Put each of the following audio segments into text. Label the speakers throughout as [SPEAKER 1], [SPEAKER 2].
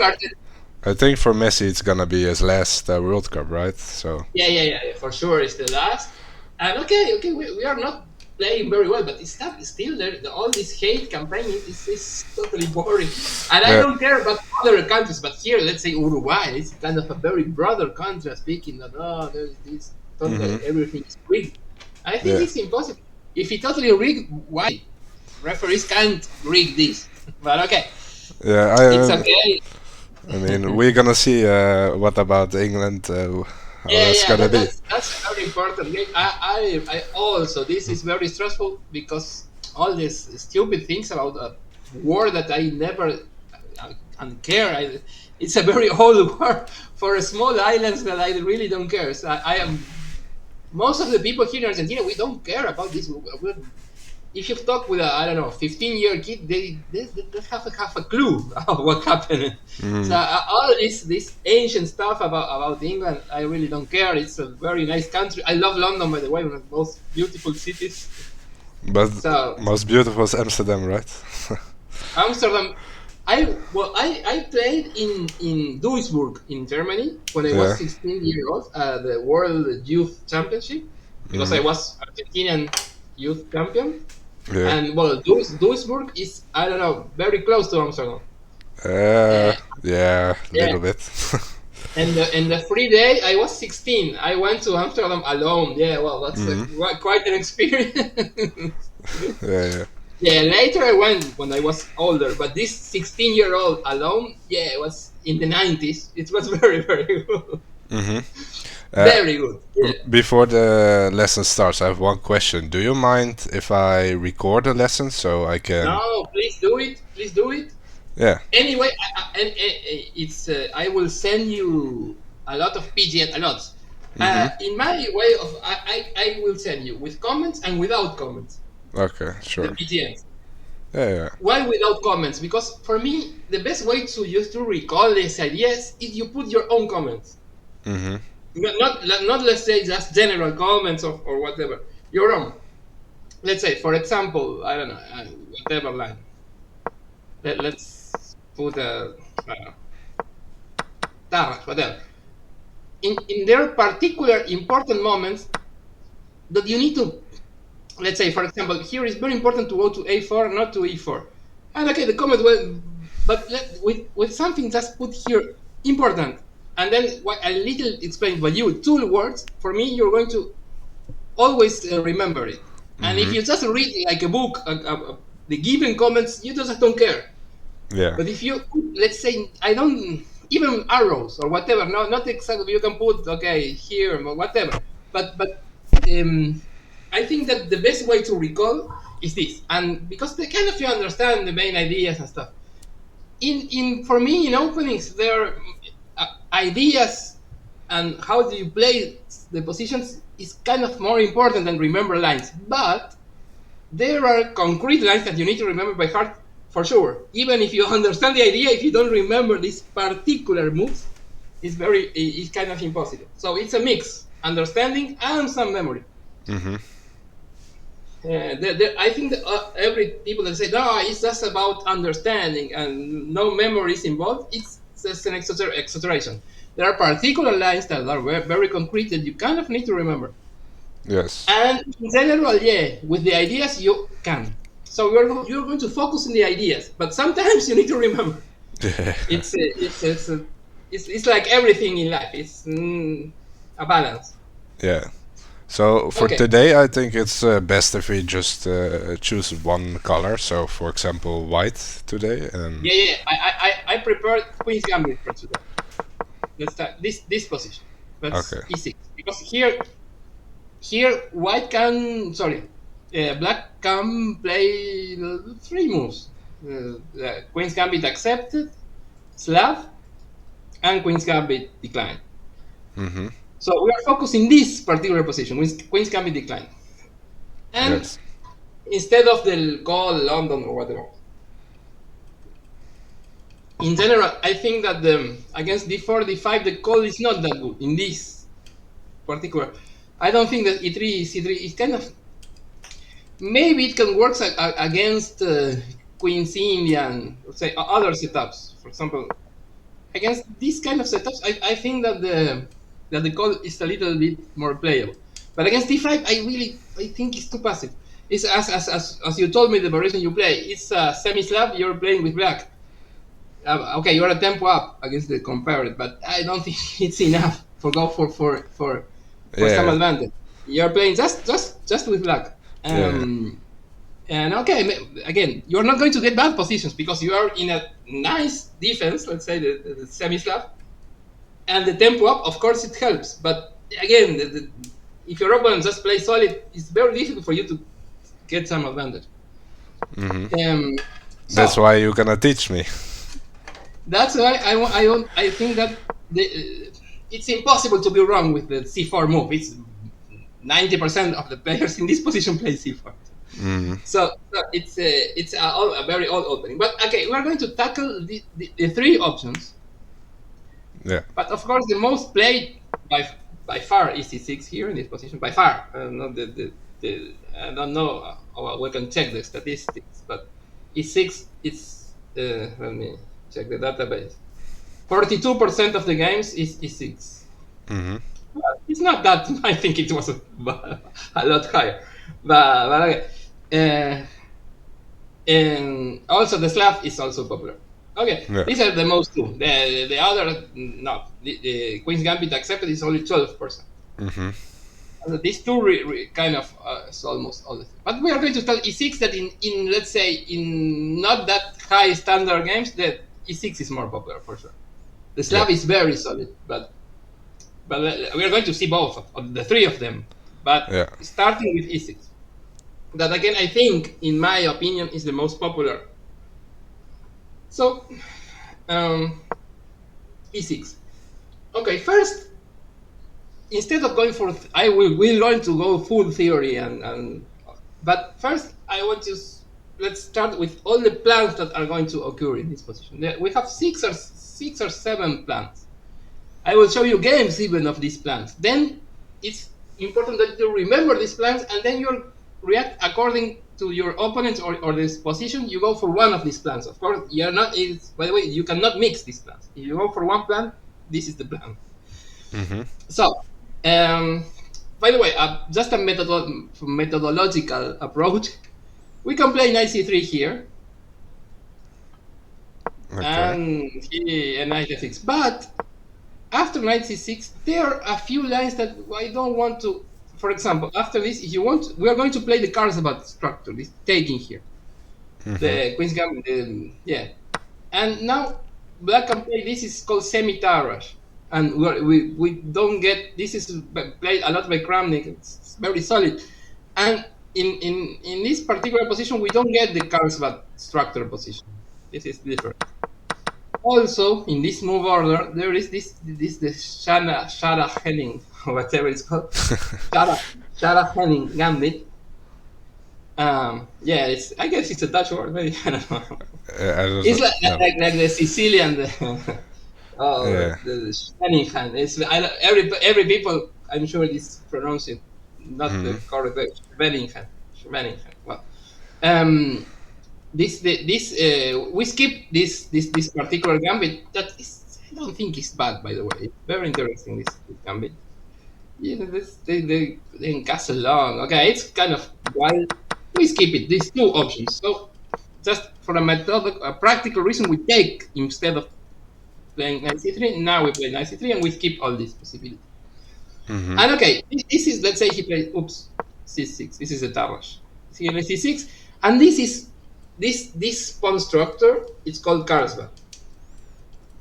[SPEAKER 1] card.
[SPEAKER 2] I think for Messi it's gonna be his last World Cup, right? So
[SPEAKER 1] Yeah, for sure it's the last. And okay, we are not playing very well, but it's still there. All this hate campaign is totally boring. And I
[SPEAKER 2] yeah,
[SPEAKER 1] don't care about other countries, but here, let's say Uruguay, it's kind of a very brother country speaking that, there's this, totally, everything is rigged. I think
[SPEAKER 2] yeah,
[SPEAKER 1] it's impossible. If it totally rigged, why? Referees can't rig this. But okay,
[SPEAKER 2] yeah.
[SPEAKER 1] it's okay.
[SPEAKER 2] I mean, we're gonna see. What about England? How that's
[SPEAKER 1] Yeah,
[SPEAKER 2] gonna be?
[SPEAKER 1] that's a very important game. I also, this is very stressful because all these stupid things about a war that I never can care. It's a very old war for small islands that I really don't care. So I am, most of the people here in Argentina, we don't care about this. If you talk with a, I don't know, 15-year kid, they have a clue of what happened. So all this ancient stuff about England, I really don't care. It's a very nice country. I love London, by the way, one of the most beautiful cities.
[SPEAKER 2] But
[SPEAKER 1] So
[SPEAKER 2] most beautiful is Amsterdam, right?
[SPEAKER 1] Amsterdam, I played in Duisburg in Germany when I was 16 years old, the World Youth Championship, because I was Argentinian youth champion.
[SPEAKER 2] Yeah.
[SPEAKER 1] And well, Duisburg is, I don't know, very close to Amsterdam.
[SPEAKER 2] Yeah, a little bit.
[SPEAKER 1] And the free day, I was 16. I went to Amsterdam alone. Yeah, well, that's quite an experience.
[SPEAKER 2] yeah.
[SPEAKER 1] Yeah, later I went when I was older, but this 16-year-old alone, yeah, it was in the 90s. It was very, very good. Very good. Yeah.
[SPEAKER 2] Before the lesson starts, I have one question. Do you mind if I record the lesson so I can?
[SPEAKER 1] No, please do it. Please do it.
[SPEAKER 2] Yeah.
[SPEAKER 1] Anyway, it's I will send you a lot of PGN, a lot. In my way of, I will send you with comments and without comments.
[SPEAKER 2] Okay, sure.
[SPEAKER 1] The PGNs.
[SPEAKER 2] Yeah.
[SPEAKER 1] Why without comments? Because for me, the best way to just to recall these ideas is you put your own comments. Not let's say just general comments or whatever. Your own. Let's say, for example, I don't know, whatever line. Let's put a whatever. In their particular important moments that you need to, let's say, for example, here it's very important to go to A4, not to E4. And okay, the comment will, but with something just put here important. And then a little explain by you, 2 words, for me, you're going to always remember it. And if you just read like a book, the given comments, you just don't care.
[SPEAKER 2] Yeah.
[SPEAKER 1] But if you, let's say, I don't, even arrows or whatever, no, not exactly, you can put, okay, here, or whatever. But I think that the best way to recall is this. And because they kind of you understand the main ideas and stuff. For me, in openings, there are ideas and how do you play the positions is kind of more important than remember lines. But there are concrete lines that you need to remember by heart for sure. Even if you understand the idea, if you don't remember these particular moves, it's kind of impossible. So it's a mix, understanding and some memory. I think that every people that say, no, it's just about understanding and no memories involved, it's just an exaggeration. There are particular lines that are very concrete that you kind of need to remember.
[SPEAKER 2] Yes.
[SPEAKER 1] And in general, yeah, with the ideas you can. So you're going to focus on the ideas, but sometimes you need to remember. It's like everything in life. It's a balance.
[SPEAKER 2] Yeah. So for today, I think it's best if we just choose one color. So, for example, white today. And
[SPEAKER 1] yeah. I prepared Queen's Gambit for today. Let's start this position. That's E6 because here white can black can play 3 moves. Queen's Gambit accepted, Slav, and Queen's Gambit declined. So we are focusing this particular position, Queen's Gambit decline. And instead of the call London or whatever. In general, I think that against D4, D5, the call is not that good in this particular. I don't think that E3 is kind of... Maybe it can work against Queen's Indian, say other setups. For example, against this kind of setups, I think that the call is a little bit more playable. But against d5, I think it's too passive. It's as you told me the variation you play. It's a semi-slab. You're playing with black. Okay, you're a tempo up against the comparator, but I don't think it's enough for go for some advantage. You're playing just with black. And okay, again, you're not going to get bad positions because you are in a nice defense, let's say the semi-slab, and the tempo up, of course, it helps. But again, if your opponent just plays solid, it's very difficult for you to get some advantage.
[SPEAKER 2] That's why you're gonna teach me.
[SPEAKER 1] That's why I think that it's impossible to be wrong with the c4 move. It's 90% of the players in this position play c4. So it's a very old opening. But okay, we're going to tackle the three options.
[SPEAKER 2] Yeah.
[SPEAKER 1] But of course, the most played by far is e6 here in this position. By far, not I don't know. We can check the statistics, but e6 it's let me check the database. 42% of the games is e6. It's not that. I think it was a lot higher. But okay. And also the slab is also popular. Okay, these are the most two. The other, no. The Queen's Gambit accepted is only 12%. These two kind of is almost all the thing. But we are going to tell e6 that in let's say in not that high standard games that e6 is more popular for sure. The slab is very solid, but we are going to see both of the three of them. But starting with e6, that again I think, in my opinion, is the most popular. So, e6. Okay, first, instead of going for, we're going to go full theory but first I want to let's start with all the plans that are going to occur in this position. We have six or seven plans. I will show you games even of these plans. Then it's important that you remember these plans, and then you react according to your opponents or this position. You go for one of these plans. Of course, you're not. By the way, you cannot mix these plans. If you go for one plan, this is the plan. So, by the way, just a methodological approach. We can play knight c3 here, and knight f6. But after knight c6, there are a few lines that I don't want to. For example, after this, if you want, we are going to play the Carlsbad structure, this taking here, the Queen's Gambit, and now black can play. This is called semi-tarrasch, and we don't get. This is played a lot by Kramnik. It's very solid, and in this particular position, we don't get the Carlsbad structure position. This is different. Also, in this move order, there is this the Shara Henning, whatever it's called, Shara Henning gambit. It's I guess it's a Dutch word, maybe. I don't know. It's like the Sicilian, the Henning. It's every people, I'm sure it's pronounced not the correct way. Schwenningen. Well, we skip this particular gambit. That is, I don't think is bad, by the way. It's very interesting, this gambit. They castle long. Okay, it's kind of wild. We skip it. These two options. So just for a practical reason, we take, instead of playing knight c3, now we play knight c3 and we skip all these possibilities. And okay, this is, let's say he plays c6. This is a tarrasch. Here c6, and this is this pawn structure. It's called Carlsbad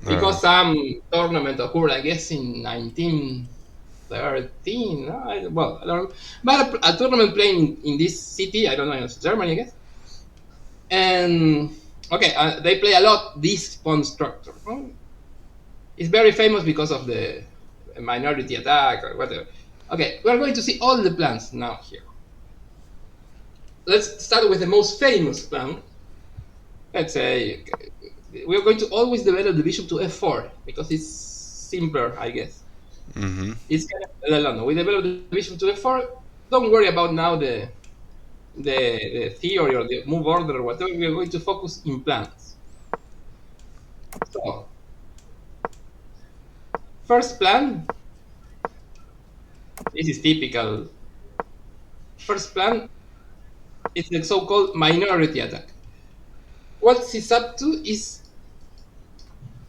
[SPEAKER 1] because some tournament occurred, I guess, in 1913. I don't know, but a tournament playing in this city. I don't know, in Germany, I guess. And okay, they play a lot this pawn structure. It's very famous because of the minority attack or whatever. Okay, we're going to see all the plans now here. Let's start with the most famous plan. Let's say we're going to always develop the bishop to f4 because it's simpler, I guess. It's kind of, I don't know. We develop the bishop to f4. Don't worry about now the theory or the move order or whatever. We are going to focus in plans. So first plan, this is typical. First plan is the so-called minority attack. What it's up to is,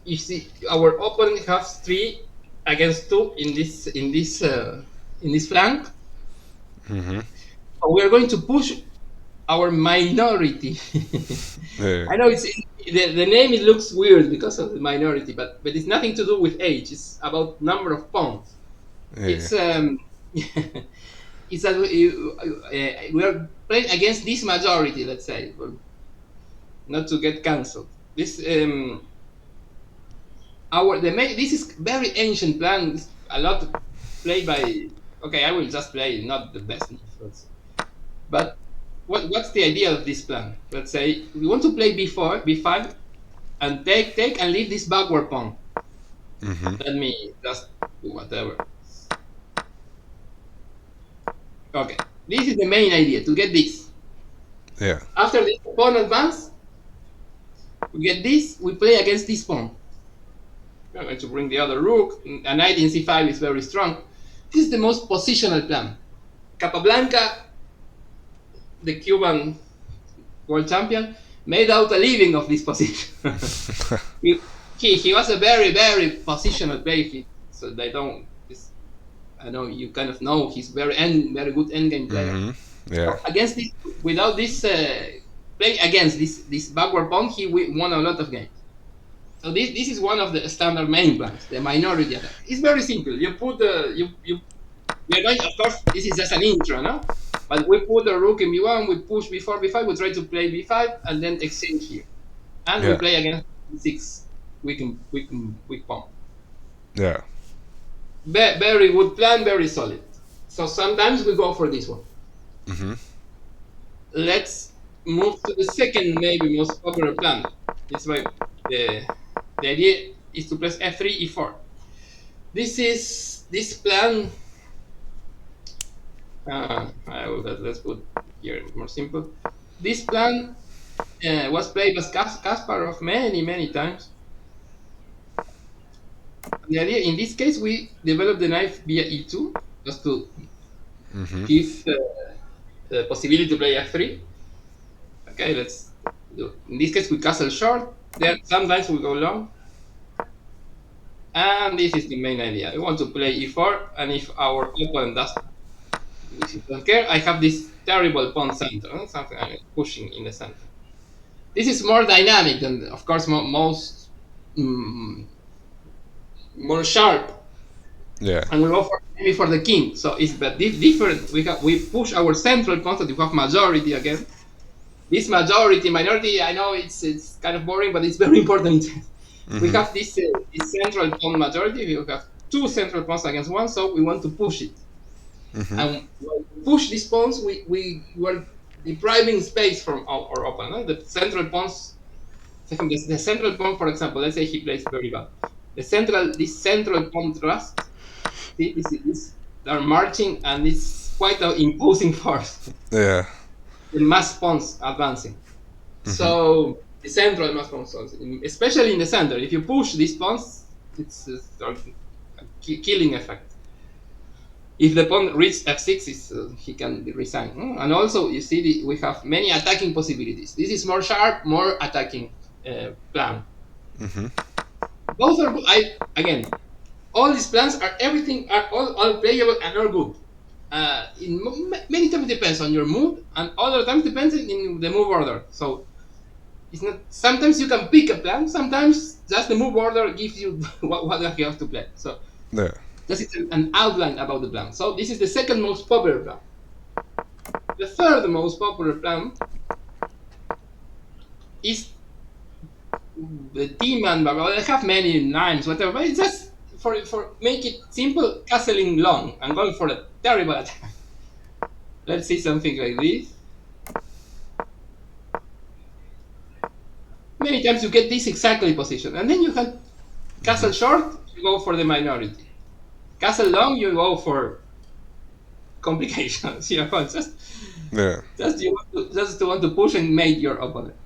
[SPEAKER 1] you see, our opponent has 3 against 2 in this flank. So we are going to push our minority.
[SPEAKER 2] Yeah.
[SPEAKER 1] I know the name. It looks weird because of the minority, but it's nothing to do with age. It's about number of pawns.
[SPEAKER 2] Yeah.
[SPEAKER 1] It's it's that we are playing against this majority. Let's say, not to get cancelled. This this is very ancient plan. A lot played by. Okay, I will just play not the best, but what's the idea of this plan? Let's say we want to play b5, and take and leave this backward pawn. Let me just do whatever. Okay, this is the main idea, to get this.
[SPEAKER 2] Yeah.
[SPEAKER 1] After this pawn advance, we get this. We play against this pawn. I'm going to bring the other rook. A knight in c5 is very strong. This is the most positional plan. Capablanca, the Cuban world champion, made out a living of this position. he was a very, very positional player. So they don't. I know you kind of know he's very good endgame player.
[SPEAKER 2] Yeah.
[SPEAKER 1] So against this, without this playing against this backward pawn, he won a lot of games. So this is one of the standard main plans, the minority attack. It's very simple. You put we are going, of course, this is just an intro, no? But we put the rook in b1, we push b4, b5, we try to play b5, and then exchange here. And we play against 6 weak pawn.
[SPEAKER 2] Yeah.
[SPEAKER 1] Very good plan, very solid. So sometimes we go for this one. Let's move to the second, maybe most popular plan. This way, the idea is to press f3, e4. This plan. Let's put here more simple. This plan was played by Kasparov many times. The idea in this case, we developed the knife via e2 just to give the possibility to play f3. Okay, let's do. In this case, we castle short. Then sometimes we go long. And this is the main idea. We want to play e4, and if our opponent doesn't care, I have this terrible pawn center, something I'm pushing in the center. This is more dynamic than, of course, more sharp.
[SPEAKER 2] Yeah.
[SPEAKER 1] And we go maybe for the king. So it's different. We push our central pawn, so we have majority again. This minority, I know it's kind of boring, but it's very important. We have this central pawn majority. We have 2 central pawns against 1, so we want to push it. And when we push these pawns, we were depriving space from our opponent. The central pawns, the central pawn, for example, let's say he plays very bad. This central pawn thrust, they're marching, and it's quite an imposing force.
[SPEAKER 2] Yeah.
[SPEAKER 1] The mass pawns advancing. So the central mass pawns, especially in the center, if you push these pawns, it's a killing effect. If the pawn reaches f6, he can resign. And also, you see, we have many attacking possibilities. This is more sharp, more attacking plan. Both are good. Again, all these plans are all playable and all good. Many times it depends on your mood, and other times depends in the move order. So it's not. Sometimes you can pick a plan. Sometimes just the move order gives you what you have to play. So this is an outline about the plan. So this is the second most popular plan. The third most popular plan is the team, and they have many names, whatever. But it's just for make it simple, castling long and going for a terrible attack. Let's see something like this. Many times you get this exactly position, and then you can castle short, you go for the minority. Castle long, you go for complications. You know, just to want to push and make your opponent.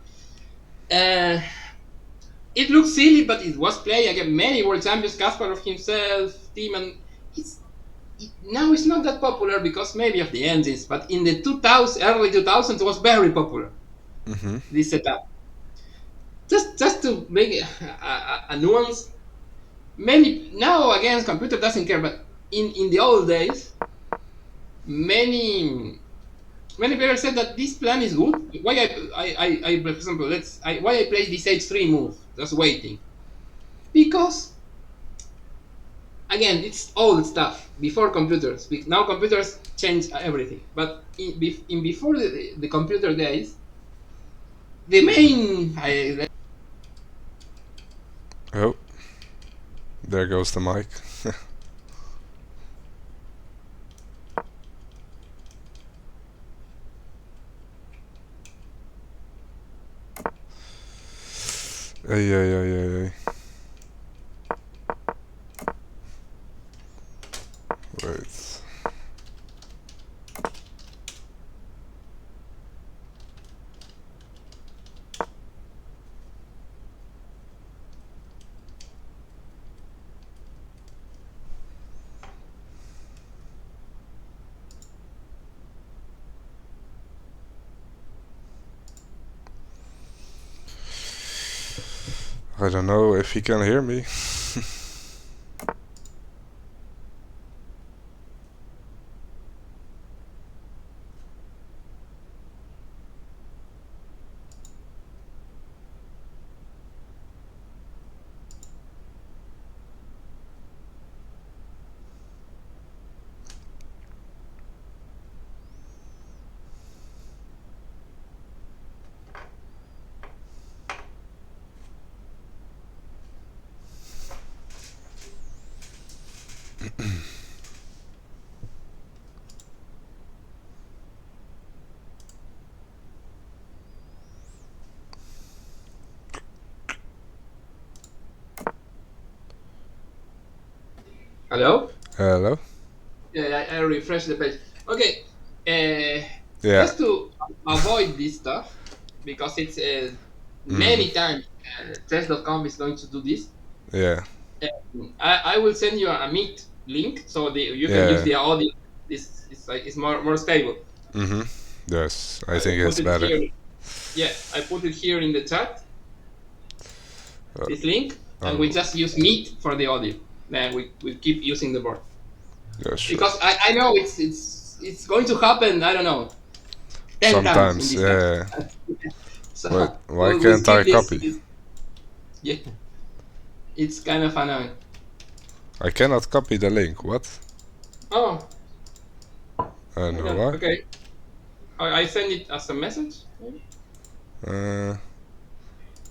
[SPEAKER 1] it looks silly, but it was played against many world champions, Kasparov himself, Tiemann. Now it's not that popular because maybe of the engines, but in the early 2000s, it was very popular. This setup. Just to make a nuance, many now again computer doesn't care, but in the old days, many players said that this plan is good. Why I for example, why I play this h3 move, just waiting, because again it's old stuff before computers. Now computers change everything, but in before the computer days, the main
[SPEAKER 2] Oh, there goes the mic. Ay, ay, ay, ay, ay. Wait. I don't know if he can hear me.
[SPEAKER 1] Hello?
[SPEAKER 2] Hello?
[SPEAKER 1] Yeah, I refreshed the page. Okay.
[SPEAKER 2] Yeah.
[SPEAKER 1] Just to avoid this stuff, because it's many times chess.com is going to do this.
[SPEAKER 2] Yeah.
[SPEAKER 1] I will send you a Meet link so you can use the audio. It's more stable.
[SPEAKER 2] Yes, I think it's better.
[SPEAKER 1] I put it here in the chat. This link, and we just use Meet for the audio. Then we keep using the board.
[SPEAKER 2] Yes, sure.
[SPEAKER 1] Because I know it's going to happen. I don't know. 10
[SPEAKER 2] sometimes,
[SPEAKER 1] times in
[SPEAKER 2] yeah.
[SPEAKER 1] So
[SPEAKER 2] why can't I copy?
[SPEAKER 1] Yeah, it's kind of annoying.
[SPEAKER 2] I cannot copy the link. What?
[SPEAKER 1] Oh.
[SPEAKER 2] I know why.
[SPEAKER 1] Okay. I send it as a message. Maybe?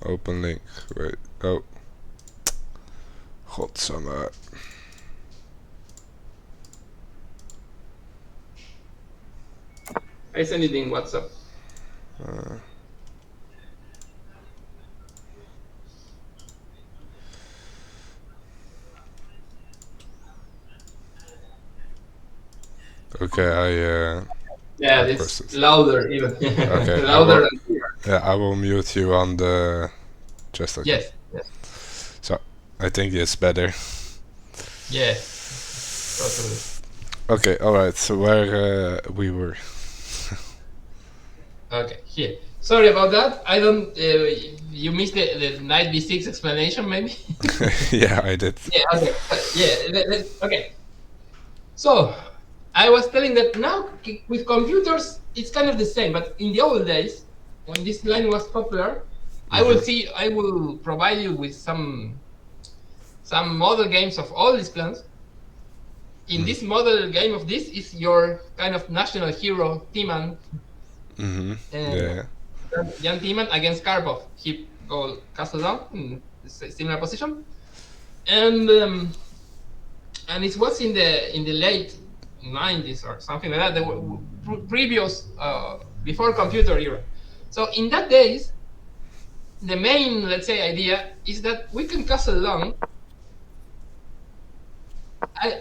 [SPEAKER 2] Open link. Wait. Oh. Godsamme.
[SPEAKER 1] I send it in WhatsApp.
[SPEAKER 2] Okay,
[SPEAKER 1] yeah, it's louder even.
[SPEAKER 2] Okay,
[SPEAKER 1] louder than here.
[SPEAKER 2] Yeah, I will mute you on the just like
[SPEAKER 1] yes.
[SPEAKER 2] So I think it's better.
[SPEAKER 1] Yeah. Totally.
[SPEAKER 2] Okay, alright, so where we were.
[SPEAKER 1] Okay, here. Sorry about that. I don't. You missed the knight b6 explanation, maybe.
[SPEAKER 2] Yeah, I did.
[SPEAKER 1] Yeah. Okay. Okay. So I was telling that now with computers it's kind of the same, but in the old days when this line was popular, I will provide you with some model games of all these plans. In this model game of this is your kind of national hero, Tiemann.
[SPEAKER 2] Yeah.
[SPEAKER 1] Jan Tiemann against Karpov. He go castle down in similar position, and it was in the late 90s or something like that. There were previous before computer era. So in that days, the main, let's say, idea is that we can castle long.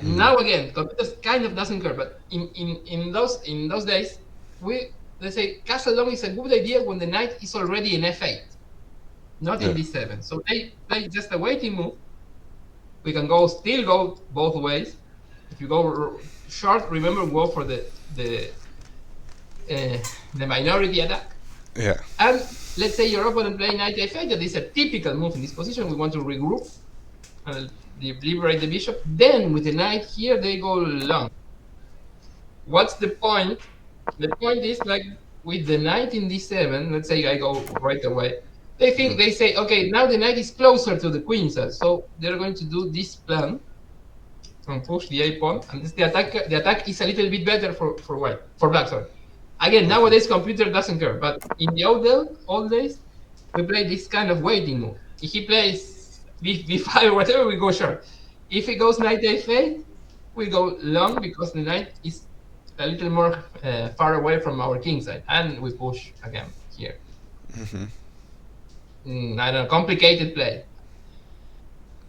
[SPEAKER 1] Now again, computers kind of doesn't care, but in those days, let's say castle long is a good idea when the knight is already in f8. not
[SPEAKER 2] Yeah.
[SPEAKER 1] in d7. So they play just a waiting move. We can still go both ways. If you go short, remember, go for the minority attack.
[SPEAKER 2] Yeah.
[SPEAKER 1] And let's say your opponent play knight a5. That is a typical move in this position. We want to regroup and liberate the bishop. Then with the knight here, they go long. What's the point? The point is, like, with the knight in d7, let's say I go right away. They say, okay, now the knight is closer to the queen side, so they're going to do this plan and push the a pawn, and the attack is a little bit better for white, for black. Sorry. Again, nowadays computer doesn't care, but in the old days, we play this kind of waiting move. If he plays b5 or whatever, we go short. If he goes knight a8, we go long because the knight is a little more far away from our king side, and we push again here. I don't know, complicated play.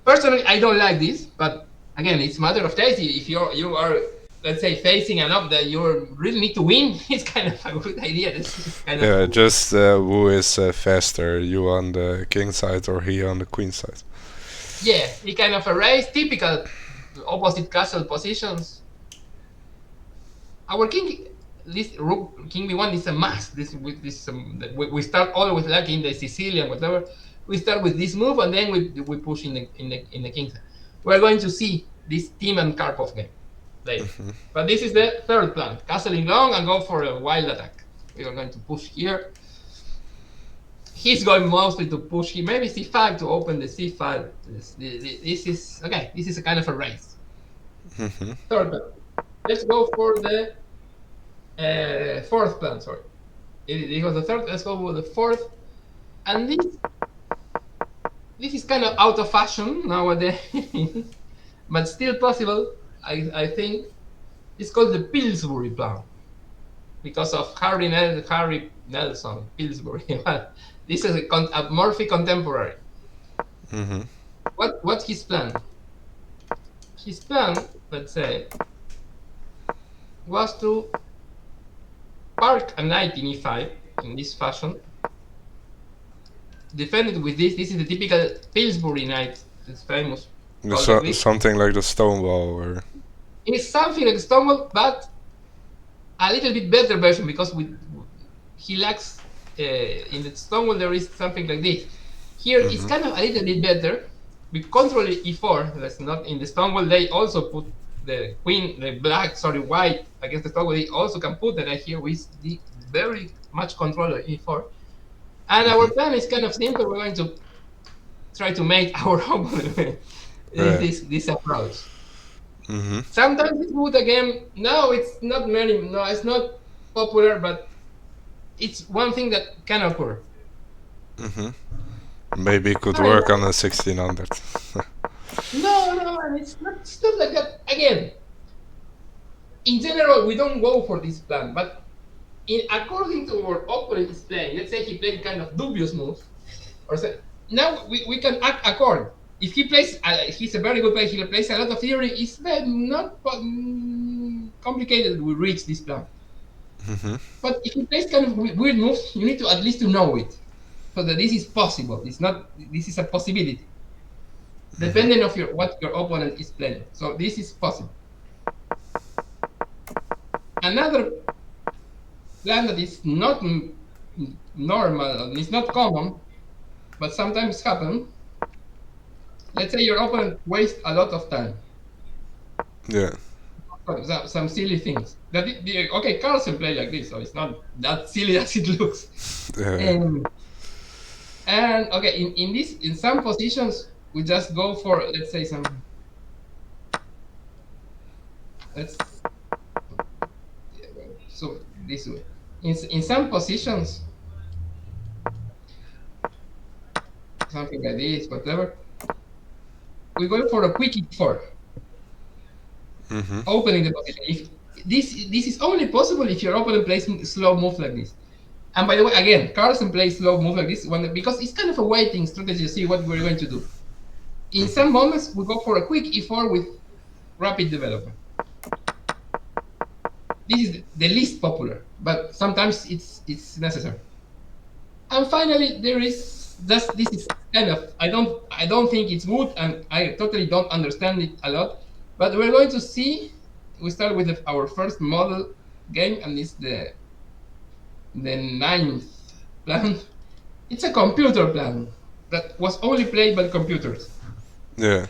[SPEAKER 1] Personally, I don't like this, but again, it's a matter of taste. If you are, let's say, facing an up that you really need to win, it's kind of a good idea. This kind
[SPEAKER 2] Yeah,
[SPEAKER 1] of
[SPEAKER 2] just who is faster, you on the king side or he on the queen side?
[SPEAKER 1] yeah, he kind of a race, typical opposite castle positions. Our king, this rook, king b1 is a must. We start always like in the Sicilian, whatever. We start with this move and then we push in the king side. We're going to see this Tim and Karpov game later. But this is the third plan: castling long and go for a wild attack. We are going to push here. He's going mostly to push here, maybe c5 to open the c5. This is okay. This is a kind of a race. Third plan. Let's go for the fourth plan. Sorry, it was the third. Let's go with the fourth. And this is kind of out of fashion nowadays, but still possible. I think it's called the Pillsbury plan because of Harry Nelson Pillsbury. This is a Murphy contemporary. What's his plan? His plan, let's say, was to park a knight in e5 in this fashion, defend it with this. This is the typical Pillsbury knight. It's famous.
[SPEAKER 2] Something like the Stonewall, or
[SPEAKER 1] it's something like Stonewall, but a little bit better version because he lacks in the Stonewall there is something like this. Here it's kind of a little bit better. We control e4. That's not in the Stonewall. They also put the queen, white against the Stonewall. They also can put the knight here with the very much control of e4. And our plan is kind of simple. We're going to try to make our opponent this approach. Sometimes it's good again. No, it's not many. No, it's not popular, but it's one thing that can occur.
[SPEAKER 2] Maybe it could work on a 1600.
[SPEAKER 1] No, and it's not like that. Again, in general, we don't go for this plan, but according to our opponent is playing, let's say he played kind of dubious moves, or say, now we can act accord. If he plays, he's a very good player. He plays a lot of theory. It's not complicated. We reach this plan. But if he plays kind of weird moves, you need to at least to know it, so that this is possible. It's not. This is a possibility, depending of what your opponent is playing. So this is possible. Another plan that is not normal, it's not common, but sometimes happen. Let's say your opponent wastes a lot of time.
[SPEAKER 2] Yeah.
[SPEAKER 1] Some silly things. Okay, Carlsen play like this, so it's not that silly as it looks. And okay, in some positions we just go for, let's say, so this way. In some positions, something like this, whatever, we go for a quick e4. Opening the position. If this is only possible if your opponent plays slow move like this. And by the way, again, Carlsen plays slow move like this because it's kind of a waiting strategy to see what we're going to do. In some moments, we go for a quick e4 with rapid development. This is the least popular, but sometimes it's necessary. And finally, there is this is kind of, I don't think it's good, and I totally don't understand it a lot. But we're going to see. We start with our first model game, and it's the ninth plan. It's a computer plan that was only played by computers.
[SPEAKER 2] Yeah.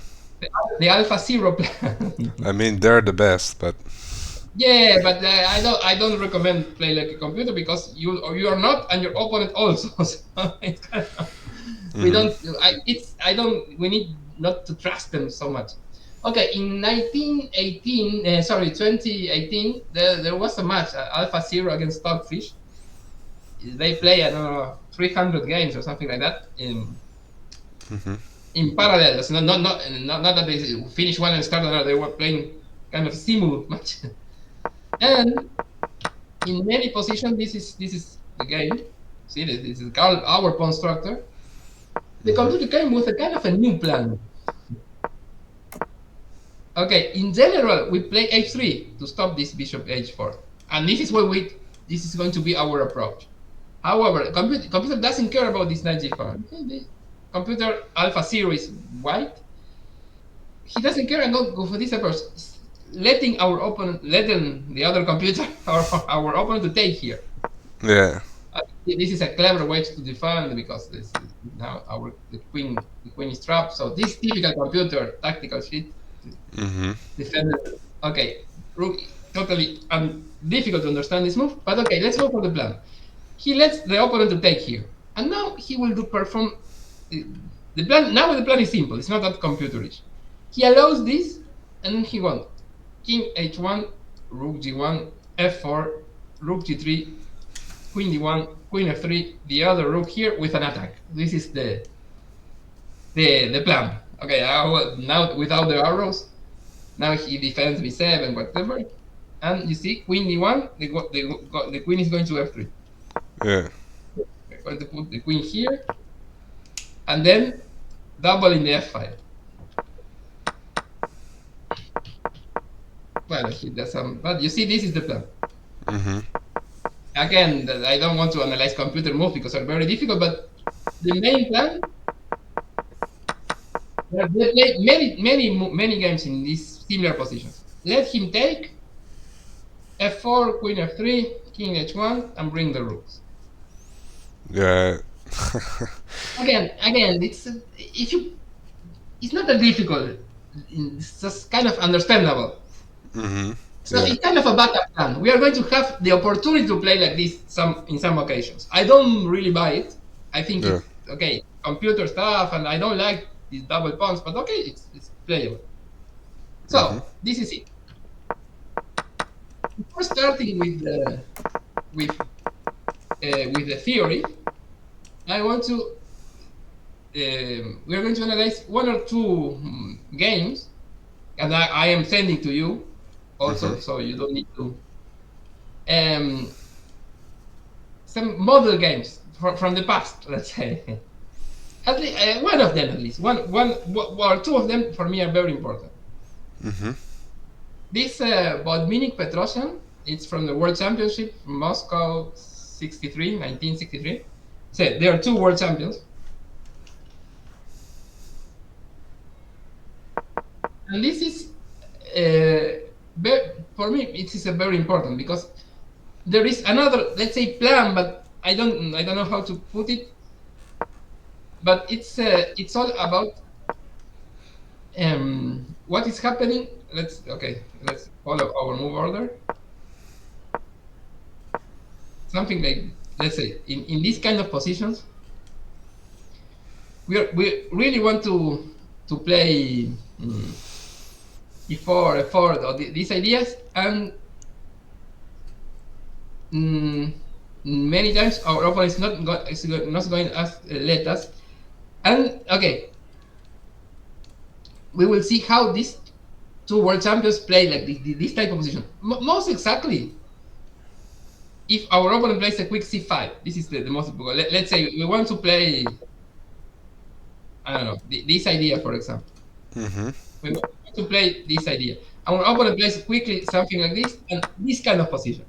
[SPEAKER 1] The Alpha Zero plan.
[SPEAKER 2] I mean, they're the best, but
[SPEAKER 1] Yeah, but I don't recommend play like a computer, because you are not, and your opponent also. So it's kind of, we don't. I don't. We need not to trust them so much. Okay, in 1918, sorry, 2018, there was a match, Alpha Zero against Stockfish. They play, I don't know, 300 games or something like that in parallel. So not that they finish one and start another. They were playing kind of simul match. And in many positions, this is the game. See, this is called our pawn structure. The computer came with a kind of a new plan. Okay, in general, we play h3 to stop this bishop h4, and this is what this is going to be our approach. However, computer doesn't care about this knight g4. The computer Alpha Zero is white. He doesn't care and go for this approach, letting our opponent, letting the other computer or our opponent to take here.
[SPEAKER 2] yeah.
[SPEAKER 1] This is a clever way to defend, because this is now the queen is trapped. So this typical computer tactical shit. Defender. Okay, rook, totally difficult to understand this move, but okay, let's go for the plan. He lets the opponent to take here, and now he will perform the plan. Now the plan is simple; it's not that computerish. He allows this, and he wants king h1, rook g1, f4, rook g3, queen d1, queen f3, the other rook here with an attack. This is the plan. Okay, now without the arrows. Now he defends b7, whatever. And you see, queen d1, the queen is going to f3.
[SPEAKER 2] Yeah.
[SPEAKER 1] We're going to put the queen here. And then double in the f5. Well, he does some, but you see, this is the plan. Again, I don't want to analyze computer moves because they're very difficult, but the main plan, they play many games in these similar positions. Let him take f4, queen f3, king h1, and bring the rooks.
[SPEAKER 2] Yeah.
[SPEAKER 1] Again, it's not that difficult. It's just kind of understandable. So it's kind of a backup plan. We are going to have the opportunity to play like this in some occasions. I don't really buy it. I think it's okay, computer stuff, and I don't like these double pawns, but okay, it's playable. So this is it. Before starting with the theory, I want to. We are going to analyze one or two games, and I am sending to you also, so you don't need to. Some model games from the past, let's say. At least, one of them, at least one or two of them for me are very important. This Bodminik Petrosian, it's from the World Championship from Moscow 1963. So there are two world champions. And this is, for me, it is very important because there is another, let's say, plan, but I don't know how to put it. But it's all about what is happening. Let's follow our move order. Something like, let's say, in these kind of positions, we really want to play e4, f4, or these ideas, and many times our opponent is not going to let us. And okay, we will see how these two world champions play like this type of position. Most exactly, if our opponent plays a quick c5, this is the most important. Let's say we want to play, I don't know, this idea, for example. We want to play this idea. Our opponent plays quickly something like this, and this kind of position.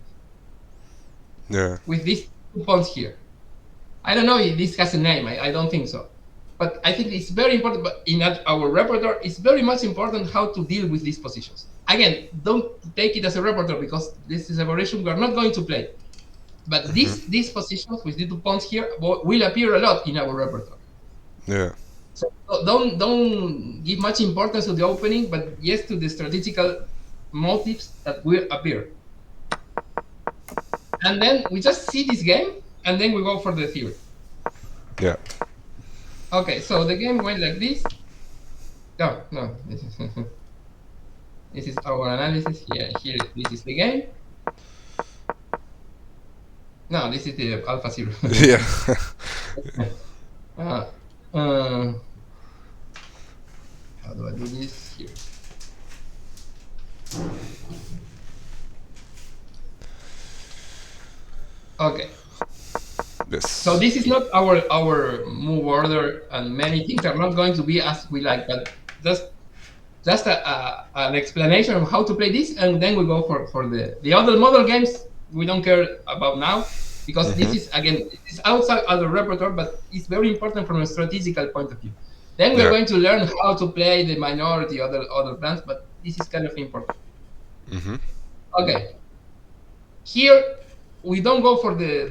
[SPEAKER 2] Yeah.
[SPEAKER 1] With these 2 pawns here. I don't know if this has a name. I don't think so. But I think it's very important. But in our repertoire, it's very much important how to deal with these positions. Again, don't take it as a repertoire because this is a variation we are not going to play. But these positions with little pawns here will appear a lot in our repertoire.
[SPEAKER 2] Yeah.
[SPEAKER 1] So don't give much importance to the opening, but yes to the strategical motives that will appear. And then we just see this game, and then we go for the theory.
[SPEAKER 2] Yeah.
[SPEAKER 1] Okay, so the game went like this. No, this is our analysis. Here, this is the game. No, this is the alpha 0.
[SPEAKER 2] Yeah.
[SPEAKER 1] How do I do this here? Okay.
[SPEAKER 2] Yes.
[SPEAKER 1] So this is not our move order, and many things are not going to be as we like, but just an explanation of how to play this, and then we go for the other model games we don't care about now, because this is, again, it's outside our repertoire, but it's very important from a strategical point of view. Then we're going to learn how to play the minority other plans, but this is kind of important. Okay. Here we don't go for the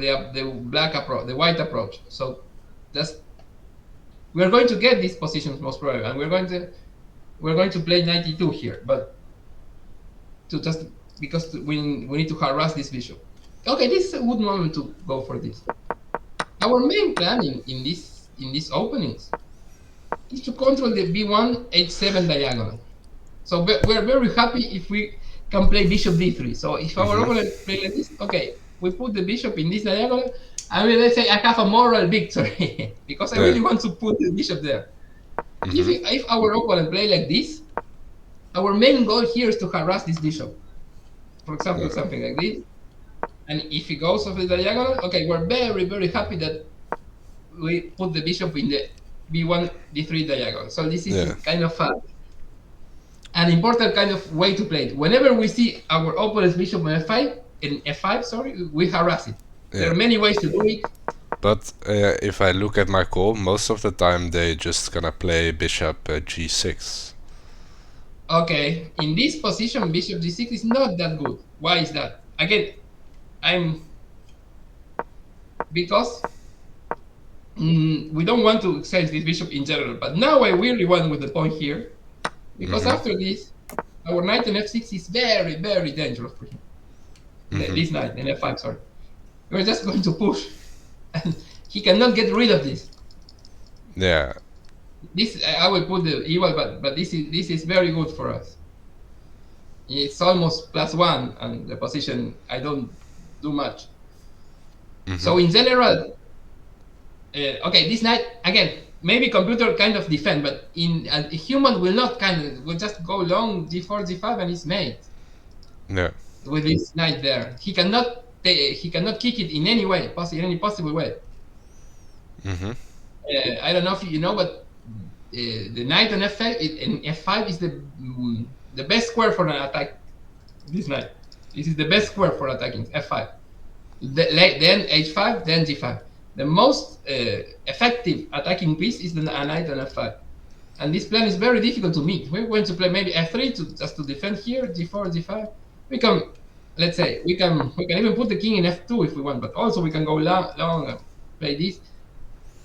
[SPEAKER 1] black approach, the white approach. So just we're going to get these positions most probably, and we're going to play 92 here, but because we need to harass this bishop. Okay, this is a good moment to go for this. Our main plan in these openings is to control the b1 h7 diagonal. So we're very happy if we can play bishop d3. So if our opponent play like this, okay, we put the bishop in this diagonal, and let's say I have a moral victory because I really want to put the bishop there. If our opponent play like this, our main goal here is to harass this bishop. For example, something like this. And if he goes off the diagonal, okay, we're very, very happy that we put the bishop in the b1, d3 diagonal. So this is kind of an important kind of way to play it. Whenever we see our opponent's bishop in f5, we harass it. There are many ways to do it.
[SPEAKER 2] But if I look at my call, most of the time they just gonna play bishop g6.
[SPEAKER 1] Okay, in this position, bishop g6 is not that good. Why is that? Again, because we don't want to exercise this bishop in general, but now I really want with the pawn here, because after this, our knight in f6 is very, very dangerous for him. This knight in f5, sorry. We're just going to push, and he cannot get rid of this.
[SPEAKER 2] Yeah.
[SPEAKER 1] This I will put the evil, but this is very good for us. It's almost +1, and the position I don't do much. So in general, okay, this knight again, maybe computer kind of defend, but a human will not will just go long g4, g5, and it's made.
[SPEAKER 2] Yeah.
[SPEAKER 1] With this knight there, he cannot kick it in any way, any possible way. I don't know if you know, but the knight on f5 is the best square for an attack. This knight, this is the best square for attacking f5. Then h5, then g5. The most effective attacking piece is the knight on f5, and this plan is very difficult to meet. We're going to play maybe f3 just to defend here, g4, g5. We can, let's say, we can even put the king in f2 if we want, but also we can go long and play this,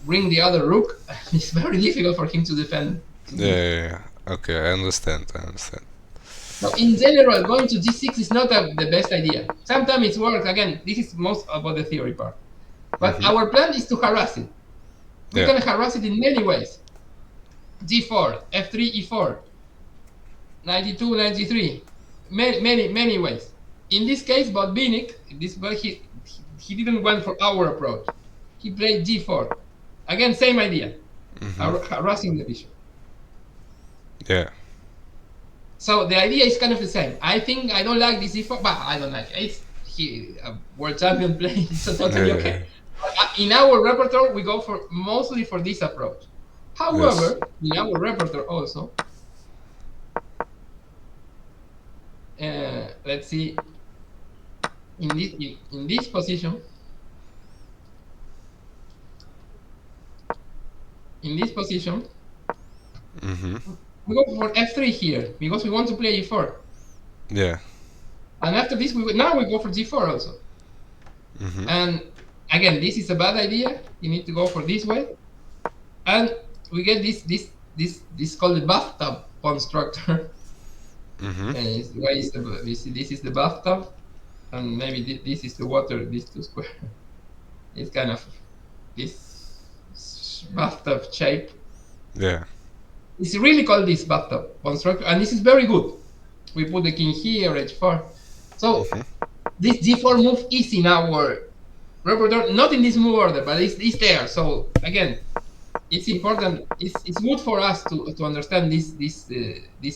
[SPEAKER 1] bring the other rook. It's very difficult for him to defend.
[SPEAKER 2] Yeah. Okay, I understand.
[SPEAKER 1] So in general, going to g6 is not the best idea. Sometimes it works. Again, this is most about the theory part. But our plan is to harass it. We can harass it in many ways. g4, f3, e4, 92, 93. Many ways. In this case, Botvinnik, he didn't went for our approach. He played g4. Again, same idea. Harassing the bishop.
[SPEAKER 2] Yeah.
[SPEAKER 1] So the idea is kind of the same. I think I don't like this e4, but I don't like it. It's world champion play, so totally okay. But in our repertoire, we go mostly for this approach. However, in our repertoire also, let's see, in this position, in this position,
[SPEAKER 2] Mm-hmm.
[SPEAKER 1] we go for f3 here because we want to play e4.
[SPEAKER 2] Yeah.
[SPEAKER 1] And after this, now we go for g4 also.
[SPEAKER 2] Mm-hmm.
[SPEAKER 1] And again, this is a bad idea. You need to go for this way. And we get this called the bathtub pawn structure.
[SPEAKER 2] Mm-hmm.
[SPEAKER 1] And this is the bathtub, and maybe this is the water. These two square. It's kind of this bathtub shape.
[SPEAKER 2] Yeah.
[SPEAKER 1] It's really called this bathtub pawn structure, and this is very good. We put the king here, h4. So this g4 move is in our repertoire, not in this move order, but it's there. So again, it's important. It's good for us to understand these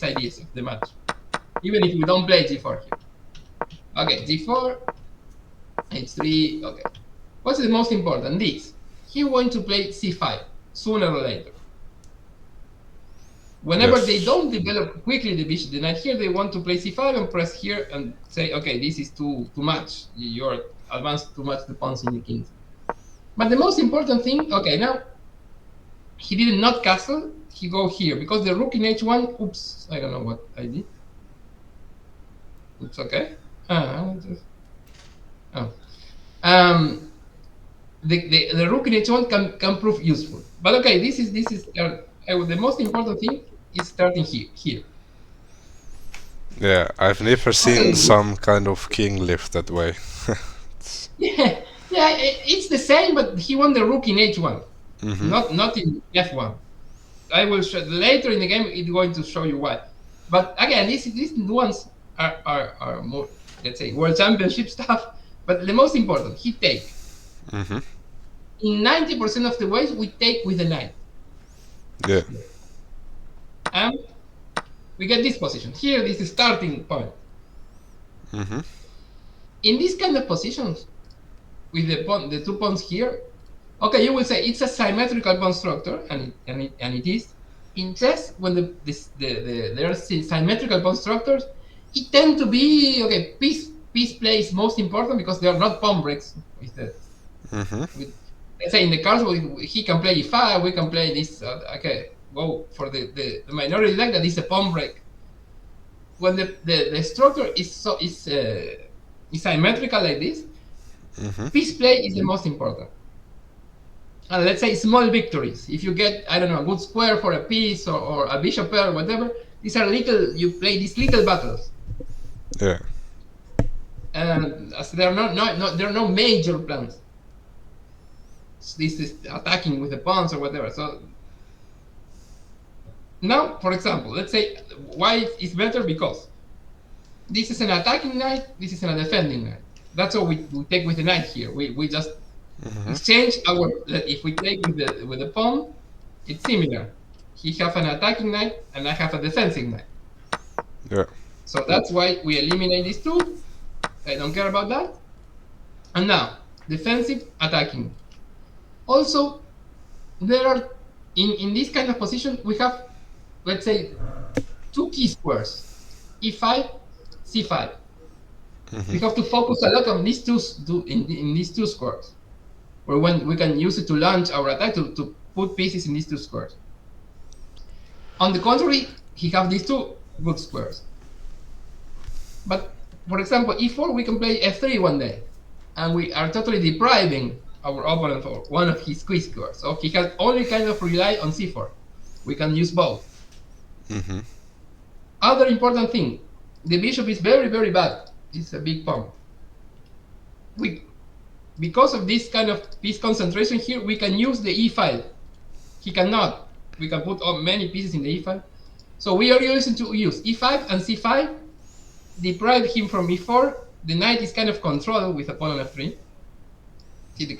[SPEAKER 1] ideas of the match, even if we don't play g4 here. Okay, g4, h3. Okay, what's the most important? This. He going to play c5 sooner or later. Whenever they don't develop quickly the bishop, the knight here, they want to play c5 and press here and say, okay, this is too much. You're advanced too much the pawns in the kings. But the most important thing, okay, now he did not castle. He go here because the rook in h1. Oops, I don't know what I did. It's okay. The rook in h1 can prove useful. But okay, this is the most important thing is starting here.
[SPEAKER 2] Yeah, I've never seen some kind of king lift that way.
[SPEAKER 1] yeah, it's the same, but he won the rook in h1,
[SPEAKER 2] Mm-hmm.
[SPEAKER 1] not in f1. I will show later in the game. It's going to show you why. But again, these ones are more, let's say, world championship stuff. But the most important, he take.
[SPEAKER 2] Mm-hmm.
[SPEAKER 1] In 90% of the ways, we take with the knight.
[SPEAKER 2] Yeah.
[SPEAKER 1] And we get this position here. This is starting point.
[SPEAKER 2] Mm-hmm.
[SPEAKER 1] In this kind of positions, with the 2 pawns here, okay, you will say it's a symmetrical pawn structure, and it is. In chess, when there are symmetrical pawn structures, it tend to be okay. Piece play is most important because they are not pawn breaks. Let's say in the cards, he can play e5, we can play this. Okay, go for the minority leg that is a pawn break. When the structure is symmetrical like this, piece play is the most important. And let's say small victories. If you get, I don't know, a good square for a piece or a bishop pair, whatever, these are little. You play these little battles.
[SPEAKER 2] Yeah.
[SPEAKER 1] And as there are no major plans. This is attacking with the pawns or whatever. So now, for example, let's say why it's better, because this is an attacking knight, this is a defending knight. That's what we take with the knight here. We just exchange our. If we take with the pawn, it's similar. He have an attacking knight and I have a defensive knight.
[SPEAKER 2] Yeah.
[SPEAKER 1] So that's why we eliminate these two. I don't care about that. And now, defensive, attacking. Also, there are, in this kind of position, we have, let's say, 2 key squares, e5, c5. We have to focus a lot on these in these 2 squares, where when we can use it to launch our attack to put pieces in these 2 squares. On the contrary, he have these 2 good squares. But for example, e4, we can play f3 one day, and we are totally depriving our opponent for one of his key squares. So he can only kind of rely on c4. We can use both. Other important thing, the bishop is very, very bad. It's a big pawn. Because of this kind of piece concentration here, we can use the e file. He cannot. We can put many pieces in the e file. So we are using to use e5 and c5, deprive him from e4. The knight is kind of controlled with a pawn on f3. See, the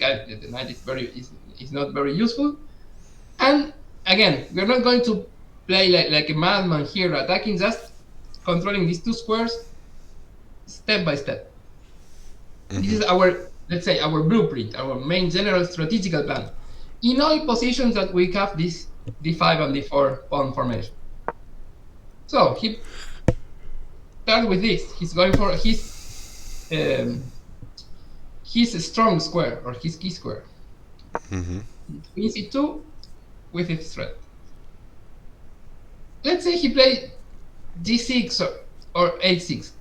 [SPEAKER 1] knight is not very useful. And again, we're not going to play like a madman here, attacking, just controlling these 2 squares step by step. This is our, let's say, our blueprint, our main general strategical plan. In all positions that we have this d5 and d4 pawn formation. So he started with this. He's going for his strong square or his key square. Queen c2, with his threat. Let's say he played d6 or h6.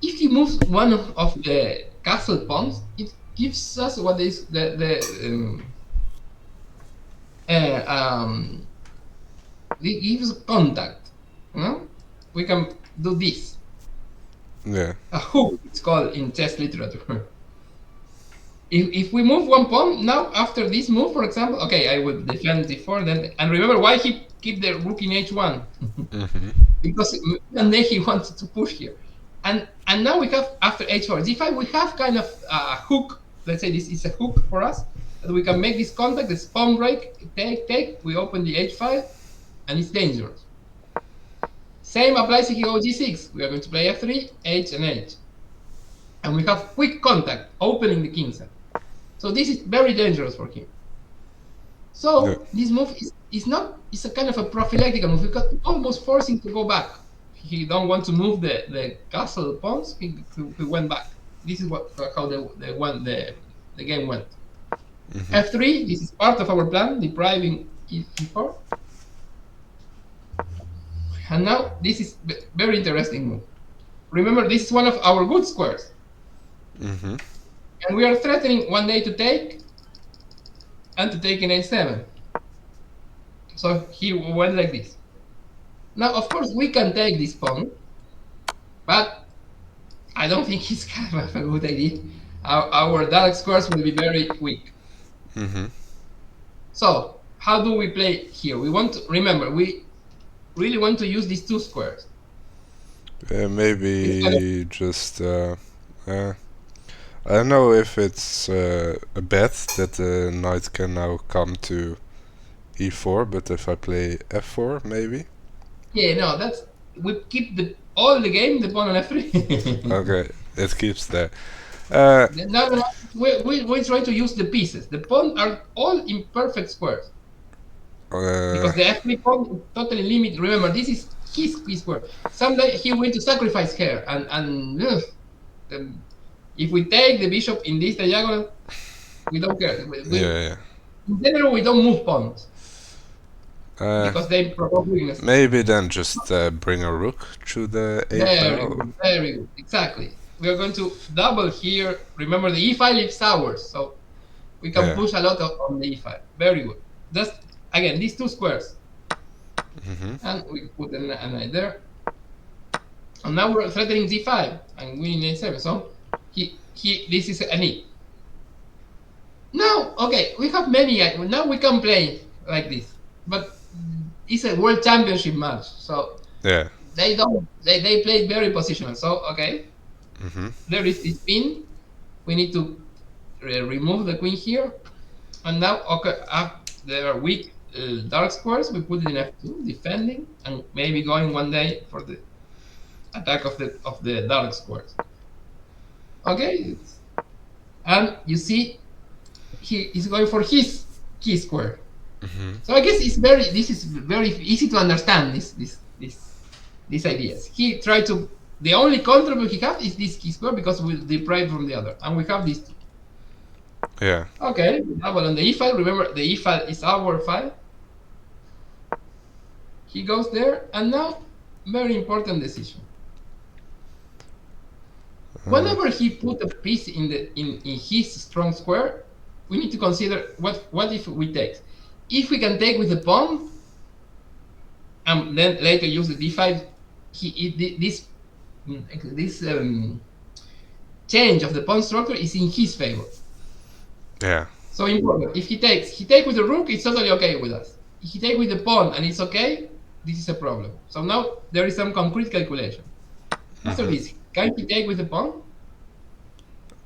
[SPEAKER 1] If he moves one of the castle pawns, it gives us what is it gives contact. You know? We can do this.
[SPEAKER 2] Yeah.
[SPEAKER 1] A hook, it's called in chess literature. If we move one pawn, now after this move, for example, okay, I will defend d4, then, and remember why he keep the rook in h1. Because and then he wanted to push here. And now we have, after h4, d5, we have kind of a hook. Let's say this is a hook for us, that we can make this contact, this pawn break, take, we open the h5, and it's dangerous. Same applies if you go g6. We are going to play f3, h, and h. And we have quick contact, opening the king side. So this is very dangerous for him. So this move is a kind of a prophylactic move. We got almost forcing to go back. He don't want to move the castle pawns. He went back. This is how the game went. F3. This is part of our plan, depriving e4. And now this is very interesting move. Remember, this is one of our good squares. And we are threatening one day to take, and to take in h7. So he went like this. Now, of course, we can take this pawn, but I don't think it's kind of a good idea. Our dark squares will be very weak. So how do we play here? We want to remember, we really want to use these two squares.
[SPEAKER 2] Maybe just I don't know if it's a bet that the knight can now come to e4, but if I play f4, maybe?
[SPEAKER 1] Yeah, no, that's... We keep all the game, the pawn on f3.
[SPEAKER 2] Okay, it keeps there.
[SPEAKER 1] No, we're trying to use the pieces. The pawns are all imperfect squares. Because the f3 pawn totally limit. Remember, this is his key square. Someday he will to sacrifice here, and if we take the bishop in this diagonal, we don't care. In general, we don't move pawns. Because they probably...
[SPEAKER 2] Maybe then just bring a rook to the a file.
[SPEAKER 1] Very good, exactly. We are going to double here. Remember, the e file is ours, so we can push a lot on the e file. Very good. Just, again, these two squares. And we put a knight there. And now we're threatening d5 and winning a7. So this is an e. Now, okay, we have many. Now we can play like this, but it's a world championship match, so they play very positional. So okay, there is this pin. We need to remove the queen here, and now okay, there are weak dark squares. We put it in f2, defending, and maybe going one day for the attack of the dark squares. Okay, and you see, he is going for his key square. So I guess this is very easy to understand these ideas. He tried to, the only contribute he has is this key square because we deprive from the other, and we have these two.
[SPEAKER 2] Yeah.
[SPEAKER 1] Okay, double on the e file. Remember, the e file is our file. He goes there, and now very important decision. Whenever he put a piece in his strong square, we need to consider what if we take. If we can take with the pawn, and then later use the d5, this change of the pawn structure is in his favor.
[SPEAKER 2] Yeah.
[SPEAKER 1] So important. If he take with the rook, it's totally okay with us. If he take with the pawn and it's okay, this is a problem. So now there is some concrete calculation. After this, can he take with the pawn?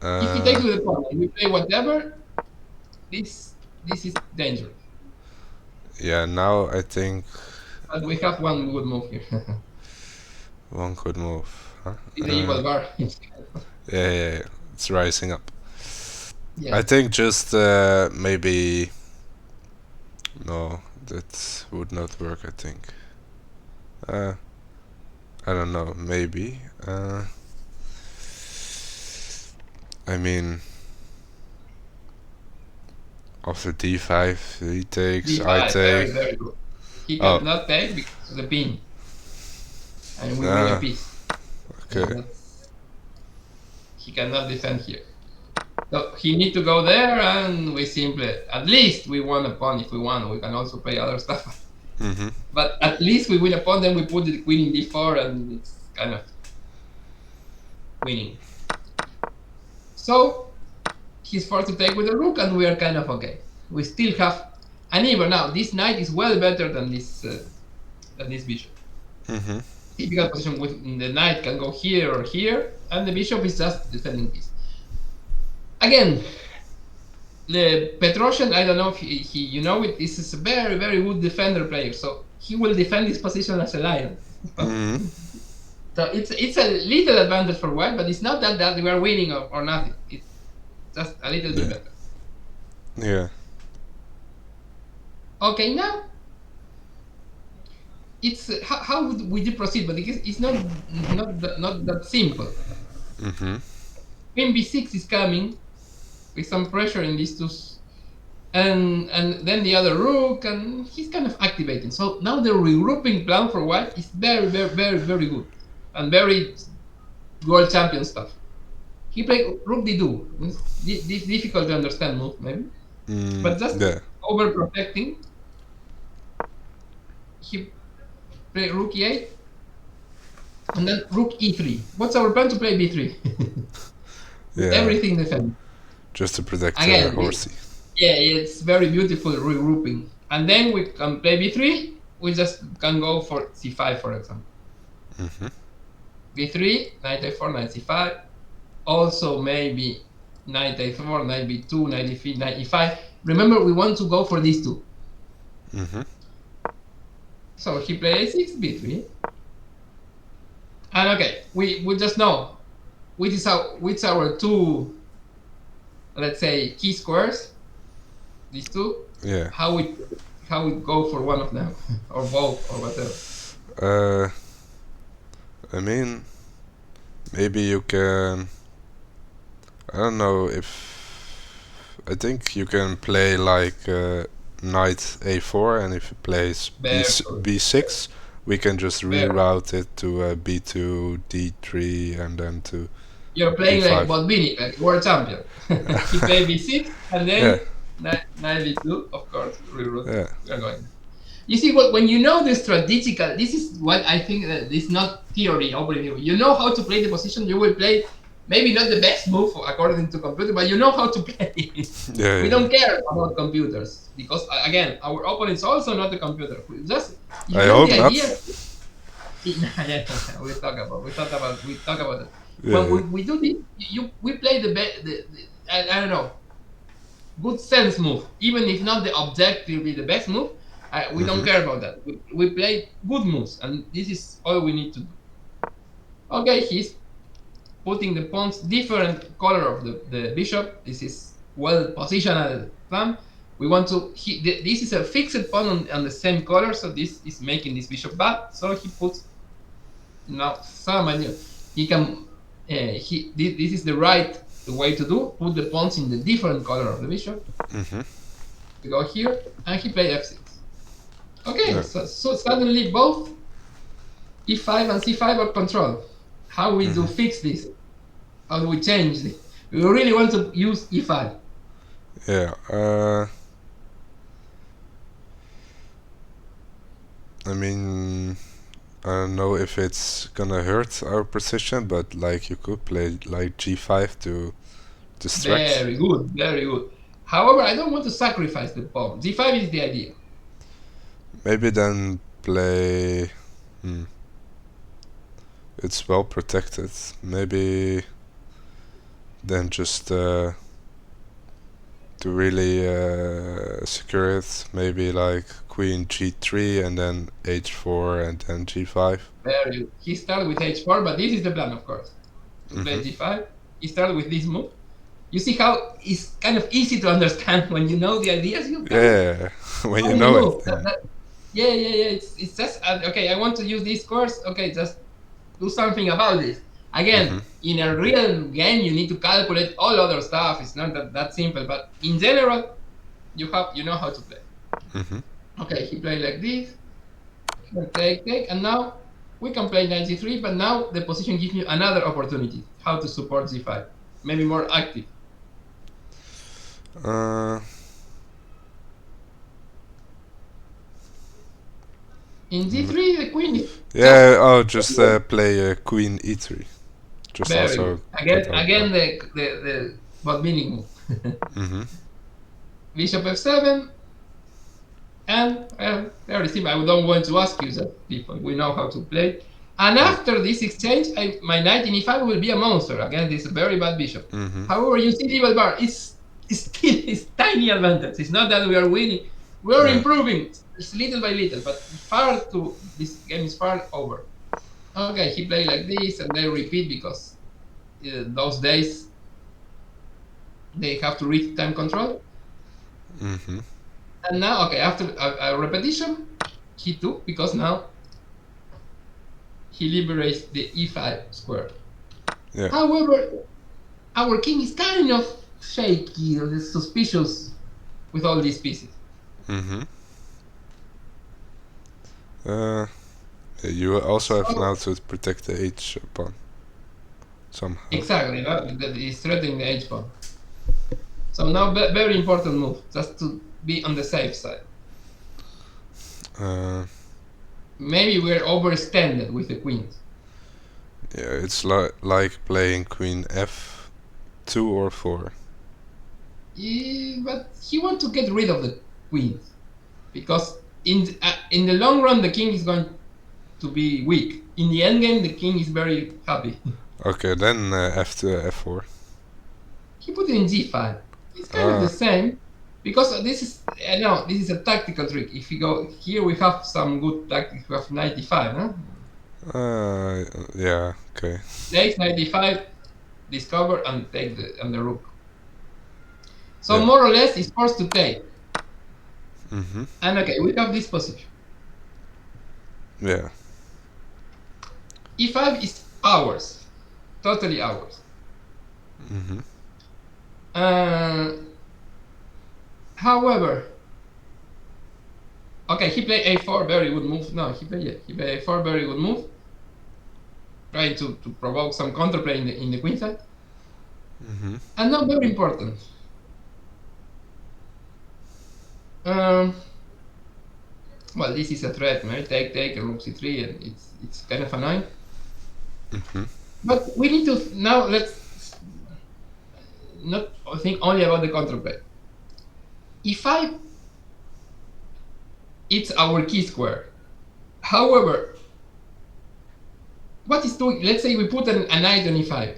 [SPEAKER 1] If he takes with the pawn and we play whatever, this is dangerous.
[SPEAKER 2] Yeah, now I think...
[SPEAKER 1] But we have one good move here.
[SPEAKER 2] One good move, huh?
[SPEAKER 1] The equal bar.
[SPEAKER 2] Yeah, it's rising up.
[SPEAKER 1] Yeah.
[SPEAKER 2] I think just maybe... No, that would not work, I think. I don't know, maybe. I mean... After d5, he takes,
[SPEAKER 1] D5,
[SPEAKER 2] I
[SPEAKER 1] very,
[SPEAKER 2] take.
[SPEAKER 1] very good. He
[SPEAKER 2] Oh.
[SPEAKER 1] cannot take because of the pin. And we win
[SPEAKER 2] Ah,
[SPEAKER 1] a piece.
[SPEAKER 2] okay.
[SPEAKER 1] He cannot defend here. So he need to go there, and we simply, at least we won a pawn. If we won, we can also play other stuff.
[SPEAKER 2] Mm-hmm.
[SPEAKER 1] But at least we win a pawn, then we put the queen in d4, and it's kind of winning. So he's forced to take with the rook, and we are kind of okay. We still have an even. Now this knight is well better than this bishop.
[SPEAKER 2] Mm-hmm.
[SPEAKER 1] Typical position with the knight can go here or here, and the bishop is just defending this. Again, the Petrosian, I don't know if he you know it, this is a very, very good defender player, so he will defend this position as a lion.
[SPEAKER 2] Mm-hmm.
[SPEAKER 1] So it's a little advantage for white, but it's not that we are winning or nothing. It's just a little bit better.
[SPEAKER 2] Yeah.
[SPEAKER 1] Okay, now it's how would we proceed? But it's not that simple.
[SPEAKER 2] Mm-hmm.
[SPEAKER 1] Queen b6 is coming with some pressure in these two, and then the other rook, and he's kind of activating. So now the regrouping plan for white is very, very, very, very good, and very world champion stuff. He played rook d2. This difficult to understand move maybe, but just overprotecting. He played rook e8, and then rook e3. What's our plan to play b3?
[SPEAKER 2] Yeah.
[SPEAKER 1] Everything defended.
[SPEAKER 2] Just to protect
[SPEAKER 1] Again,
[SPEAKER 2] horsey.
[SPEAKER 1] Yeah, it's very beautiful regrouping. And then we can play b3. We just can go for c5, for example.
[SPEAKER 2] Mm-hmm.
[SPEAKER 1] b3, knight a4, knight c5. Also maybe knight a4, knight b2, knight e3, knight e5. Remember, we want to go for these two.
[SPEAKER 2] Mm-hmm.
[SPEAKER 1] So he plays a6, b3. And okay, we just know which our two, let's say, key squares. These two.
[SPEAKER 2] Yeah.
[SPEAKER 1] How we go for one of them or both or whatever.
[SPEAKER 2] I mean, maybe you can. I don't know if. I think you can play like knight a4, and if he plays b6, we can just reroute it to b2, d3, and then to.
[SPEAKER 1] You're playing
[SPEAKER 2] b5.
[SPEAKER 1] like Botvinnik, like world champion. He played b6, and then knight b2, of course, reroute.
[SPEAKER 2] Yeah.
[SPEAKER 1] We are going. You see, when you know the strategical, this is what I think is not theory over here. You know how to play the position, you will play maybe not the best move according to computer, but you know how to play it. We don't care about computers because again, our opponent is also not a computer. Just
[SPEAKER 2] I hope
[SPEAKER 1] the
[SPEAKER 2] not.
[SPEAKER 1] idea. we talk about it.
[SPEAKER 2] Yeah.
[SPEAKER 1] When we do this, we play I don't know, good sense move, even if not the objectively the best move. We don't care about that. We play good moves, and this is all we need to do. Okay, he's putting the pawns different color of the bishop. This is well positioned plan. We want to. This is a fixed pawn on the same color, so this is making this bishop bad. So he puts now some idea. He can. This is the right way to do. Put the pawns in the different color of the bishop. We go here, and he played f6. Okay, so suddenly both e5 and c5 are controlled. How we do fix this? How do we change this? We really want to use e5.
[SPEAKER 2] Yeah. I mean, I don't know if it's gonna hurt our position, but like you could play like g5 to distract.
[SPEAKER 1] Very good, very good. However, I don't want to sacrifice the pawn. g5 is the idea.
[SPEAKER 2] Maybe then play. It's well protected. Maybe then just to really secure it. Maybe like queen g3 and then h4 and then g5.
[SPEAKER 1] Very good. He started with h4, but this is the plan, of course. To play g5. He started with this move. You see how it's kind of easy to understand when you know the ideas.
[SPEAKER 2] When you know it.
[SPEAKER 1] It's just okay. I want to use this course. Okay, just do something about this. Again, in a real game, you need to calculate all other stuff. It's not that simple. But in general, you know how to play.
[SPEAKER 2] Mm-hmm.
[SPEAKER 1] Okay, he played like this. Take, and now we can play knight g3, but now the position gives me another opportunity how to support g5, maybe more active. In d3, the queen is
[SPEAKER 2] Yeah, oh, just play queen e3. Just
[SPEAKER 1] very
[SPEAKER 2] also
[SPEAKER 1] good.
[SPEAKER 2] cut out
[SPEAKER 1] Again, the what meaning move.
[SPEAKER 2] Mm-hmm.
[SPEAKER 1] Bishop f7, and very simple. I don't want to ask you that, people. We know how to play. And after this exchange, my knight in e5 will be a monster. Again, this is a very bad bishop.
[SPEAKER 2] Mm-hmm.
[SPEAKER 1] However, you see the bar is still is tiny advantage. It's not that we are winning. We are improving. It's little by little, but this game is far over. Okay, he played like this, and they repeat because those days they have to reach time control.
[SPEAKER 2] Mm-hmm.
[SPEAKER 1] And now, okay, after a repetition, he took because now he liberates the e5 square.
[SPEAKER 2] Yeah.
[SPEAKER 1] However, our king is kind of shaky or suspicious with all these pieces.
[SPEAKER 2] Mm-hmm. You also have now to protect the h pawn somehow.
[SPEAKER 1] Exactly, that is threatening the h pawn. So now, very important move, just to be on the safe side. Maybe we're overextended with the queens.
[SPEAKER 2] Yeah, it's like playing queen f2 or 4.
[SPEAKER 1] Yeah, but he wants to get rid of the queens because in the long run the king is going to be weak. In the end game, the king is very happy.
[SPEAKER 2] Okay, then f2, f4.
[SPEAKER 1] He put it in g5. It's kind of the same because this is this is a tactical trick. If you go here, we have some good tactics. We have 95, huh?
[SPEAKER 2] Yeah, okay.
[SPEAKER 1] Takes 95, discover and take the rook. So
[SPEAKER 2] Yeah.
[SPEAKER 1] more or less, it's forced to take.
[SPEAKER 2] Mm-hmm.
[SPEAKER 1] And okay, we have this position.
[SPEAKER 2] Yeah.
[SPEAKER 1] E5 is ours, totally ours.
[SPEAKER 2] Mm-hmm.
[SPEAKER 1] However, okay, he played a4, very good move. No, he played a4, very good move. Trying to provoke some counterplay in the queen side.
[SPEAKER 2] Mm-hmm.
[SPEAKER 1] And now very important. Well, this is a threat, right? Take, and rook c3, and it's kind of annoying.
[SPEAKER 2] Mm-hmm.
[SPEAKER 1] But we need to now let's not think only about the counterplay. E5, it's our key square. However, what is doing? Let's say we put a knight on e5.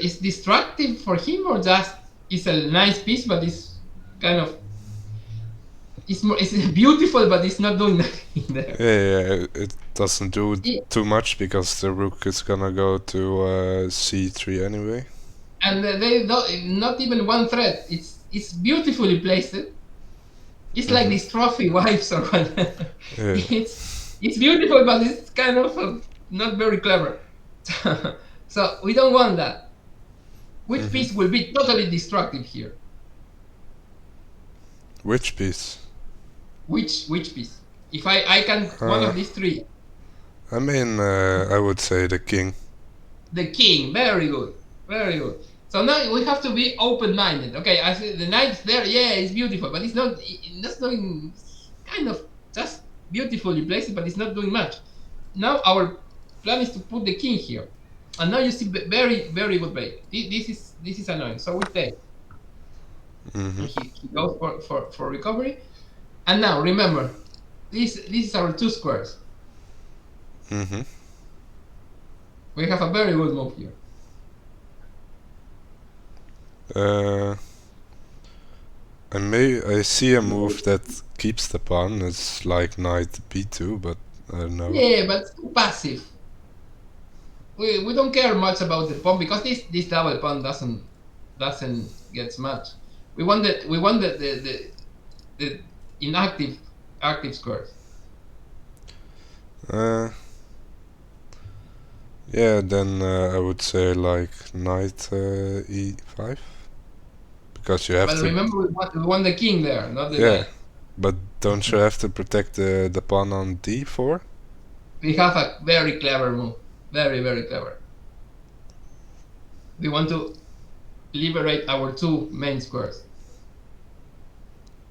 [SPEAKER 1] Is destructive for him, or just it's a nice piece, but it's kind of it's beautiful, but it's not doing nothing there.
[SPEAKER 2] Yeah, it doesn't do too much because the rook is gonna go to c3 anyway.
[SPEAKER 1] And they don't, not even one threat. It's beautifully placed. It's like these trophy wives or whatever.
[SPEAKER 2] Yeah.
[SPEAKER 1] It's beautiful, but it's kind of not very clever. So we don't want that. Which piece will be totally destructive here?
[SPEAKER 2] Which piece?
[SPEAKER 1] Which piece? If I can one of these three.
[SPEAKER 2] I mean, I would say the king.
[SPEAKER 1] The king, very good, very good. So now we have to be open-minded. Okay, I see the knight's there. Yeah, it's beautiful, but it's not. It's doing kind of just beautifully placed, but it's not doing much. Now our plan is to put the king here, and now you see very good play. This is annoying. So we take.
[SPEAKER 2] Mm-hmm.
[SPEAKER 1] He goes for recovery, and now remember, this is our two squares.
[SPEAKER 2] Mm-hmm.
[SPEAKER 1] We have a very good move here.
[SPEAKER 2] I see a move that keeps the pawn. It's like knight b2, but I don't know.
[SPEAKER 1] Yeah, but it's too passive. We don't care much about the pawn because this double pawn doesn't get much. We want the inactive active squares.
[SPEAKER 2] Yeah, then I would say like knight e5 because you have
[SPEAKER 1] But
[SPEAKER 2] to.
[SPEAKER 1] remember, we want the king there, not the
[SPEAKER 2] Yeah,
[SPEAKER 1] knight.
[SPEAKER 2] but don't you have to protect the pawn on d4?
[SPEAKER 1] We have a very clever move. Very, very clever. We want to liberate our two main squares.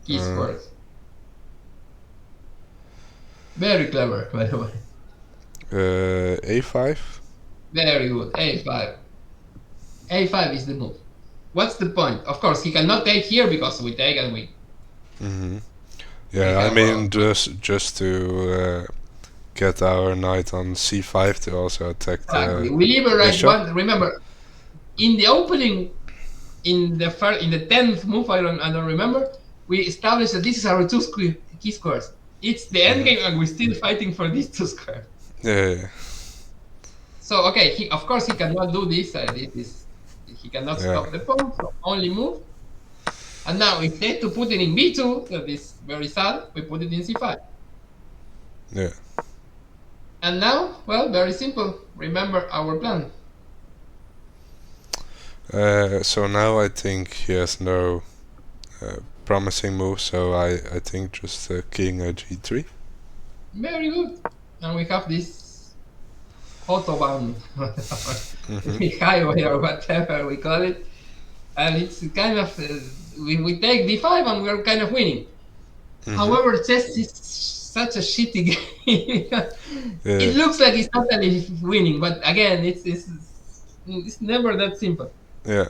[SPEAKER 1] Key squares. Very clever, by the way.
[SPEAKER 2] a5.
[SPEAKER 1] Very good. A5. A5 is the move. What's the point? Of course, he cannot take here because we take and we.
[SPEAKER 2] Yeah, I mean just to get our knight on c5 to also attack
[SPEAKER 1] Exactly.
[SPEAKER 2] the
[SPEAKER 1] We liberate
[SPEAKER 2] bishop.
[SPEAKER 1] one. Remember, in the opening, in the 10th move, I don't remember. We established that this is our two key squares. It's the end game, and we're still fighting for these two squares.
[SPEAKER 2] Yeah.
[SPEAKER 1] So okay, of course he cannot do this. He cannot stop the pawn. So only move. And now instead to put it in b2, that is very sad. We put it in c5.
[SPEAKER 2] Yeah.
[SPEAKER 1] And now, well, very simple. Remember our plan.
[SPEAKER 2] So now I think he has no promising move, so I think just king g3.
[SPEAKER 1] Very good. And we have this autobahn, highway or whatever we call it. And it's kind of, we take d5 and we're kind of winning. However, chess is such a shitty game. It looks like it's totally winning, but again, it's never that simple.
[SPEAKER 2] Yeah.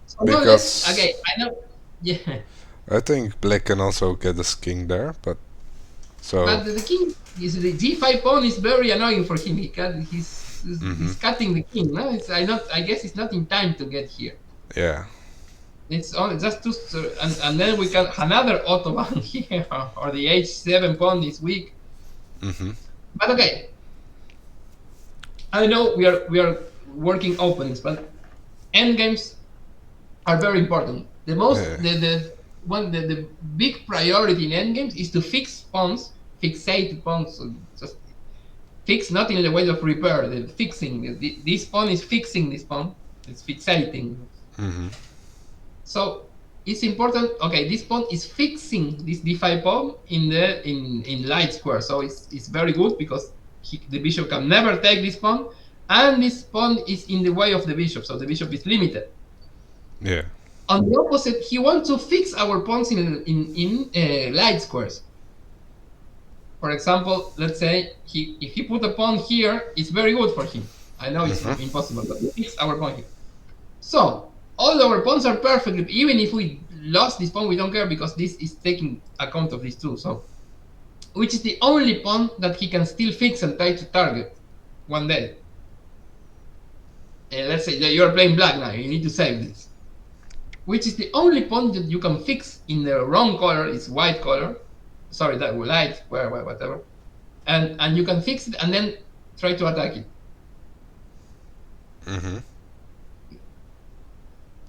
[SPEAKER 1] So because okay, I know. Yeah.
[SPEAKER 2] I think black can also get his king there, but so.
[SPEAKER 1] But the king is the g5 pawn is very annoying for him. He's cutting the king. No, I guess it's not in time to get here.
[SPEAKER 2] Yeah.
[SPEAKER 1] It's only just two, and then we can another autobahn here, or the h7 pawn is weak. But okay, I know we are working openings, but endgames are very important. The most the big priority in endgames is to fix pawns, fixate pawns. So just fix, not in the way of repair. The fixing. This pawn is fixing this pawn. It's fixating. So it's important. Okay, this pawn is fixing this d5 pawn in light square. So it's very good because the bishop can never take this pawn, and this pawn is in the way of the bishop. So the bishop is limited.
[SPEAKER 2] Yeah.
[SPEAKER 1] On the opposite, he wants to fix our pawns in light squares. For example, let's say if he put a pawn here, it's very good for him. I know it's impossible, but he fix our pawn here. So all our pawns are perfect. Even if we lost this pawn, we don't care because this is taking account of these two. So, which is the only pawn that he can still fix and try to target one day. Let's say that you are playing black now. You need to save this. Which is the only pawn that you can fix in the wrong color. It's white color. Sorry, that light square, whatever. And you can fix it and then try to attack it.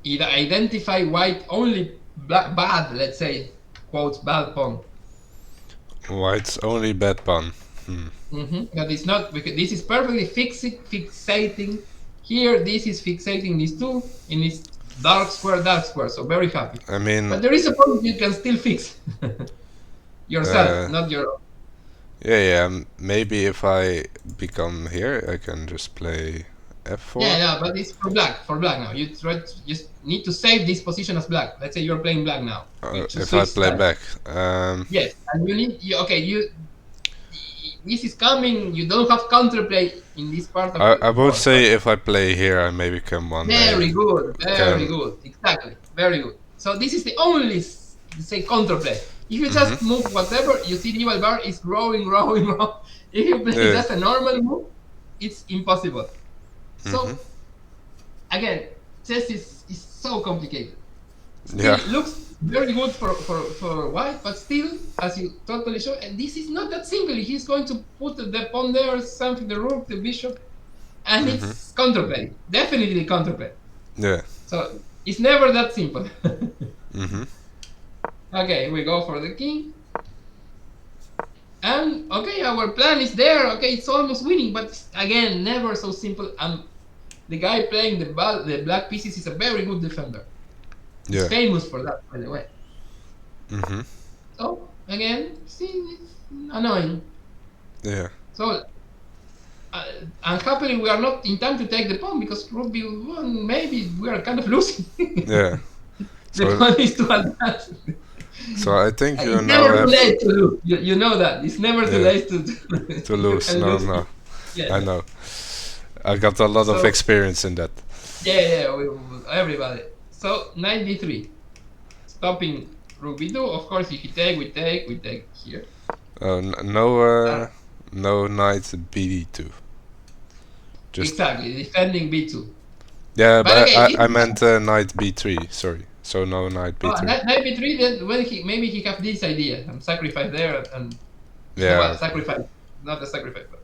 [SPEAKER 1] Either identify white only bad, let's say, quotes, bad pawn.
[SPEAKER 2] White's only bad pawn.
[SPEAKER 1] But it's not, because this is perfectly fixating. Here, this is fixating these two in this dark square, so very happy.
[SPEAKER 2] I mean,
[SPEAKER 1] but there is a pawn you can still fix yourself, not your own.
[SPEAKER 2] Yeah, maybe if I become here, I can just play f4.
[SPEAKER 1] Yeah, but it's for black now. You just need to save this position as black. Let's say you're playing black now.
[SPEAKER 2] If I play back.
[SPEAKER 1] Yes, and this is coming. You don't have counterplay in this part of
[SPEAKER 2] I would say if I play here, I maybe can one
[SPEAKER 1] Very good, exactly, very good. So this is the only, say, counterplay. If you just move whatever, you see the evil bar is growing. If you play just a normal move, it's impossible. So, again, chess is so complicated. Still, it looks very good for white, but still, as you totally show, and this is not that simple. He's going to put the pawn there, something, the rook, the bishop, and it's counterplay. Definitely counterplay.
[SPEAKER 2] Yeah.
[SPEAKER 1] So, it's never that simple. Okay, we go for the king. And, okay, our plan is there. Okay, it's almost winning, but again, never so simple. And the guy playing the black pieces is a very good defender. He's
[SPEAKER 2] Yeah.
[SPEAKER 1] famous for that, by the way.
[SPEAKER 2] Mm-hmm.
[SPEAKER 1] So again, see, it's annoying.
[SPEAKER 2] Yeah.
[SPEAKER 1] So unhappily, we are not in time to take the pawn because rook b1. Maybe we are kind of losing.
[SPEAKER 2] Yeah.
[SPEAKER 1] The
[SPEAKER 2] So
[SPEAKER 1] pawn is to advance.
[SPEAKER 2] so I think you
[SPEAKER 1] It's
[SPEAKER 2] now
[SPEAKER 1] never too
[SPEAKER 2] have
[SPEAKER 1] late to lose. You know that. It's never too
[SPEAKER 2] yeah
[SPEAKER 1] late to
[SPEAKER 2] to
[SPEAKER 1] you
[SPEAKER 2] lose.
[SPEAKER 1] can
[SPEAKER 2] No,
[SPEAKER 1] lose.
[SPEAKER 2] no.
[SPEAKER 1] Yeah.
[SPEAKER 2] I know. I got a lot of
[SPEAKER 1] So
[SPEAKER 2] experience in that.
[SPEAKER 1] yeah, everybody. So knight d3, stopping rook b2. Of course, if you take, we take here. Uh,
[SPEAKER 2] No knight b2. Just
[SPEAKER 1] exactly, defending b2.
[SPEAKER 2] yeah,
[SPEAKER 1] But
[SPEAKER 2] but
[SPEAKER 1] again,
[SPEAKER 2] I meant knight b3. Sorry. So no knight b3.
[SPEAKER 1] knight b3. Then when maybe he have this idea and sacrifice there and
[SPEAKER 2] Yeah.
[SPEAKER 1] well, sacrifice, not a sacrifice, but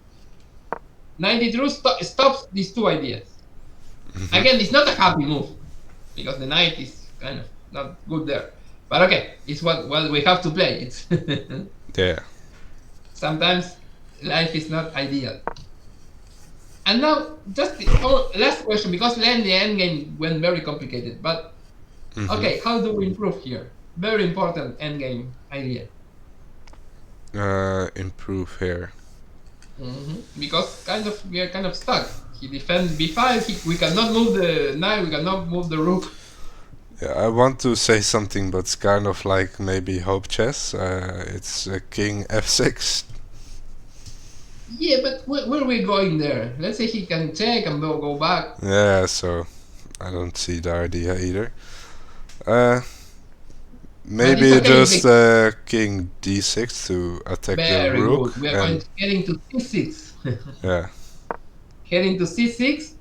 [SPEAKER 1] knight d2 stops these two ideas.
[SPEAKER 2] Mm-hmm.
[SPEAKER 1] Again, it's not a happy move because the knight is kind of not good there. But okay, it's what we have to play. It's
[SPEAKER 2] Yeah.
[SPEAKER 1] sometimes life is not ideal. And now, just the last question, because then the end game went very complicated. But
[SPEAKER 2] Mm-hmm.
[SPEAKER 1] okay, how do we improve here? Very important end game idea.
[SPEAKER 2] Improve here.
[SPEAKER 1] Because we are kind of stuck. He defends b5. We cannot move the knight. We cannot move the rook.
[SPEAKER 2] Yeah, I want to say something, but it's kind of like maybe hope chess. It's king f6.
[SPEAKER 1] Yeah, but where are we going there? Let's say he can check and go back.
[SPEAKER 2] Yeah, so I don't see the idea either. Maybe
[SPEAKER 1] okay,
[SPEAKER 2] just king d6 to attack the
[SPEAKER 1] Very
[SPEAKER 2] rook.
[SPEAKER 1] good. We are going heading to c6.
[SPEAKER 2] Yeah.
[SPEAKER 1] Heading to c6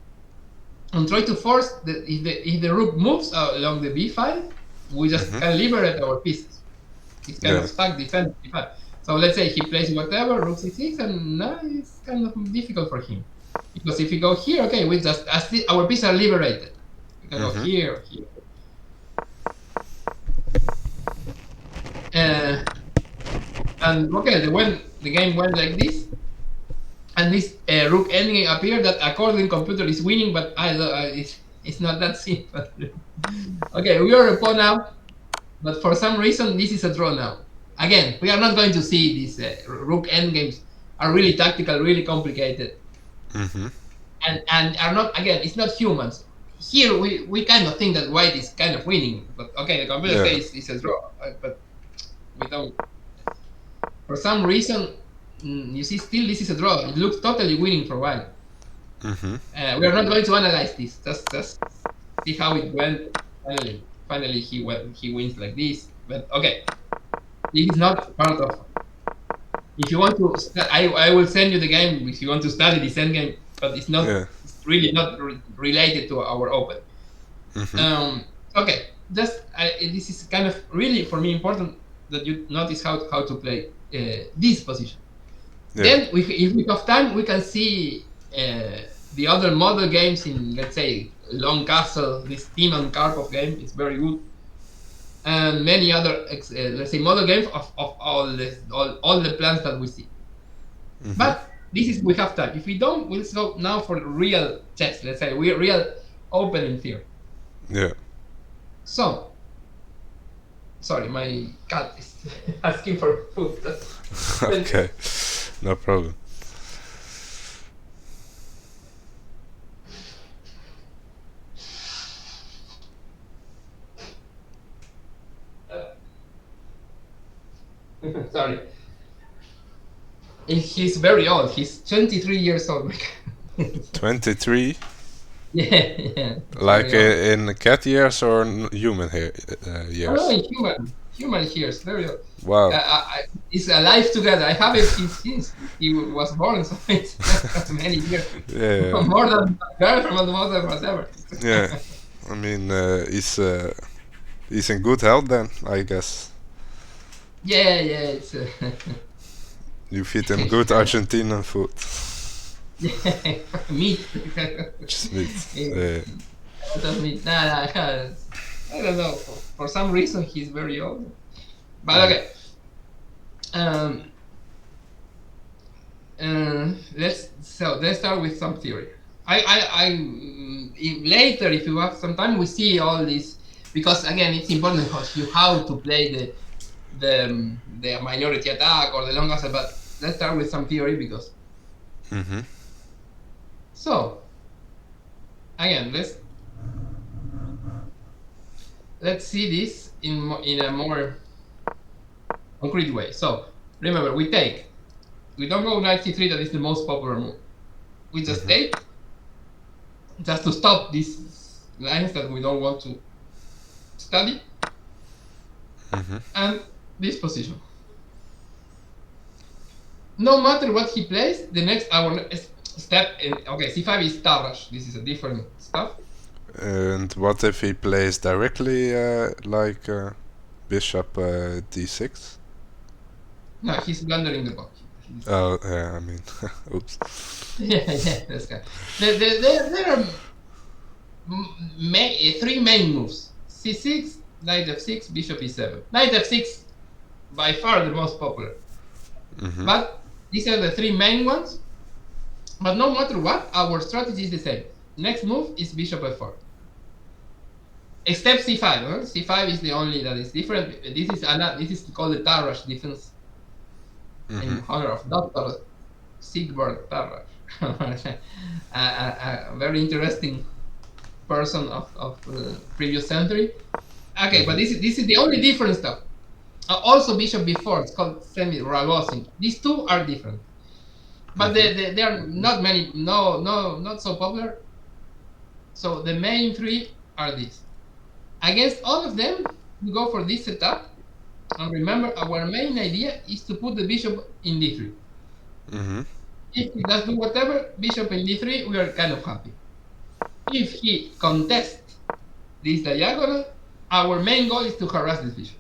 [SPEAKER 1] and try to force if the rook moves along the b5, we just can liberate our pieces. It's kind of stuck defending b5. So let's say he plays whatever, rook c6, and now it's kind of difficult for him. Because if we go here, okay, we just our pieces are liberated. We can go here, here. And okay, the game went like this, and this rook endgame appeared that according computer is winning, but it's not that simple. Okay, we are a pawn now, but for some reason this is a draw now. Again, we are not going to see these rook endgames are really tactical, really complicated, and are not, again, it's not humans. Here we kind of think that white is kind of winning, but okay, the computer says it's a draw, but we don't. For some reason, you see, still this is a draw. It looks totally winning for white. We are not going to analyze this. Just see how it went. Finally, he wins like this. But okay, this is not part of. If you want to, I will send you the game if you want to study this endgame. But it's not. It's really not related to our open. Okay, this is kind of really for me important that you notice how to play this position. Then, if we have time, we can see the other model games in, let's say, Long Castle. This Team and Karpov game is very good, and many other, let's say, model games of all the plans that we see. But this is we have time. If we don't, we'll go now for real chess. Let's say we're real opening theory.
[SPEAKER 2] Yeah.
[SPEAKER 1] So, sorry, my cat is asking for food.
[SPEAKER 2] Okay, no problem.
[SPEAKER 1] Sorry. He's very old. He's 23 years old.
[SPEAKER 2] 23?
[SPEAKER 1] Yeah.
[SPEAKER 2] Like in cat years or human years?
[SPEAKER 1] Oh, human years, very old.
[SPEAKER 2] Wow.
[SPEAKER 1] He's alive together. I have it since he was born, so it's many years.
[SPEAKER 2] Yeah.
[SPEAKER 1] More than girlfriend, more than whatever.
[SPEAKER 2] Yeah. I mean, he's in good health then, I guess.
[SPEAKER 1] Yeah, it's.
[SPEAKER 2] You feed him good Argentinian food.
[SPEAKER 1] Yeah, meat.
[SPEAKER 2] Just meat.
[SPEAKER 1] Yeah. A lot of meat. Nah, I don't know. For some reason, he's very old. But okay. Let's start with some theory. Later, if you have some time, we see all these because again, it's important how to play the minority attack or the long castle. But let's start with some theory because.
[SPEAKER 2] Mm-hmm.
[SPEAKER 1] So again, let's see this in a more concrete way. So remember, we don't go knight c3. That is the most popular move. We just take just to stop these lines that we don't want to study, and this position. No matter what he plays, the next step. Okay, c5 is Tarrasch. This is a different stuff.
[SPEAKER 2] And what if he plays directly like bishop d6?
[SPEAKER 1] No, he's blundering the book.
[SPEAKER 2] Oh, yeah, I mean, oops.
[SPEAKER 1] Yeah, that's good. There are three main moves: c6, knight f6, bishop e7. Knight f6, by far the most popular. But these are the three main ones. But no matter what, our strategy is the same. Next move is bishop f4. Except c5. Huh? C5 is the only that is different. This is called the Tarrasch defense. In honor of Dr. Sigvard Tarrasch, a very interesting person of previous century. Okay, but this is the only different stuff. Also, bishop b4. It's called semi-Ragozin. These two are different, but they are not many. Not so popular. So the main three are these. Against all of them, we go for this setup. And remember, our main idea is to put the bishop in d3. If he does do whatever, bishop in d3, we are kind of happy. If he contests this diagonal, our main goal is to harass this bishop.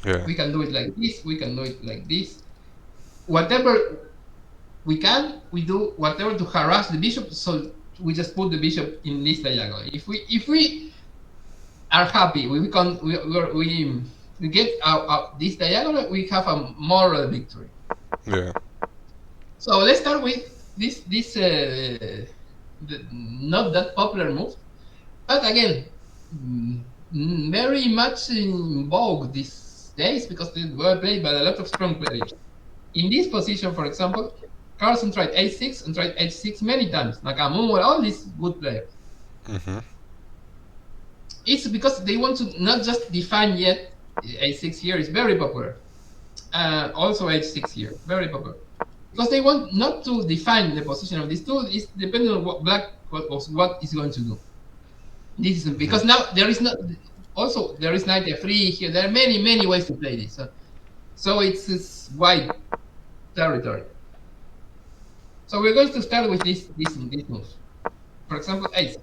[SPEAKER 2] Yeah.
[SPEAKER 1] We can do it like this, we can do it like this. Whatever we can, we do whatever to harass the bishop, so we just put the bishop in this diagonal. If we are happy, we get this diagonal, we have a moral victory.
[SPEAKER 2] Yeah.
[SPEAKER 1] So let's start with this not that popular move, but again, very much in vogue these days because they were played by a lot of strong players. In this position, for example, Carlsen tried a6 and tried h6 many times. Nakamura, all these good players. It's because they want to not just define yet. A6 here is very popular. Also h6 here, very popular. Because they want not to define the position of these two. It's depending on what black what is going to do. This is because now there is not. Also, there is knight f3 here. There are many ways to play this. So it's wide territory. So we're going to start with this move. For example, a6.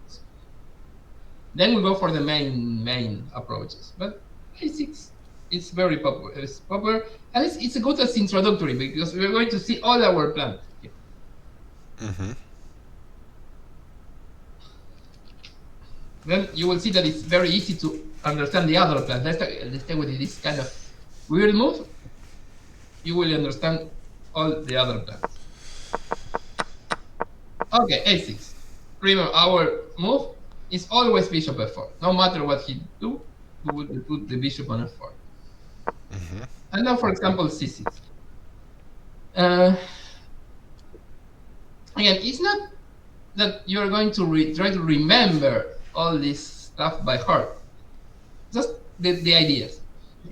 [SPEAKER 1] Then we go for the main approaches. But a6 is very popular. It's popular, and it's a good as introductory because we're going to see all our plans here. Then you will see that it's very easy to understand the other plans. Let's stay with this kind of weird move. You will understand all the other plans. Okay, a6. Remember, our move is always bishop f4. No matter what he do, we will put the bishop on f4. And now, for example, c6. Again, it's not that you're going to try to remember all this stuff by heart. Just the ideas.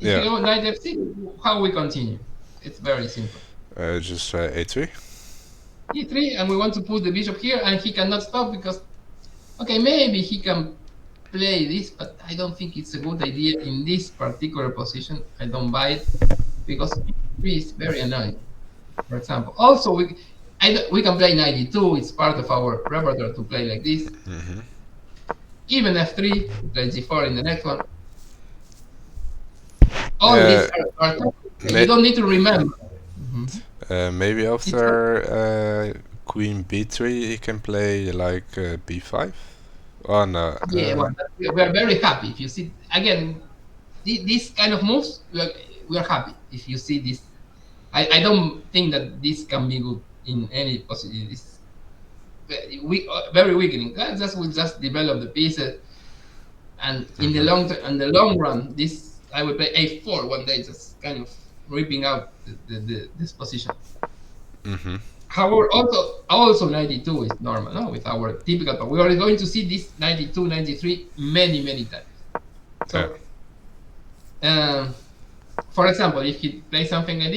[SPEAKER 1] If you go knight f6, how we continue? It's very simple.
[SPEAKER 2] Just a3.
[SPEAKER 1] e3, and we want to put the bishop here, and he cannot stop because, okay, maybe he can play this, but I don't think it's a good idea in this particular position. I don't buy it because e3 is very annoying. For example, also we can play 92. It's part of our repertoire to play like this. Even f3, play g4 in the next one. All these are you don't need to remember.
[SPEAKER 2] Maybe after queen b3, he can play like b5. Oh no.
[SPEAKER 1] Yeah, well, we are very happy if you see again these kind of moves. We are happy if you see this. I don't think that this can be good in any possibility. This very weakening. We'll just develop the pieces. And in the long run, this I will play a4 one day, just kind of ripping out this position. However, also 92 is normal, no? With our typical, but we are going to see this 92, 93 many times. So, for example, if he plays something like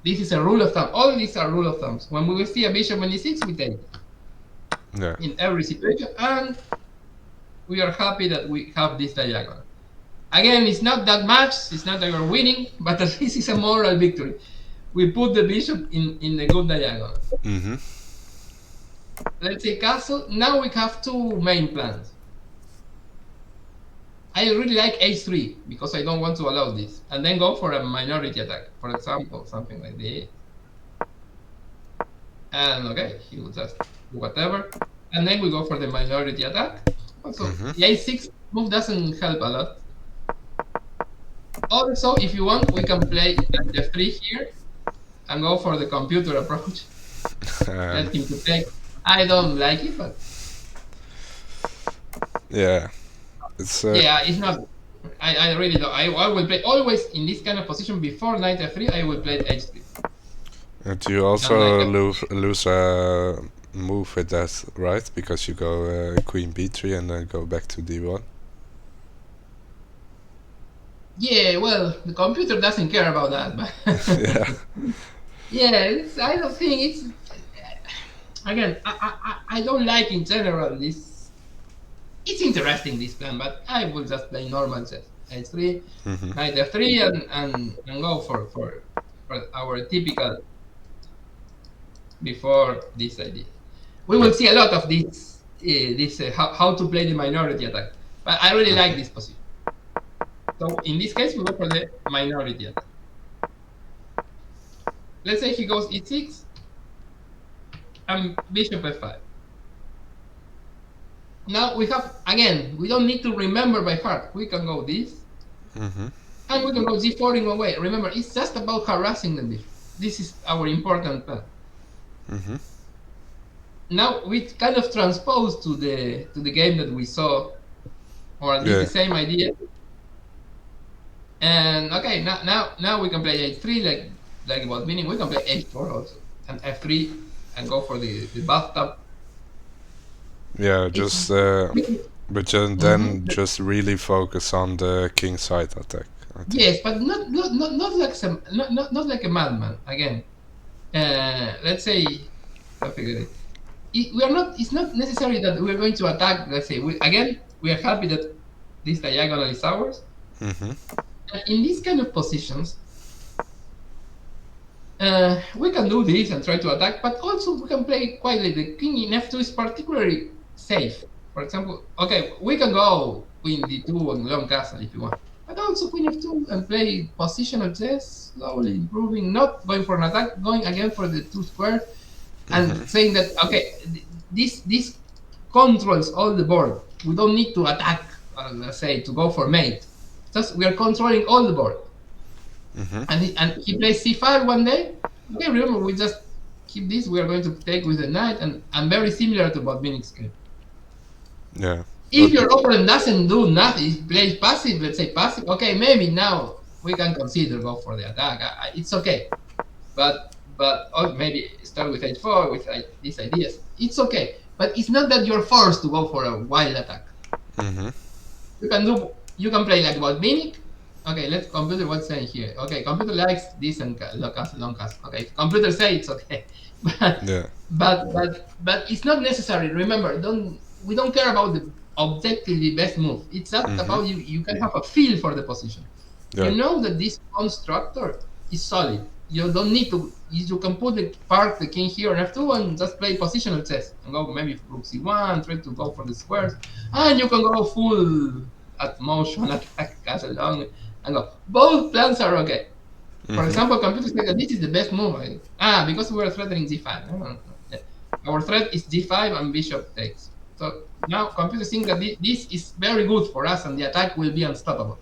[SPEAKER 1] this is a rule of thumb. All these are rule of thumbs. When we will see a bishop on e6, we take it.
[SPEAKER 2] Yeah.
[SPEAKER 1] In every situation, and we are happy that we have this diagonal. Again, it's not that much. It's not that we're winning, but at least it's a moral victory. We put the bishop in the good diagonal. Let's say castle. Now we have two main plans. I really like h3 because I don't want to allow this, and then go for a minority attack. For example, something like this. And okay, he will just do whatever, and then we go for the minority attack. Also, the a6 move doesn't help a lot. Also, if you want, we can play f3 here and go for the computer approach. Let him to take. I don't like it, but
[SPEAKER 2] yeah, it's
[SPEAKER 1] it's not. I really don't. I will play always in this kind of position before knight f3. I will play h3.
[SPEAKER 2] And you also lose a move with that, right? Because you go queen b3 and then go back to d1.
[SPEAKER 1] Yeah, well, the computer doesn't care about that, but yeah, I don't think it's. Again, I don't like in general this. It's interesting, this plan, but I will just play normal chess. h3, knight f3, and go for our typical before this idea. We will see a lot of this how to play the minority attack, but I really like this position. So in this case, we go for the minority attack. Let's say he goes e6 and bishop f5. Now we have, again, we don't need to remember by heart. We can go this, and we can go g4 in one way. Remember, it's just about harassing the bishop. This is our important plan. Now we kind of transpose to the game that we saw, or at least the same idea. And okay, now we can play h3 like about meaning. We can play h4 also, and f3, and go for the bathtub.
[SPEAKER 2] Yeah, just but then just really focus on the king side attack.
[SPEAKER 1] Yes, but not like a madman. Again, let's say I figured it. We are not. It's not necessary that we are going to attack. Let's say we are happy that this diagonal is ours. In these kind of positions, we can do this and try to attack, but also we can play quietly. The king in f2 is particularly safe. For example, okay, we can go queen d2 and long castle if you want, but also queen f2 and play positional chess, slowly improving, not going for an attack, going again for the two squares, and saying that okay, this controls all the board. We don't need to attack, let's say, to go for mate. Just we are controlling all the board. And he plays c5 one day. Okay, remember, we just keep this. We are going to take with the knight, and very similar to Botvinnik's game.
[SPEAKER 2] Yeah.
[SPEAKER 1] If your opponent doesn't do nothing, plays passive, let's say passive, okay, maybe now we can consider go for the attack. It's okay. But maybe start with h4 with these ideas. It's okay. But it's not that you're forced to go for a wild attack. You can play like Botvinnik. Okay, let's computer what's saying here. Okay, computer likes this and long cast. Okay, computer say it's okay, but it's not necessary. Remember, we don't care about the objectively best move. It's not about you. You can have a feel for the position. You know that this constructor is solid. You don't need to. You can park the king here on f2 and just play positional chess and go maybe rook c1, try to go for the squares, and you can go full at motion attack castle long. And go. Both plans are okay. For example, computers say that this is the best move. Because we are threatening g5. Our threat is g5 and bishop takes. So now computers think that this is very good for us and the attack will be unstoppable.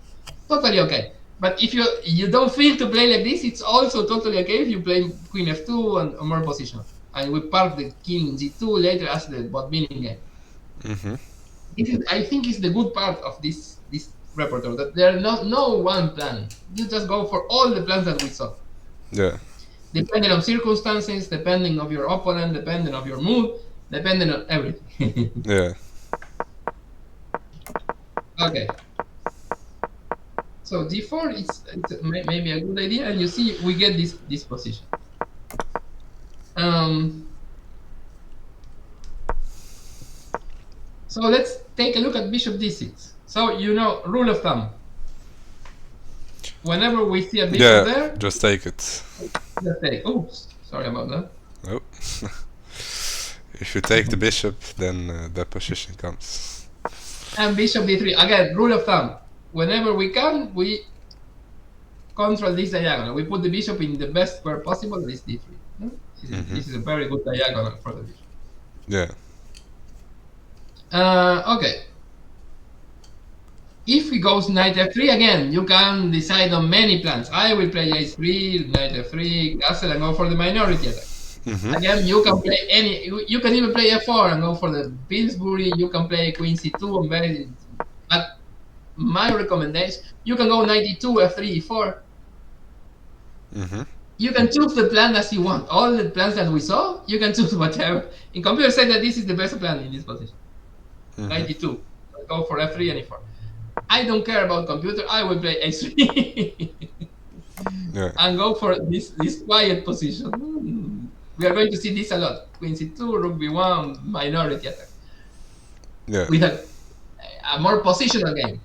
[SPEAKER 1] Totally okay. But if you don't feel to play like this, it's also totally okay if you play queen f2 and more positional. And we park the king in g2 later as the Botvinnik game. I think is the good part of this repertoire, that there are no one plan. You just go for all the plans that we saw.
[SPEAKER 2] Yeah.
[SPEAKER 1] Depending on circumstances, depending on your opponent, depending on your mood, depending on everything.
[SPEAKER 2] Yeah.
[SPEAKER 1] Okay. So d4 it's maybe a good idea, and you see we get this position. So let's take a look at bishop d6. So rule of thumb. Whenever we see a bishop there,
[SPEAKER 2] just take it.
[SPEAKER 1] Just take. Oops, sorry about that.
[SPEAKER 2] Oh. If you take the bishop, then that position comes.
[SPEAKER 1] And bishop d3. Again, rule of thumb. Whenever we can, we control this diagonal. We put the bishop in the best square possible, this d3. This is a very good diagonal for the bishop.
[SPEAKER 2] Yeah.
[SPEAKER 1] Okay. If he goes knight f3, again, you can decide on many plans. I will play a3, knight f3, castle, and go for the minority attack. Again, you can play any. You can even play f4 and go for the Pillsbury. You can play queen c2 and very. But my recommendation, you can go knight e2, f3, e4. You can choose the plan as you want. All the plans that we saw, you can choose whatever. In computer say that this is the best plan in this position. Knight e2, go for f3 and e4. I don't care about computer. I will play h3 and go for this quiet position. We are going to see this a lot. Queen c2, rook b1, minority attack. With a more positional game.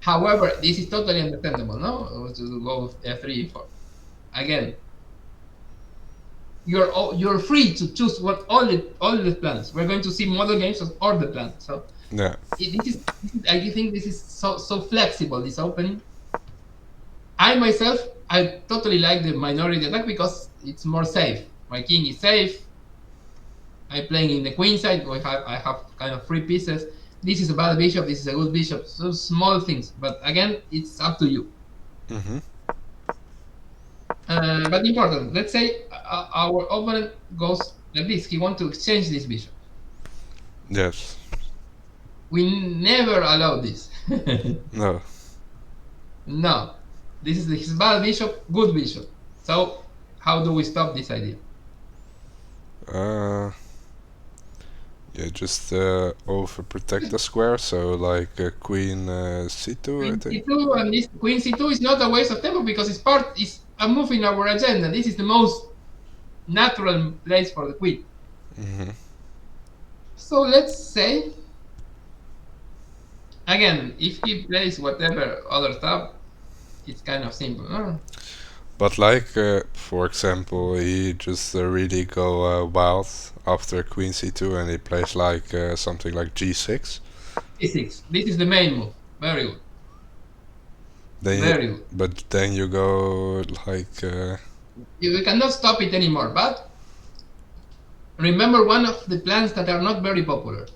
[SPEAKER 1] However, this is totally understandable, no? To go f3, e4. Again, you're free to choose what all the plans. We're going to see model games of all the plans. So I think this is so flexible, this opening. I totally like the minority attack because it's more safe. My king is safe. I'm playing in the queen side. I have kind of free pieces. This is a bad bishop. This is a good bishop. So small things, but again, it's up to you. But important. Let's say our opponent goes like this. He wants to exchange this bishop.
[SPEAKER 2] Yes.
[SPEAKER 1] We never allow this.
[SPEAKER 2] No.
[SPEAKER 1] No. This is his bad bishop, good bishop. So, how do we stop this idea?
[SPEAKER 2] Yeah, just overprotect the square. So, like queen c2, I think.
[SPEAKER 1] C2, and this queen c2 is not a waste of tempo because it's a move in our agenda. This is the most natural place for the queen. So let's say, again, if he plays whatever other stuff, it's kind of simple. Huh?
[SPEAKER 2] But like, for example, he just really go wild after queen c2 and he plays like something like g6.
[SPEAKER 1] G6. This is the main move. Very good. Very good.
[SPEAKER 2] But then you go like...
[SPEAKER 1] You cannot stop it anymore, but remember one of the plans that are not very popular.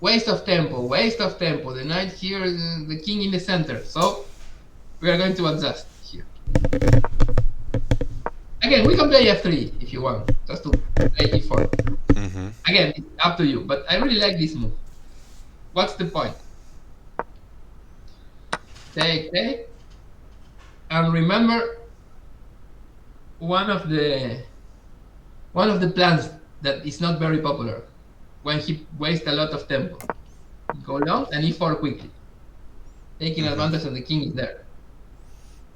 [SPEAKER 1] Waste of tempo, the knight here, the king in the center. So we are going to adjust here. Again, we can play f3 if you want, just to play e4. Again, it's up to you, but I really like this move. What's the point? Take, and remember one of the plans that is not very popular when he wastes a lot of tempo. Go long and e4 quickly, taking advantage of the king is there.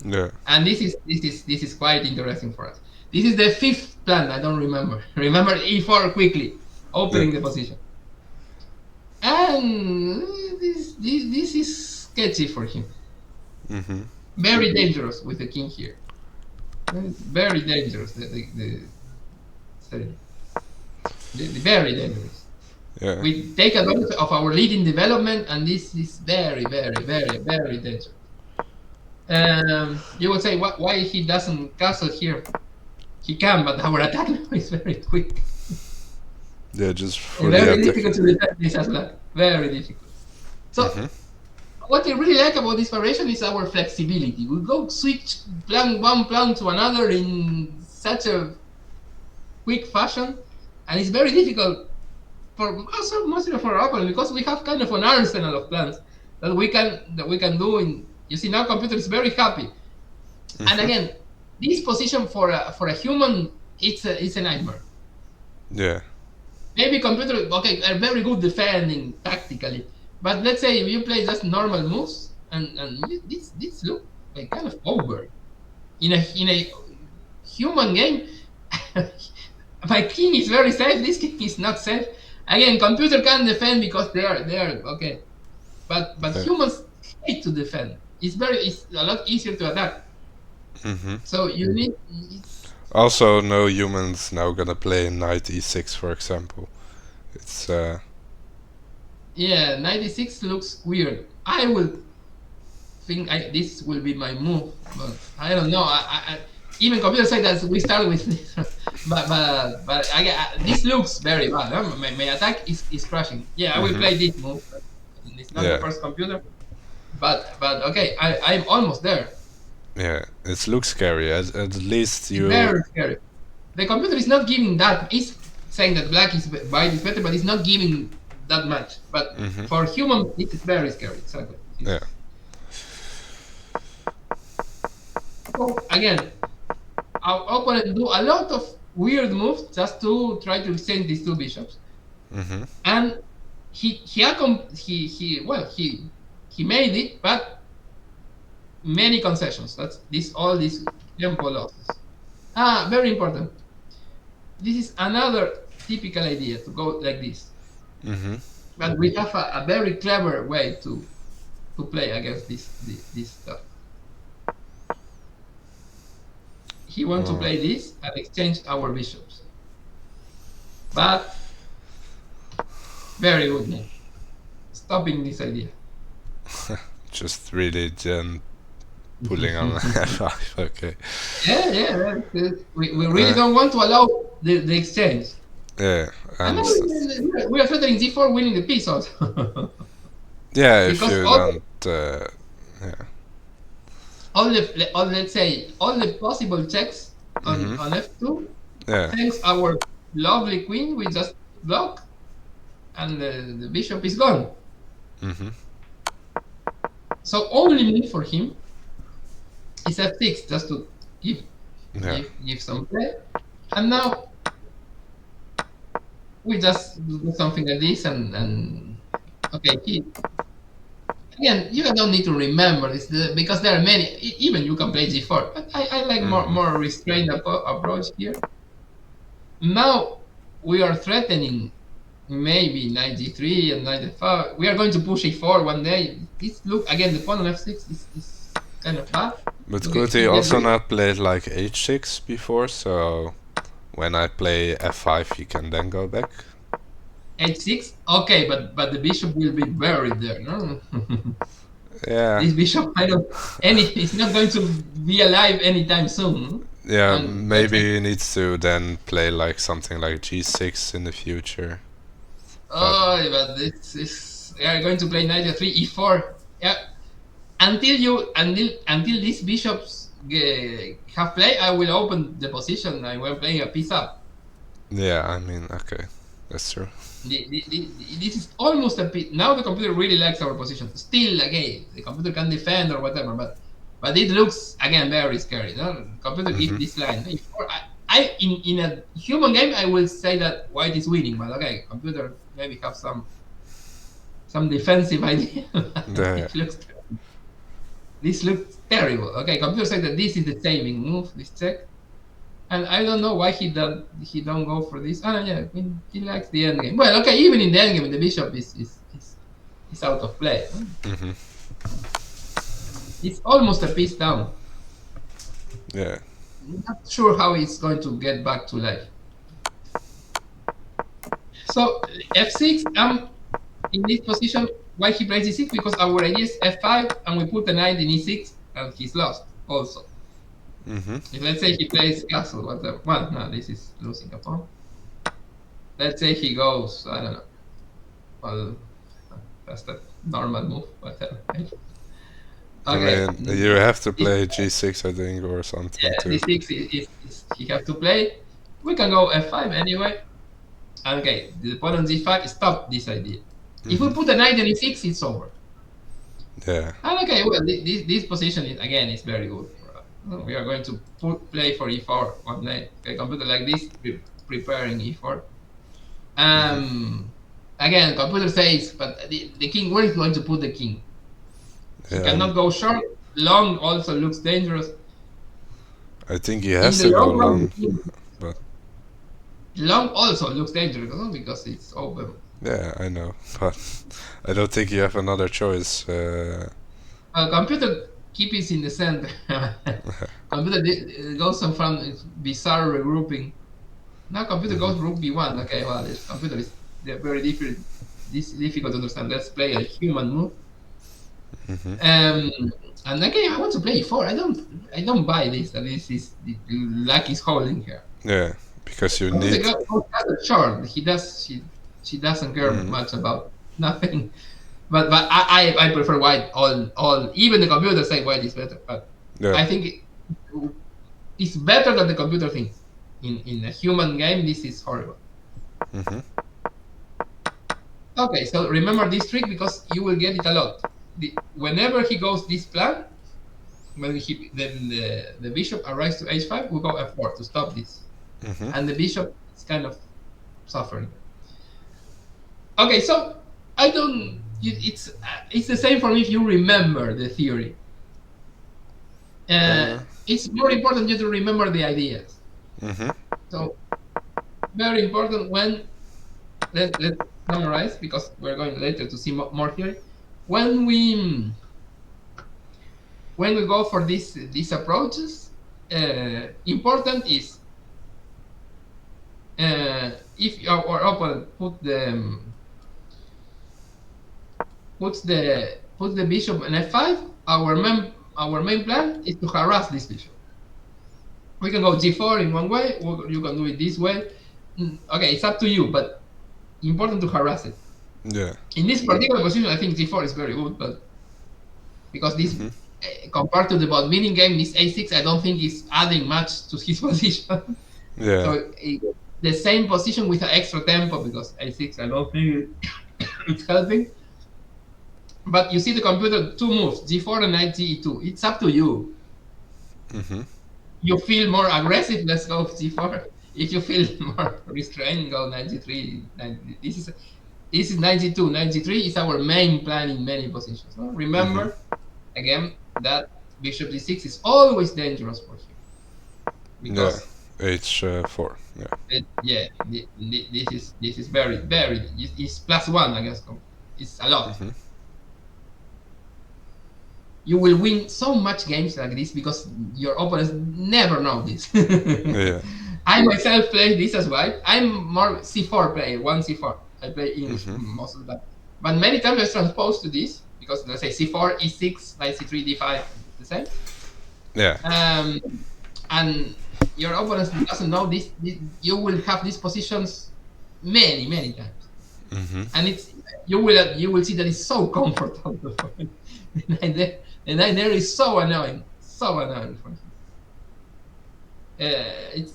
[SPEAKER 2] Yeah.
[SPEAKER 1] And this is quite interesting for us. This is the fifth plan. I don't remember. Remember e4 quickly, opening the position. And this is sketchy for him. Very dangerous with the king here. It's very dangerous. Very dangerous.
[SPEAKER 2] Yeah.
[SPEAKER 1] We take advantage of our leading development, and this is very, very, very, very dangerous. You would say, why he doesn't castle here? He can, but our attack is very quick.
[SPEAKER 2] Yeah, just for
[SPEAKER 1] very difficult to defend this as well. Very difficult. So, what I really like about this variation is our flexibility. We go switch one plan to another in such a quick fashion, and it's very difficult also mostly for our opponent, because we have kind of an arsenal of plans that we can do. In you see now, computer is very happy. And again, this position for a human, it's a nightmare.
[SPEAKER 2] Yeah.
[SPEAKER 1] Maybe computer, okay, are very good defending tactically, but let's say if you play just normal moves, and this look like kind of over in a human game. My king is very safe. This king is not safe. Again, computer can defend because they are okay, but humans hate to defend. It's a lot easier to attack. So you need.
[SPEAKER 2] Also, no humans now gonna play knight e6, for example. It's
[SPEAKER 1] Yeah, 96 looks weird. I will think this will be my move, but I don't know. I even computer say that we start with this, but this looks very bad. Huh? My attack is crashing. Yeah, I will play this move. It's not the first computer, but okay, I'm almost there.
[SPEAKER 2] Yeah, it looks scary. At least you.
[SPEAKER 1] Very scary. The computer is not giving that. It's saying that white is better, but it's not giving that much. But for human, it is very scary. Exactly.
[SPEAKER 2] Yeah.
[SPEAKER 1] So again, our opponent do a lot of weird moves just to try to exchange these two bishops. And he made it, but many concessions. That's all these tempo losses. Very important. This is another typical idea to go like this. But we have a very clever way to play against this stuff. He wants to play this and exchange our bishops. But very good move. Stopping this idea.
[SPEAKER 2] Just really pulling on f5, okay.
[SPEAKER 1] Yeah. We really don't want to allow the exchange.
[SPEAKER 2] Yeah.
[SPEAKER 1] And we are threatening d4 winning the piece also.
[SPEAKER 2] Yeah, if you don't... yeah.
[SPEAKER 1] All the possible checks on f2.
[SPEAKER 2] Yeah.
[SPEAKER 1] Thanks our lovely queen, we just block, and the bishop is gone. So only move for him is f6, just to give some play. And now we just do something like this, and okay, again, you don't need to remember this because there are many. Even you can play g4, but I like more restrained approach here. Now we are threatening maybe knight g3 and knight f5. We are going to push e4 one day. This look again, the pawn on f6 is kind of bad.
[SPEAKER 2] But could he also not play like h6 before? So when I play f5, he can then go back.
[SPEAKER 1] h6, okay, but the bishop will be buried there, no?
[SPEAKER 2] Yeah.
[SPEAKER 1] This bishop, it's not going to be alive anytime soon.
[SPEAKER 2] Yeah, maybe he needs to then play like something like g6 in the future.
[SPEAKER 1] But this is we are going to play knight f3, e4. Yeah, until these bishops have play, I will open the position. I will play a piece up.
[SPEAKER 2] Yeah, I mean, okay, that's true.
[SPEAKER 1] This is almost a piece. Now the computer really likes our position. Still, again, the computer can defend or whatever, but it looks again very scary. No, computer gives this line. In a human game, I will say that white is winning, but okay, computer maybe have some defensive idea. This looks terrible. Okay, computer said that this is the saving move. This check, and I don't know why he don't go for this. Yeah, he likes the end game. Well, okay, even in the end game, the bishop is out of play. It's almost a piece down.
[SPEAKER 2] Yeah.
[SPEAKER 1] Not sure how it's going to get back to life. So f6, in this position. Why he plays e6? Because our idea is f5, and we put the knight in e6, and he's lost also. If let's say he plays castle, whatever. Well, no, this is losing a pawn. Let's say he goes, I don't know. Well, that's the normal move, whatever. Okay.
[SPEAKER 2] I mean, you have to play g6, I think, or something.
[SPEAKER 1] Yeah, d6 is he have to play. We can go f5 anyway. Okay, the pawn on g5 stop this idea. If we put a knight on e6, it's over.
[SPEAKER 2] Yeah.
[SPEAKER 1] And okay, well, this position is again is very good for us. We are going to play for e4 one day. Okay, computer like this, preparing e4. Again, computer says, but the king, where is going to put the king? He
[SPEAKER 2] Yeah,
[SPEAKER 1] cannot go short. Long also looks dangerous.
[SPEAKER 2] I think he
[SPEAKER 1] In
[SPEAKER 2] has
[SPEAKER 1] the
[SPEAKER 2] to go
[SPEAKER 1] long run,
[SPEAKER 2] long, but
[SPEAKER 1] long also looks dangerous because it's open.
[SPEAKER 2] yeah, I know, but I don't think you have another choice.
[SPEAKER 1] Computer keep it in the center. Computer goes some fun bizarre regrouping. Now computer goes rook b1. Okay, well, this computer is very different. This is difficult to understand. Let's play a human move. And again, I want to play e4. I don't buy this. That this is the luck is holding here.
[SPEAKER 2] Yeah, because you
[SPEAKER 1] Computer
[SPEAKER 2] need.
[SPEAKER 1] goes short. She doesn't care much about nothing. But I prefer white. All even the computer say white is better. But
[SPEAKER 2] Yeah.
[SPEAKER 1] I think it's better than the computer thinks. In a human game, this is horrible. Okay, so remember this trick because you will get it a lot. Whenever he goes this plan, when the bishop arrives to h5, we go f4 to stop this, and the bishop is kind of suffering. Okay, so I don't. It's the same for me if you remember the theory. It's more important you to remember the ideas. So very important when let's summarize because we're going later to see more theory. When we go for these approaches, important is if our opponent puts the bishop on f5, our main plan is to harass this bishop. We can go g4 in one way, or you can do it this way. Okay, it's up to you, but important to harass it.
[SPEAKER 2] Yeah.
[SPEAKER 1] In this particular position, I think g4 is very good, but because this, compared to the bot winning game, this a6 I don't think is adding much to his position.
[SPEAKER 2] Yeah.
[SPEAKER 1] So the same position with an extra tempo because a6 I don't think it's helping. But you see the computer two moves, g4 and knight ge2. It's up to you. You feel more aggressive, let's go g4. If you feel more restrained, go knight g3. This is knight g2. Knight g3 is our main plan in many positions. No? Remember, again, that bishop d6 is always dangerous for him. Because
[SPEAKER 2] h4.
[SPEAKER 1] Yeah. This is very, it's +1, I guess. It's a lot. You will win so much games like this because your opponents never know this.
[SPEAKER 2] Yeah.
[SPEAKER 1] I myself play this as white. I'm more c4 player, 1c4. I play English most of the time. But many times I transpose to this because let's say c4, e6, knight c3, d5, the same.
[SPEAKER 2] Yeah.
[SPEAKER 1] And your opponent doesn't know this. You will have these positions many times. And you will see that it's so comfortable. And there is so annoying for him. It's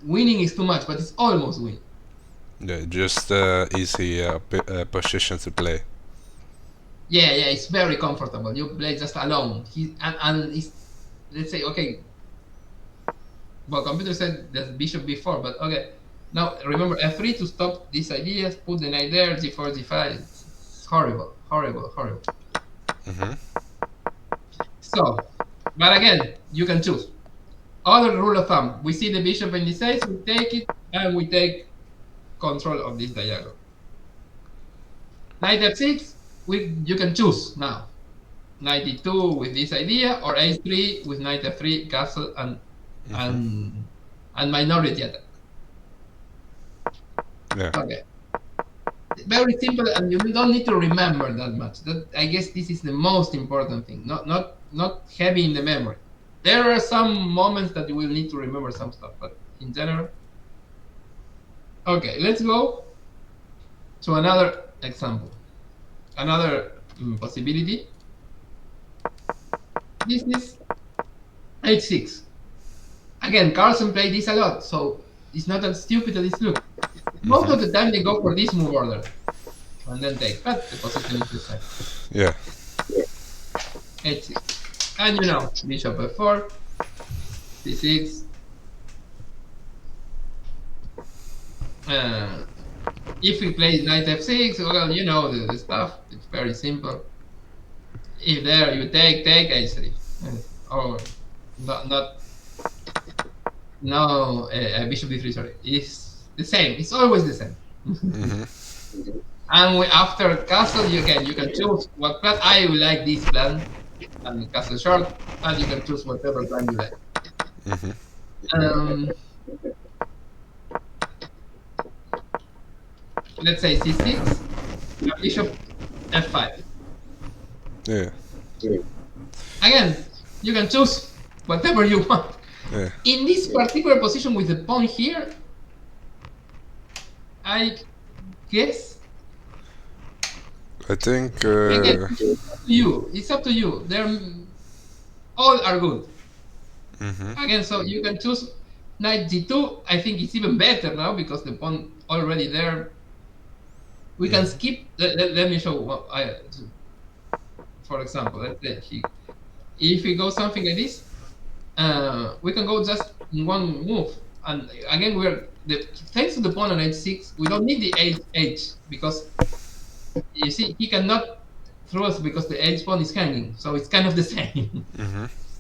[SPEAKER 1] winning is too much, but it's almost winning.
[SPEAKER 2] Yeah, just easy position to play.
[SPEAKER 1] Yeah, it's very comfortable. You play just alone. And it's, let's say, okay. Well, computer said that bishop b4, but okay. Now remember f3 to stop these ideas. Put the knight there. g4, g5. It's horrible. So, but again, you can choose. Other rule of thumb: we see the bishop in this ace, we take it, and we take control of this diagonal. Knight f6, you can choose now. Knight e2 with this idea, or a3 with knight f3, castle, and minority attack.
[SPEAKER 2] Yeah.
[SPEAKER 1] Okay. Very simple, and you don't need to remember that much. I guess this is the most important thing. Not heavy in the memory. There are some moments that you will need to remember some stuff, but in general. Okay, let's go to another example. Another possibility. This is h6. Again, Carlsen played this a lot, so it's not as stupid as it looks. Most of the time they go for this move order and then take, but the position is the same.
[SPEAKER 2] Yeah.
[SPEAKER 1] H6. And you know, bishop f4, c6. If we play knight f6, well, you know the stuff. It's very simple. If there you take h3, or no bishop d3. Sorry, it's the same. It's always the same. And after castle, you can choose what plan. I like this plan, and castle short, and you can choose whatever plan you like. Let's say c6, bishop f5.
[SPEAKER 2] Yeah.
[SPEAKER 1] Again, you can choose whatever you want.
[SPEAKER 2] Yeah.
[SPEAKER 1] In this particular position with the pawn here, I guess.
[SPEAKER 2] I think.
[SPEAKER 1] Again, it's up to you. It's up to you. They're all are good. Again, so you can choose knight g2. I think it's even better now because the pawn already there. We can skip. Let me show what I. For example, let's say if we go something like this, we can go just in one move. And again, thanks to the pawn on h6, we don't need the h because you see he cannot throw us because the h pawn is hanging, so it's kind of the same.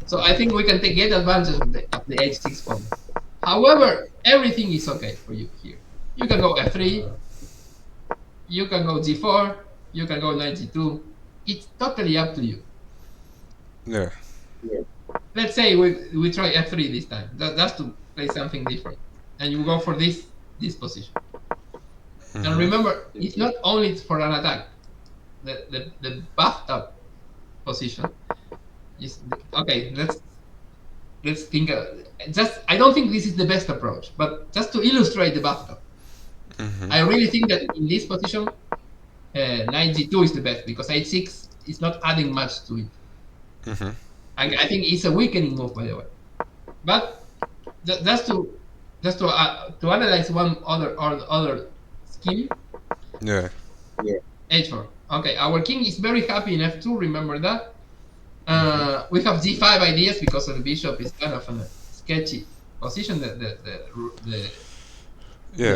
[SPEAKER 1] So I think we can get advantage of the h6 pawn. However, everything is okay for you here. You can go f3, you can go g4, you can go knight g2. It's totally up to you.
[SPEAKER 2] Yeah.
[SPEAKER 1] Let's say we try f3 this time. That's to play something different, and you go for this position. And remember, it's not only for an attack. The bathtub position is okay. Let's think. I don't think this is the best approach, but just to illustrate the bathtub, I really think that in this position, knight g2 is the best because h6 is not adding much to it. I think it's a weakening move, by the way. But just to analyze one other scheme.
[SPEAKER 2] Yeah.
[SPEAKER 1] h4. Okay, our king is very happy in f2. Remember that. We have g5 ideas because the bishop is kind of in a sketchy position. The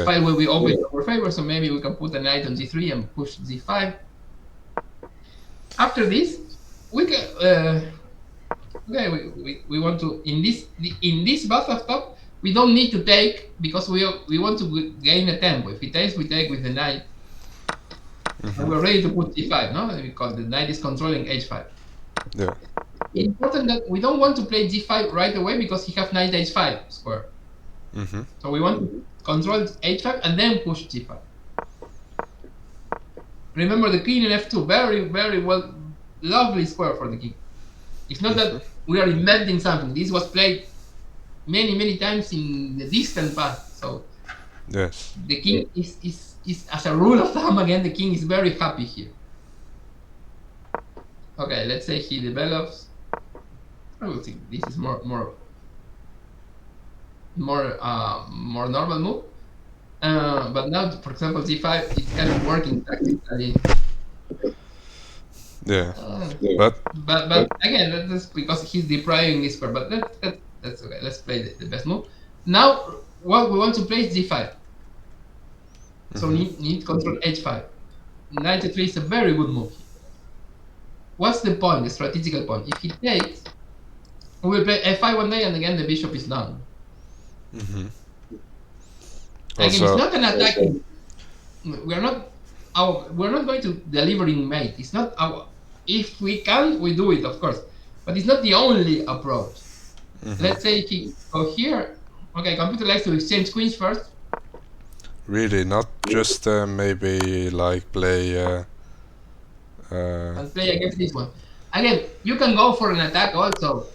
[SPEAKER 1] file will be open in our favor, so maybe we can put a knight on g3 and push g5. After this, we can. We want to in this bathtub. We don't need to take because we want to gain a tempo. If he takes, we take with the knight. And we're ready to put g5, no? Because the knight is controlling h5.
[SPEAKER 2] Yeah.
[SPEAKER 1] Important that we don't want to play g5 right away because he has knight h5 square. So we want to control h5 and then push g5. Remember the queen in f2, very, very well, lovely square for the king. It's not that we are inventing something. This was played many, many times in the distant past. So
[SPEAKER 2] yes,
[SPEAKER 1] the king is as a rule of thumb, again, the king is very happy here. Okay, let's say he develops. I will think this is more normal move. But now, for example, g5, it's kind of working tactically.
[SPEAKER 2] Yeah.
[SPEAKER 1] But again, that's because he's depriving this square. But that's okay. Let's play the best move. Now, what we want to play is g5. So need control h5. Knight h3 is a very good move. What's the point? The strategical point. If he takes, we will play f5 one day, and again the bishop is down. Again, it's not an attack. We're not going to deliver in mate. It's not our. If we can, we do it, of course. But it's not the only approach. Let's say he go here. Okay, computer likes to exchange queens first.
[SPEAKER 2] Really, not just maybe like play.
[SPEAKER 1] And play against this one. Again, you can go for an attack also.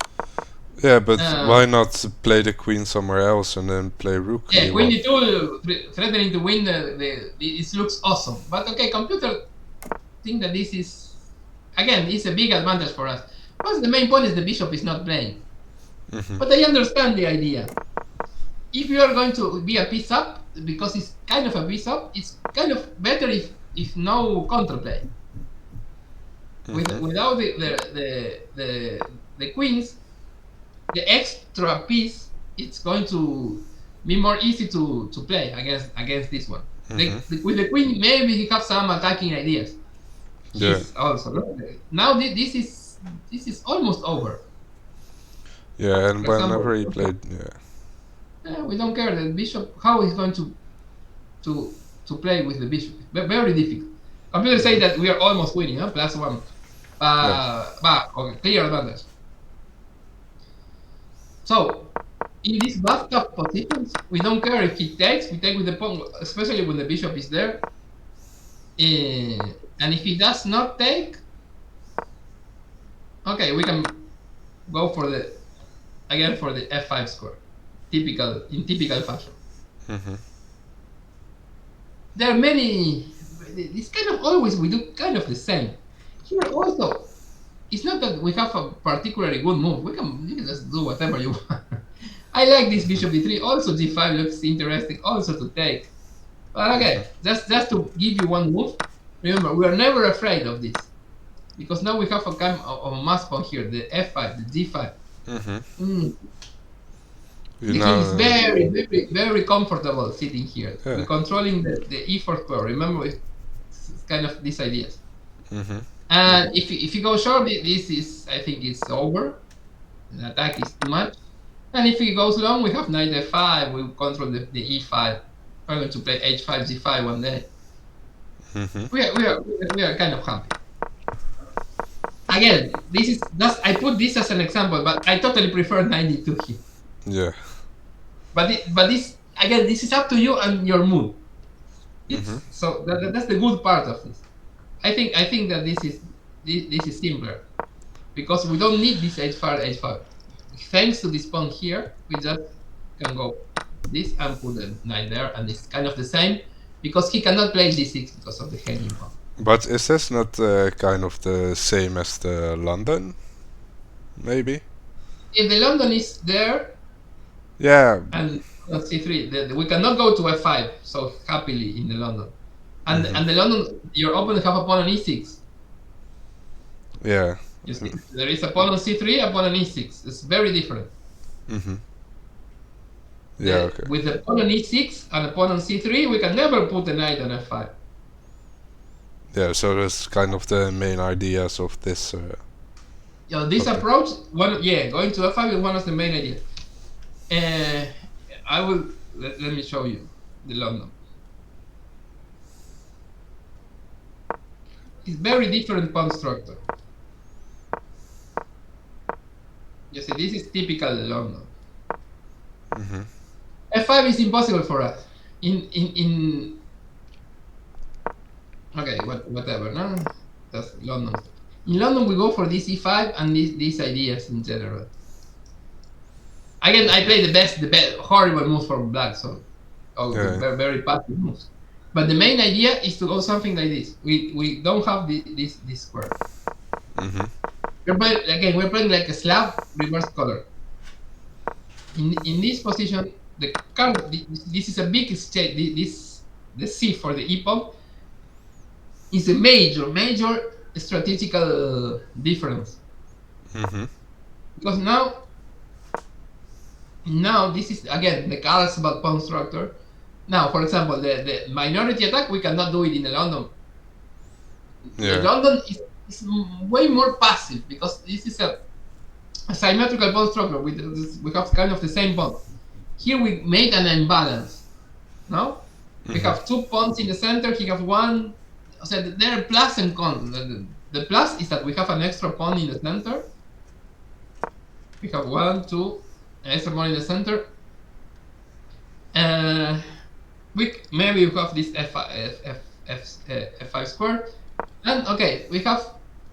[SPEAKER 2] Yeah, but why not play the queen somewhere else and then play rook?
[SPEAKER 1] Yeah, queen d2 threatening to win it looks awesome. But okay, computer think that this is again it's a big advantage for us. But the main point is the bishop is not playing. But I understand the idea. if you are going to be a piece up, because it's kind of a piece up, it's kind of better if no counterplay. Without the queens, the extra piece, it's going to be more easy to play against this one. With the queen, maybe he have some attacking ideas. Also now this is almost over.
[SPEAKER 2] Yeah, and whenever he played,
[SPEAKER 1] we don't care the bishop. How he's going to play with the bishop? Very difficult. Computers say that we are almost winning, huh? +1. Okay, clear advantage. So in these bathtub positions, we don't care if he takes. We take with the pawn, especially when the bishop is there. And if he does not take, okay, we can go for the f5 square, in typical fashion. There are many. It's kind of always we do kind of the same. Here also, it's not that we have a particularly good move. You can just do whatever you want. I like this bishop d3. Also g5 looks interesting. Also to take. But okay, just to give you one move. Remember, we are never afraid of this, because now we have a kind of a mass pawn here, the f5, the g5. The king is very, very, very comfortable sitting here. We're controlling the e4 square. Remember, it's kind of these ideas. And if you go short, this is, I think it's over. The attack is too much. And if it goes long, we have knight f5. We control the e5. We're going to play h5, g5 one day. We are kind of happy. Again, I put this as an example, but I totally prefer knight d2 here.
[SPEAKER 2] Yeah.
[SPEAKER 1] But this again, this is up to you and your mood. So that's the good part of this. I think that this is simpler, because we don't need this h5. Thanks to this pawn here, we just can go this and put the knight there, and it's kind of the same, because he cannot play d6 because of the hanging pawn.
[SPEAKER 2] But is this not kind of the same as the London? Maybe?
[SPEAKER 1] If the London is there,
[SPEAKER 2] yeah,
[SPEAKER 1] and c3, we cannot go to f5 so happily in the London. And and the London, your opponent have a pawn on e6.
[SPEAKER 2] Yeah.
[SPEAKER 1] You see, there is a pawn on c3, a pawn on e6. It's very different.
[SPEAKER 2] Yeah, okay.
[SPEAKER 1] With the pawn on e6 and a pawn on c3, we can never put the knight on f5.
[SPEAKER 2] Yeah, so that's kind of the main ideas of this.
[SPEAKER 1] This approach, going to f5 is one of the main ideas. I will let me show you the London. It's very different pawn structure. You see, this is typical London. f5 is impossible for us. Okay, whatever. No, that's London. In London, we go for this e5 and these ideas in general. Again, I play the best horrible moves for black, so very, very passive moves. But the main idea is to go something like this. We don't have this square. We're playing like a slab reverse color. In this position, this is a big state. The c for the e pawn is a major strategical difference. Because now this is again the Carlsbad pawn structure. Now, for example, the minority attack, we cannot do it in the London. The London is way more passive, because this is a symmetrical pawn structure. We have kind of the same pawn. Here we make an imbalance. No, we have two pawns in the center. He have one. So there are plus and cons. The plus is that we have an extra pawn in the center. We have 1, 2, an extra pawn in the center. Maybe we have this f5 square, and okay, we have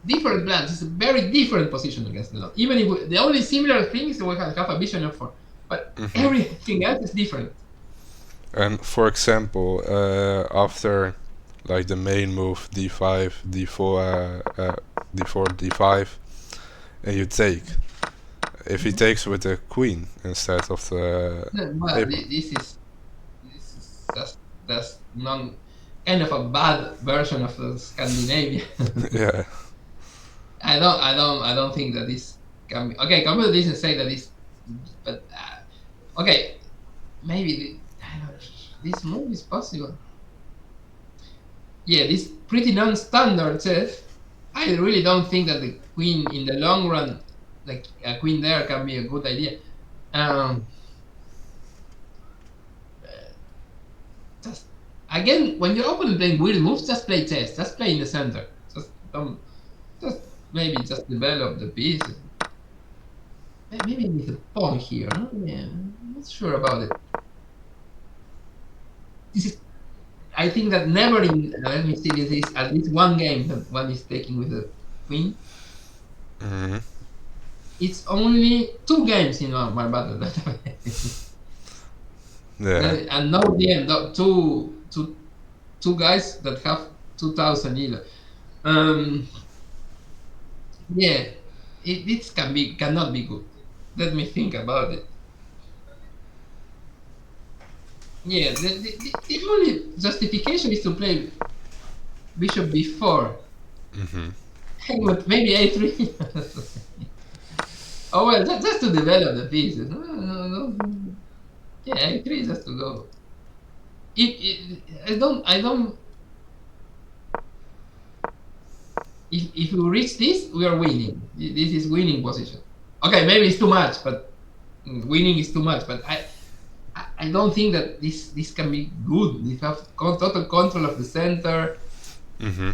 [SPEAKER 1] different plans. It's a very different position against the London. Even if the only similar thing is that we have a vision of 4, but everything else is different.
[SPEAKER 2] And for example, after like the main move d5, d4, d4, d5, and you take, if he takes with the queen instead of the
[SPEAKER 1] Well,
[SPEAKER 2] paper.
[SPEAKER 1] this is that's non kind of a bad version of the Scandinavian.
[SPEAKER 2] Yeah.
[SPEAKER 1] I don't think that this can be okay. Computer didn't say that this, but okay, maybe I don't know, this move is possible. Yeah, this pretty non-standard chess. I really don't think that the queen in the long run, like a queen there, can be a good idea. Just again, when you're open playing weird moves, just play chess. Just play in the center. Just don't. Just maybe just develop the pieces. Maybe with a pawn here. Huh? Yeah, I'm not sure about it. This is. I think that never in. Let me see. This is at least one game that one is taking with the queen.
[SPEAKER 2] Mm-hmm.
[SPEAKER 1] It's only 2 games in my battle database.
[SPEAKER 2] Yeah.
[SPEAKER 1] And no DM. Two guys that have 2,000 either. Yeah, it cannot be good. Let me think about it. Yeah, the only justification is to play bishop b4.
[SPEAKER 2] Mm-hmm.
[SPEAKER 1] But maybe a3. Oh well, just to develop the pieces. No. Yeah, a3 just to go. I don't. If we reach this, we are winning. This is winning position. Okay, maybe it's too much, but winning is too much. But I don't think that this can be good. We have total control of the center.
[SPEAKER 2] Mm-hmm.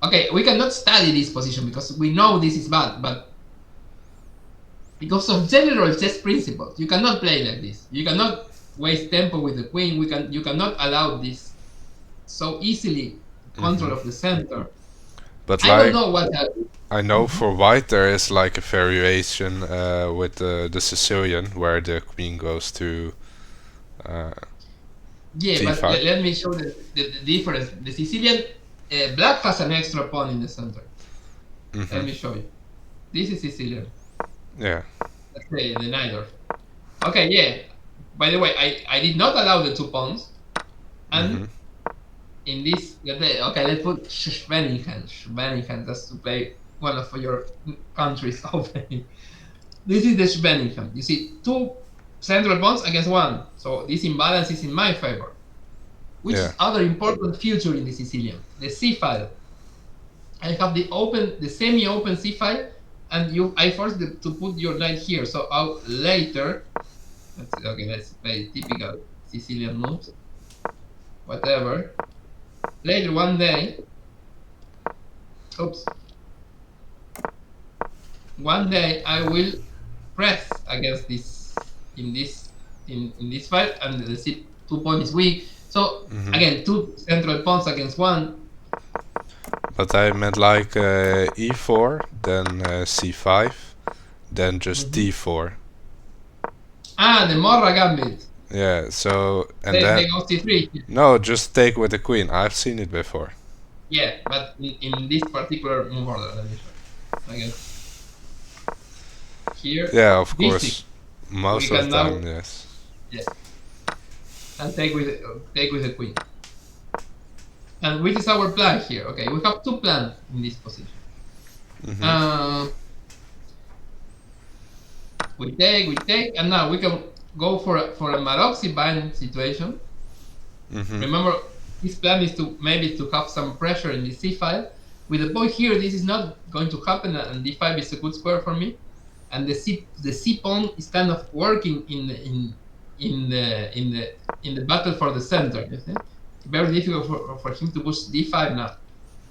[SPEAKER 1] Okay, we cannot study this position because we know this is bad, but because of general chess principles, you cannot play like this. You cannot waste tempo with the queen. You cannot allow this so easily control of the center.
[SPEAKER 2] But
[SPEAKER 1] I don't
[SPEAKER 2] like
[SPEAKER 1] know what
[SPEAKER 2] I know for white there is like a variation with the Sicilian where the queen goes to
[SPEAKER 1] yeah, but
[SPEAKER 2] d5.
[SPEAKER 1] let me show the difference. The Sicilian black has an extra pawn in the center. Let me show you. This is Sicilian.
[SPEAKER 2] Yeah.
[SPEAKER 1] Let's say the neither. Okay, yeah. By the way, I did not allow the 2 pawns, and in this, okay, let's put Schwenningen just to play one of your countries opening. This is the Schwenningen. You see 2 central pawns against 1, so this imbalance is in my favor. Which is other important feature in the Sicilian, the C file. I have the semi-open C file, and I forced to put your knight here. So later, let's play typical Sicilian moves. Whatever. Later one day, one day I will press against this in this file, and the C2 pawn is weak. So again, 2 central pawns against 1.
[SPEAKER 2] But I meant like e4, then c5, then just d4.
[SPEAKER 1] Ah, the Morra gambit.
[SPEAKER 2] Yeah, so and
[SPEAKER 1] They
[SPEAKER 2] then
[SPEAKER 1] go c3.
[SPEAKER 2] no, just take with the queen. I've seen it before.
[SPEAKER 1] Yeah, but in this particular move order, let me show you. Again, here.
[SPEAKER 2] Yeah, of course. Most of the time,
[SPEAKER 1] now,
[SPEAKER 2] yes.
[SPEAKER 1] Yeah. And take with the queen. And which is our plan here? Okay, we have 2 plans in this position. We take, and now we can go for a Maroczy bind situation. Remember, this plan is to have some pressure in the C file. With the point here, this is not going to happen, and D5 is a good square for me. And the C pawn is kind of working in the battle for the center. You see? Very difficult for him to push D5 now.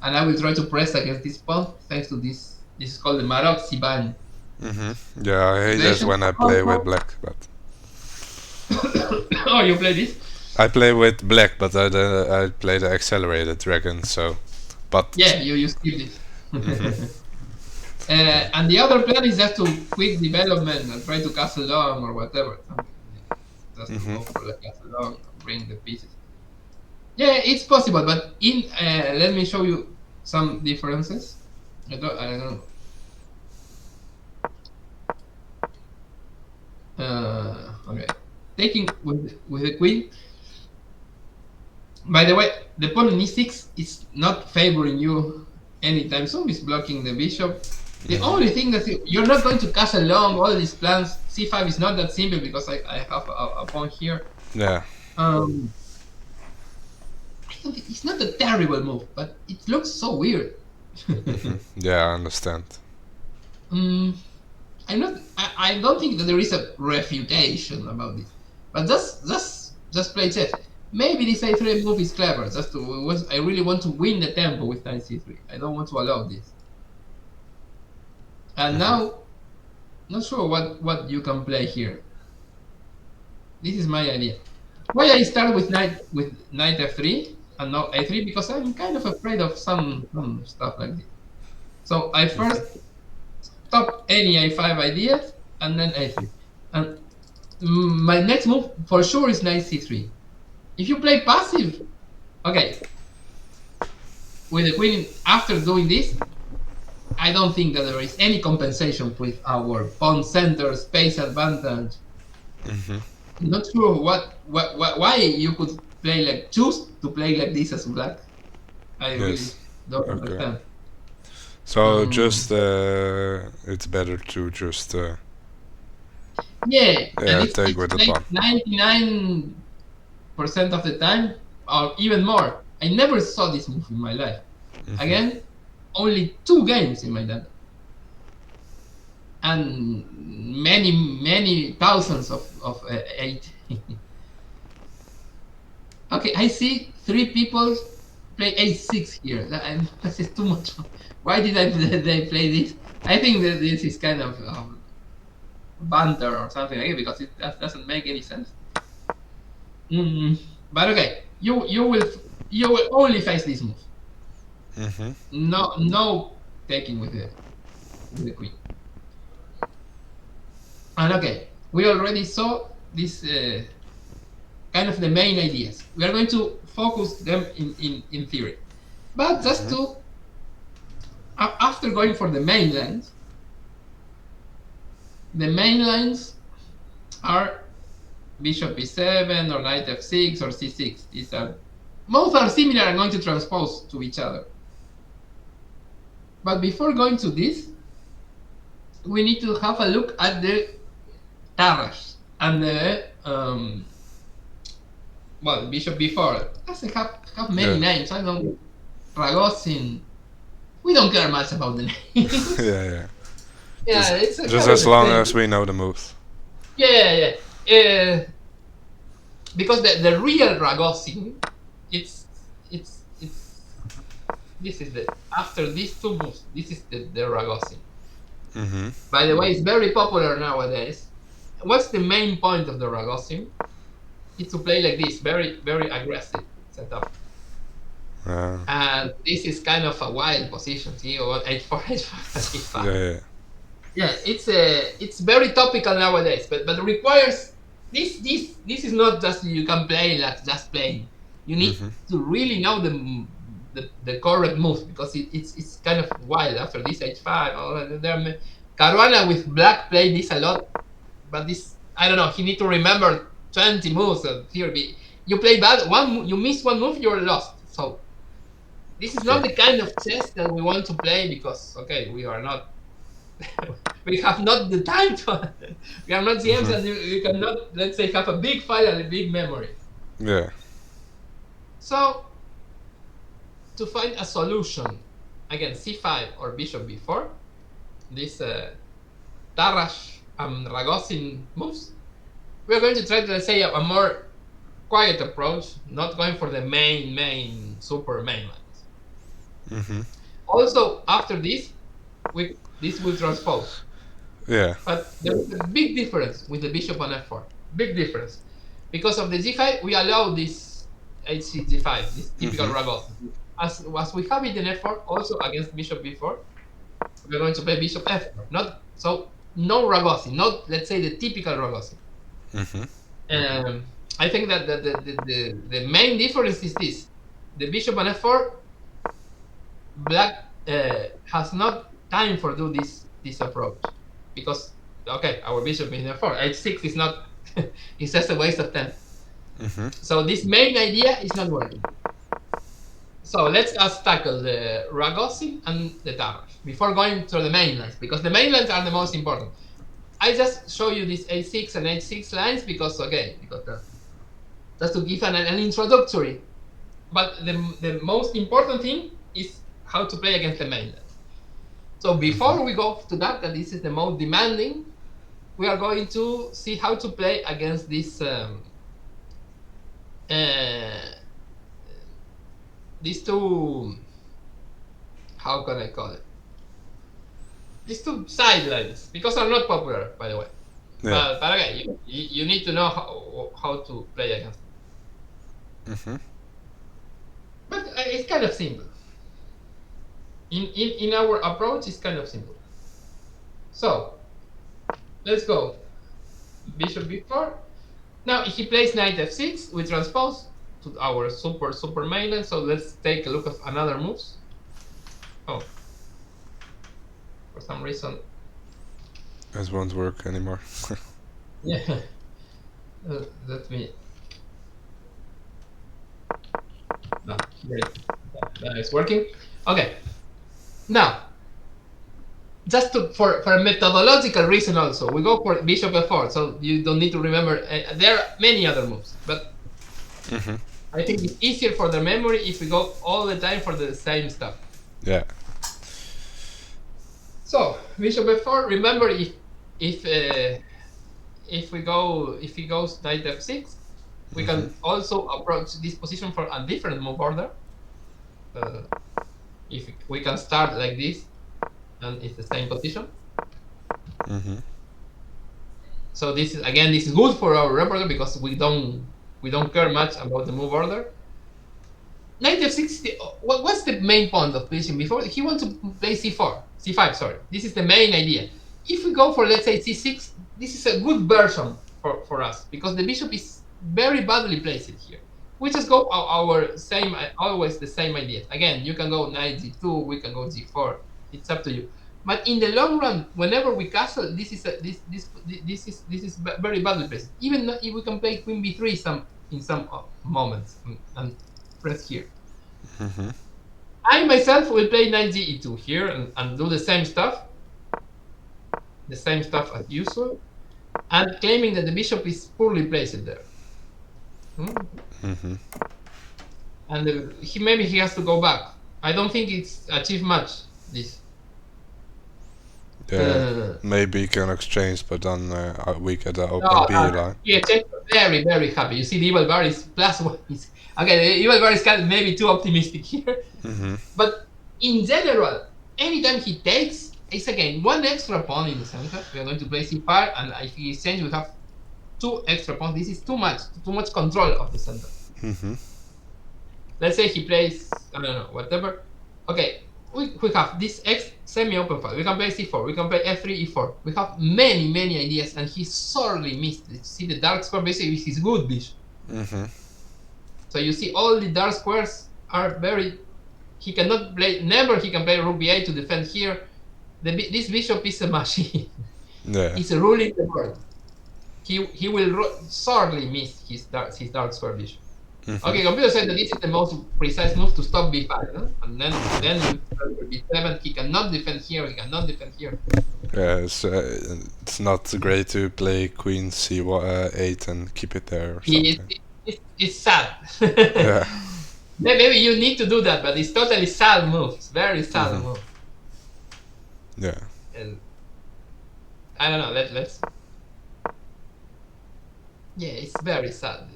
[SPEAKER 1] And I will try to press against this pawn thanks to this. This is called the Maroczy bind.
[SPEAKER 2] Yeah, I hate that when I play with black, but
[SPEAKER 1] oh, you play this?
[SPEAKER 2] I play with black, but I play the accelerated dragon, so but
[SPEAKER 1] yeah, you skip this. And the other plan is just to quick development and try to castle long or whatever. Just to go for the castle long, bring the pieces. Yeah, it's possible, but let me show you some differences. I don't know. Okay. Taking with the queen. By the way, the pawn on e6 is not favoring you anytime soon. It's blocking the bishop. The only thing that you're not going to cash along all these plans. c5 is not that simple because I have a pawn here.
[SPEAKER 2] Yeah.
[SPEAKER 1] I don't think it's not a terrible move, but it looks so weird.
[SPEAKER 2] Yeah, I understand.
[SPEAKER 1] I'm not. I don't think that there is a refutation about this, but just play chess. Maybe this a3 move is clever. I really want to win the tempo with knight c3. I don't want to allow this. And now, not sure what you can play here. This is my idea. Why I start with knight f3 and not a3, because I'm kind of afraid of some stuff like this. So I first stop any a5 ideas and then a3. And my next move for sure is knight c3. If you play passive, okay, with the queen after doing this, I don't think that there is any compensation with our pawn center space advantage. Not sure why you could play like choose to play like this as black. I really don't understand.
[SPEAKER 2] So just it's better to just take with the pawn.
[SPEAKER 1] 99% of the time, or even more. I never saw this move in my life. Again, only 2 games in my data. And many thousands of 8. Okay, I see 3 people play a6 here. This is too much. Why did they play this? I think that this is kind of banter or something like it, because it doesn't make any sense. But okay, you will only face this move. No taking with the queen. And okay, we already saw this kind of the main ideas. We are going to focus them in theory. But just to, after going for the main lines are bishop b7 or knight f6 or c6. Both are similar and going to transpose to each other. But before going to this, we need to have a look at the Tarrasch and the bishop b4. Doesn't have many names. I don't. Ragozin. We don't care much about the names.
[SPEAKER 2] Yeah.
[SPEAKER 1] It's
[SPEAKER 2] just as long as we know the moves.
[SPEAKER 1] Yeah. Because the real Ragozin, it's this is the after these 2 moves. This is the Ragozin. By the way, it's very popular nowadays. What's the main point of the Ragozin? It's to play like this, very aggressive setup. And this is kind of a wild position. See, h4, h5. Yeah, it's very topical nowadays, but it requires this is not just you can play like just playing. You need to really know the correct moves, because it's kind of wild after this h5. Caruana with black played this a lot, but this I don't know. He need to remember 20 moves. Here, you play bad you miss 1 move, you're lost. So this is not the kind of chess that we want to play, because we are not. We have not the time to. We are not GMs, and you cannot, let's say, have a big file and a big memory.
[SPEAKER 2] Yeah.
[SPEAKER 1] So to find a solution, again, c5 or bishop b4, this Tarrasch and Ragozin moves, we are going to try to, let's say, a more quiet approach, not going for the main super main lines. Also, after this, this will transpose.
[SPEAKER 2] Yeah.
[SPEAKER 1] But there is a big difference with the bishop on f4. Big difference. Because of the g5, we allow this h6 g5, this typical Ragozin. As we have it in f4, also against bishop b4, we're going to play bishop f4. No Ragozin, not, let's say, the typical Ragozin. I think that the main difference is this. The bishop on f4, black has not time for do this approach, because okay, our bishop is in f4. H6 is not. It's just a waste of time. So this main idea is not working. So let's us tackle the Ragozin and the Tarrasch before going to the mainlands, because the mainlands are the most important. I just show you these A6 and H6 lines because just to give an introductory. But the most important thing is how to play against the mainland. So before we go to that, and this is the most demanding, we are going to see how to play against this these two, how can I call it? These two sidelines, because they're not popular, by the way.
[SPEAKER 2] Yeah.
[SPEAKER 1] But okay, you need to know how to play against them. But it's kind of simple. In our approach, it's kind of simple. So let's go. Bishop b4. Now, if he plays knight f6, we transpose to our super mainland. So let's take a look at another moves. Oh, for some reason,
[SPEAKER 2] This won't work anymore.
[SPEAKER 1] yeah. Let me. No, great. That is working. Okay. Now, just for a methodological reason also, we go for bishop f4, so you don't need to remember. There are many other moves, but I think it's easier for the memory if we go all the time for the same stuff.
[SPEAKER 2] Yeah.
[SPEAKER 1] So bishop f4. Remember, if he goes knight f6, we can also approach this position for a different move order. If we can start like this, and it's the same position. So this is good for our repertoire because we don't care much about the move order. Knight f6. What's the main point of position before? He wants to play c5. Sorry, this is the main idea. If we go for, let's say, c6, this is a good version for us because the bishop is very badly placed here. We just go always the same ideas. Again, you can go knight g2, we can go g4. It's up to you. But in the long run, whenever we castle, this is very badly placed. Even if we can play queen b3 in some moments and press here. I myself will play knight ge2 here and do the same stuff. The same stuff as usual, and claiming that the bishop is poorly placed there. And maybe he has to go back. I don't think it's achieved much. This.
[SPEAKER 2] Yeah, maybe you can exchange, but then we get the open B line.
[SPEAKER 1] Yeah, very, very happy. You see, the evil bar is +1. Okay, the evil bar is kind of maybe too optimistic here. But in general, anytime he takes, it's again one extra pawn in the center. We are going to play c5, and if he exchange, we have 2 extra pawns. This is too much control of the center. Let's say he plays, I don't know, whatever. Okay, we have this semi-open file. We can play c4, we can play f3, e4. We have many ideas, and he sorely missed it. See, the dark square basically is his good bishop. So you see, all the dark squares are very. He cannot play. Never he can play rook b8 to defend here. This bishop is a machine.
[SPEAKER 2] Yeah.
[SPEAKER 1] He's ruling the world. He will sorely miss his dark square bishop. Okay, computer said that this is the most precise move to stop b5, no? And then b7. He cannot defend here. He cannot defend here.
[SPEAKER 2] Yeah, it's not great to play queen c8 and keep it there. Or something.
[SPEAKER 1] It's sad.
[SPEAKER 2] Yeah.
[SPEAKER 1] Maybe you need to do that, but it's totally sad move. It's very sad move.
[SPEAKER 2] Yeah.
[SPEAKER 1] And I don't know. Let's. Yeah, it's very sad.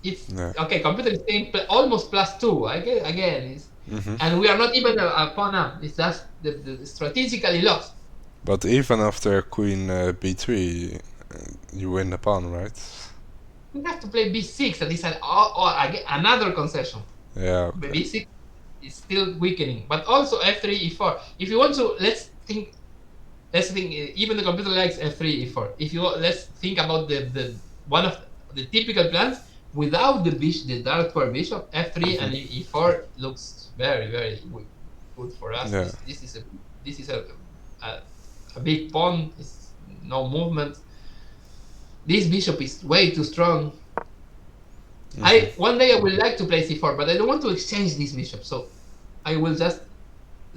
[SPEAKER 1] It's okay. Computer is saying almost +2. Again, and we are not even a pawn up. It's just the strategically lost.
[SPEAKER 2] But even after queen b3, you win the pawn, right?
[SPEAKER 1] We have to play b6, and it's another concession.
[SPEAKER 2] Yeah. Okay.
[SPEAKER 1] b6 is still weakening, but also f3, e4. If you want to, let's think. Even the computer likes f3, e4. Let's think about the one of the typical plans. Without the dark square bishop, f3 and e4 looks very, very weak. good for us.
[SPEAKER 2] Yeah.
[SPEAKER 1] This is a big pawn. It's no movement. This bishop is way too strong. One day I would like to play c4, but I don't want to exchange this bishop, so I will just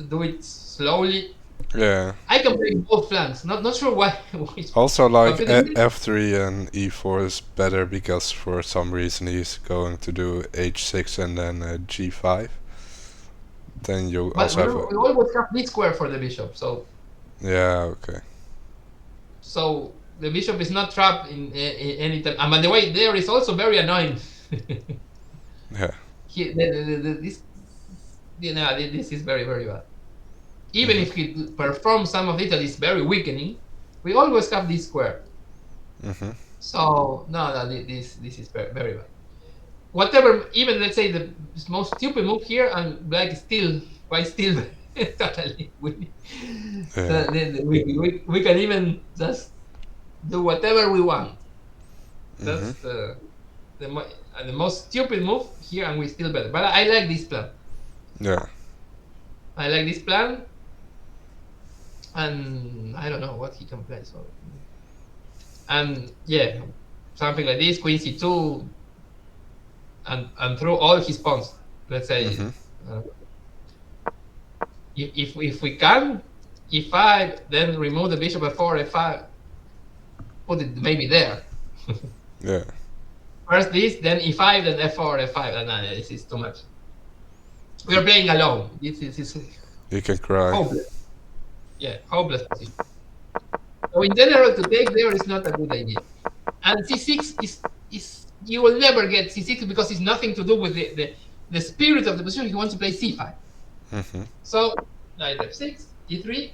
[SPEAKER 1] do it slowly.
[SPEAKER 2] Yeah.
[SPEAKER 1] I can play both flanks. Not sure why.
[SPEAKER 2] Also, like
[SPEAKER 1] confidently.
[SPEAKER 2] f3 and e4 is better because for some reason he's going to do h6 and then g5. Then you
[SPEAKER 1] But
[SPEAKER 2] also have
[SPEAKER 1] we always have this square for the bishop, so
[SPEAKER 2] yeah, okay.
[SPEAKER 1] so the bishop is not trapped in any time. And by the way, there is also very annoying.
[SPEAKER 2] Yeah.
[SPEAKER 1] This is very, very bad. Even if he performs some of it that is very weakening, we always have this square. So no, this is very, very bad. Whatever, even let's say the most stupid move here, and black is still totally winning.
[SPEAKER 2] Yeah.
[SPEAKER 1] So we can even just do whatever we want. That's the most stupid move here, and we still better. But I like this plan.
[SPEAKER 2] Yeah.
[SPEAKER 1] I like this plan, and I don't know what he can play. So, and yeah, something like this, queen c2, and through all his pawns. Let's say, if we can, e5, then remove the bishop f4, f5, put it maybe there.
[SPEAKER 2] Yeah.
[SPEAKER 1] First this, then e5, then f4, f5. No, this is too much. We are playing alone. This is
[SPEAKER 2] You can cry.
[SPEAKER 1] hopeless. Yeah, hopeless position. So in general, to take there is not a good idea. And c6 is you will never get c6 because it's nothing to do with the spirit of the position. You want to play c5. So knight f6, e3,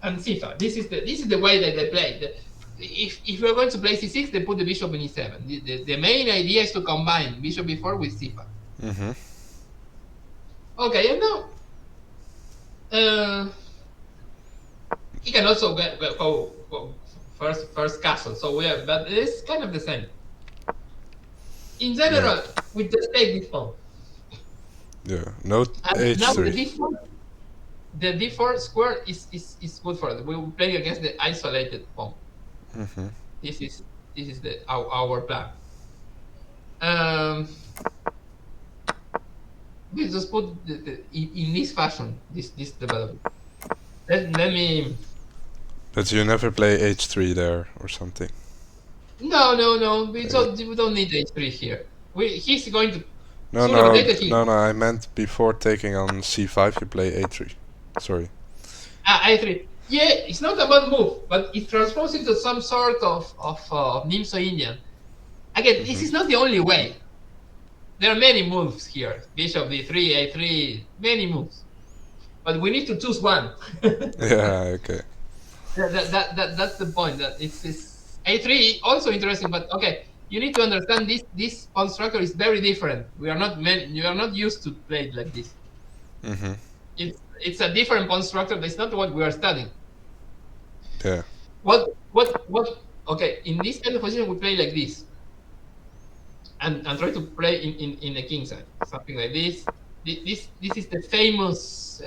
[SPEAKER 1] and c5. This is the way that they play. If you're going to play c6, they put the bishop in e7. The main idea is to combine bishop e4 with c5. Okay, and now he can also go first castle. So but it's kind of the same. In general, we just take this pawn. Yeah.
[SPEAKER 2] No
[SPEAKER 1] and now
[SPEAKER 2] h3.
[SPEAKER 1] The d4 square is good for it. We will play against the isolated pawn. This is our plan. We just put in this fashion this development. Let me.
[SPEAKER 2] But you never play h3 there or something.
[SPEAKER 1] No. We don't need h3 here. He's going to.
[SPEAKER 2] No. I meant before taking on c5, you play a3. Sorry.
[SPEAKER 1] a3. Yeah, it's not about move, but it transforms into some sort of Nimso Indian. Again, this is not the only way. There are many moves here. Bishop d3, a3, many moves. But we need to choose one.
[SPEAKER 2] Yeah, okay.
[SPEAKER 1] That's the point. That it's a3 also interesting, but okay, you need to understand this pawn structure is very different. You are not used to play it like this. It's a different pawn structure. That's not what we are studying.
[SPEAKER 2] Yeah.
[SPEAKER 1] What? Okay, in this kind of position, we play like this, and try to play in the king side, something like this. This is the famous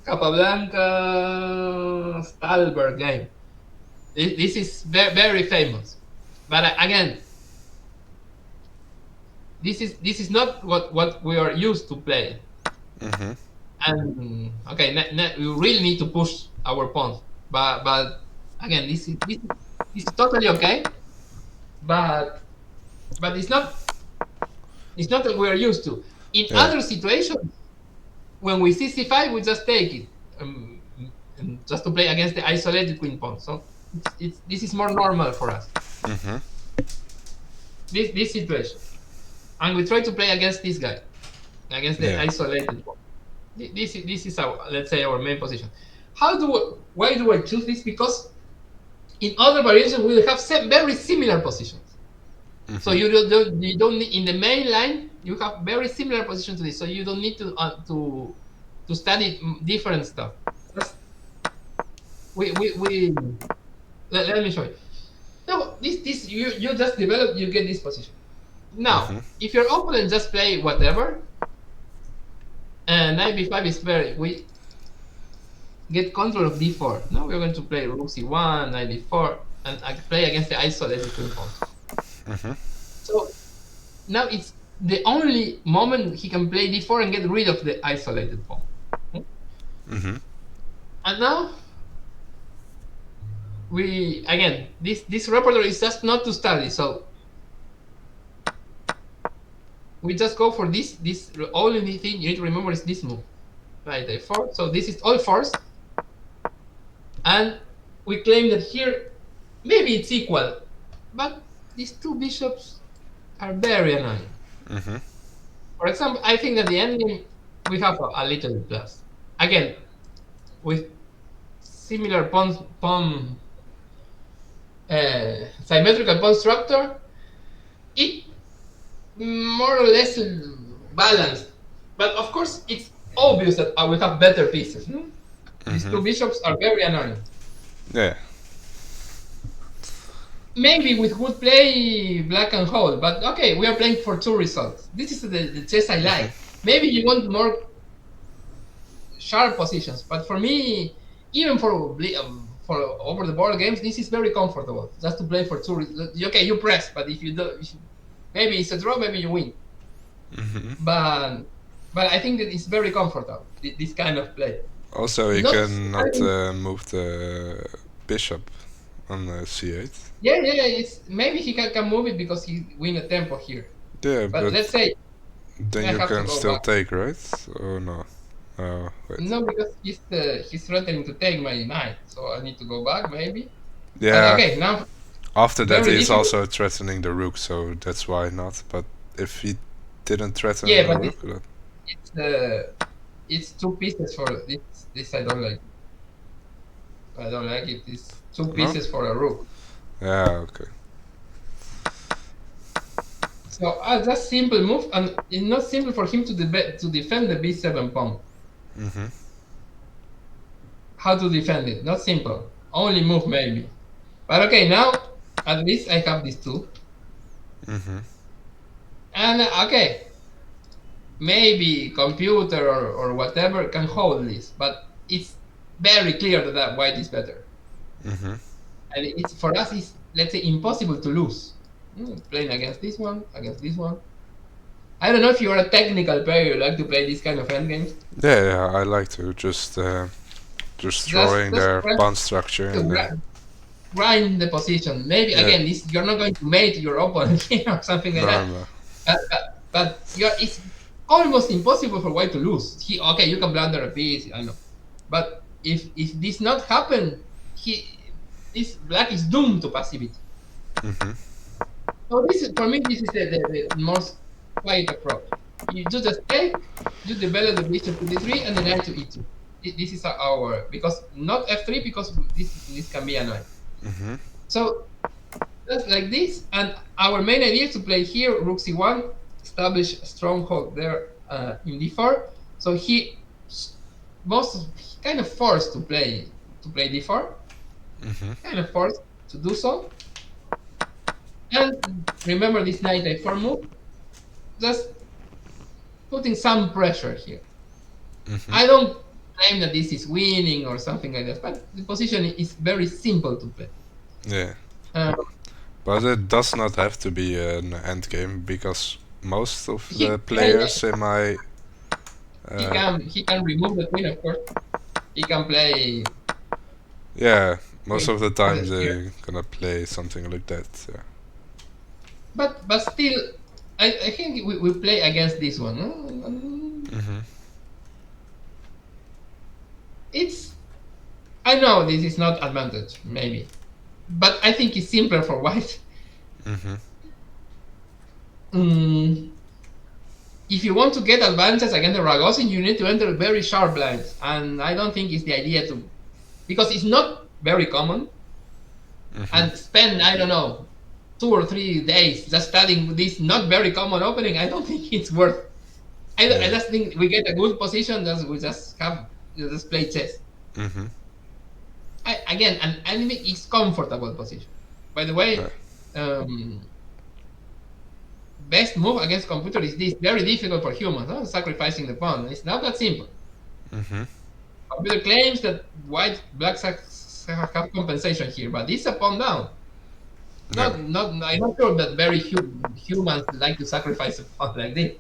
[SPEAKER 1] Capablanca Stalberg game. This is very famous, but again, this is not what we are used to play. And okay, we really need to push our pawns, but again, this is totally okay, but it's not that we are used to. In other situations, when we see c5, we just take it, just to play against the isolated queen pawn. So this is more normal for us. This situation, and we try to play against this guy, against the isolated pawn. This is our, let's say, our main position. Why do I choose this? Because in other variations we will have very similar positions. So you don't need, in the main line you have very similar position to this. So you don't need to study different stuff. Let me show you. Now this you just develop, you get this position. Now if your opponent just play whatever, And knight b5 is very, we get control of d4. Now we're going to play rook c1, knight d4, and I play against the isolated queen pawns. So now it's the only moment he can play d4 and get rid of the isolated pawn. And now we, again, this repertoire is just not to study, so we just go for this only thing you need to remember is this move, right? A4. So this is all forced, and we claim that here maybe it's equal, but these two bishops are very annoying. For example, I think that the endgame we have a little plus. Again, with similar pawn symmetrical pawn structure, it more or less balanced. But of course, it's obvious that I will have better pieces. No? These two bishops are very annoying.
[SPEAKER 2] Yeah.
[SPEAKER 1] Maybe with good play, black can hold. But okay, we are playing for two results. This is the chess I like. Maybe you want more sharp positions. But for me, even for over the board games, this is very comfortable. Just to play for two. Okay, you press, but if you don't, maybe it's a draw, maybe you win. But I think that it's very comfortable, this kind of play.
[SPEAKER 2] Also, you cannot move the bishop on c8.
[SPEAKER 1] Yeah, it's maybe he can move it because he win a tempo here.
[SPEAKER 2] Yeah,
[SPEAKER 1] but let's say
[SPEAKER 2] then you can still take, right? Or no? Wait.
[SPEAKER 1] No, because he's threatening to take my knight, so I need to go back maybe.
[SPEAKER 2] Yeah.
[SPEAKER 1] But okay, now
[SPEAKER 2] after that he's also threatening the rook, so that's why not. But if he didn't threaten the rook,
[SPEAKER 1] it's two pieces for this. This I don't like. I don't like it. It's two pieces for a rook.
[SPEAKER 2] Yeah. Okay.
[SPEAKER 1] So just simple move, and it's not simple for him to defend the b7 pawn. How to defend it? Not simple. Only move maybe. But okay, now at least I have these two. And okay, maybe computer or whatever can hold this, but it's very clear that white is better. And it's for us, it's, let's say, impossible to lose. Playing against this one, against this one. I don't know if you are a technical player, you like to play this kind of endgames.
[SPEAKER 2] Yeah, I like to just throwing their pawn structure and
[SPEAKER 1] grind the position. Maybe again, you're not going to mate your opponent here or something like that.
[SPEAKER 2] No.
[SPEAKER 1] But it's almost impossible for white to lose. Okay, you can blunder a piece, I know. But if this not happen, this black is doomed to passivity. So this is, for me, this is the most quiet approach. You do the take, you develop the bishop to d3 and the knight to e2. This is our, because not f3, because this can be annoying. So just like this, and our main idea is to play here rook c1, establish a stronghold there in d4. So he kind of forced to play d4, kind of forced to do so. And remember this knight a4 move, just putting some pressure here. I don't claim that this is winning or something like that, but the position is very simple to play.
[SPEAKER 2] Yeah. But it does not have to be an endgame, because most of the players in my...
[SPEAKER 1] he can remove the queen, of course. He can play...
[SPEAKER 2] Yeah, most of the time they're gonna play something like that, yeah.
[SPEAKER 1] But still, I think we play against this one. It's... I know this is not advantage, maybe. But I think it's simpler for white. If you want to get advantage against the Ragozin, you need to enter very sharp lines. And I don't think it's the idea to... Because it's not very common. And spend, I don't know, 2 or 3 days just studying this not very common opening, I don't think it's worth. I just think we get a good position, we just play chess. Again, an enemy is comfortable position. By the way, best move against computer is this. Very difficult for humans, huh? Sacrificing the pawn. It's not that simple. Computer claims that black have compensation here, but it's a pawn down. I'm not sure that very humans like to sacrifice a pawn like this.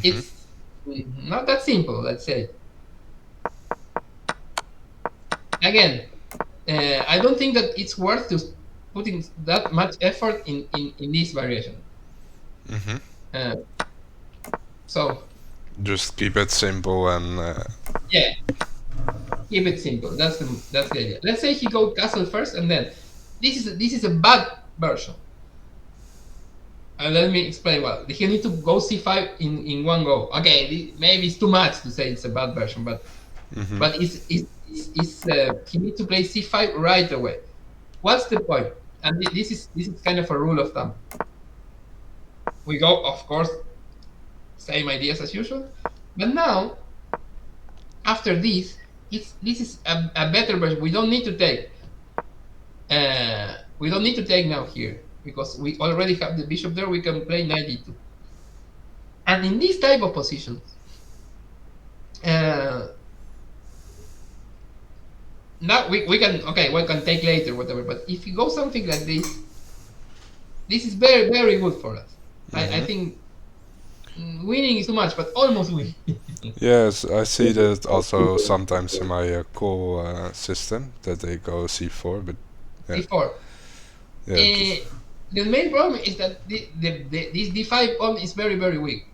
[SPEAKER 1] It's not that simple, let's say. Again, I don't think that it's worth to putting that much effort in this variation. So
[SPEAKER 2] just keep it simple and
[SPEAKER 1] yeah, keep it simple. That's the idea. Let's say he go castle first, and then this is a bad version. And let me explain what he need to go c5 in one go. Okay, maybe it's too much to say it's a bad version, but he needs to play c5 right away. What's the point? And this is kind of a rule of thumb. We go, of course, same ideas as usual, but now after this is a better version. We don't need to take. We don't need to take now here because we already have the bishop there. We can play knight e2, and in this type of positions. Now we can take later, whatever. But if you go something like this, this is very, very good for us. I think winning is too much, but almost winning.
[SPEAKER 2] Yes, I see that also sometimes in my call system that they go c4, but yeah.
[SPEAKER 1] c4. Yeah, the main problem is that this d5 pawn is very, very weak.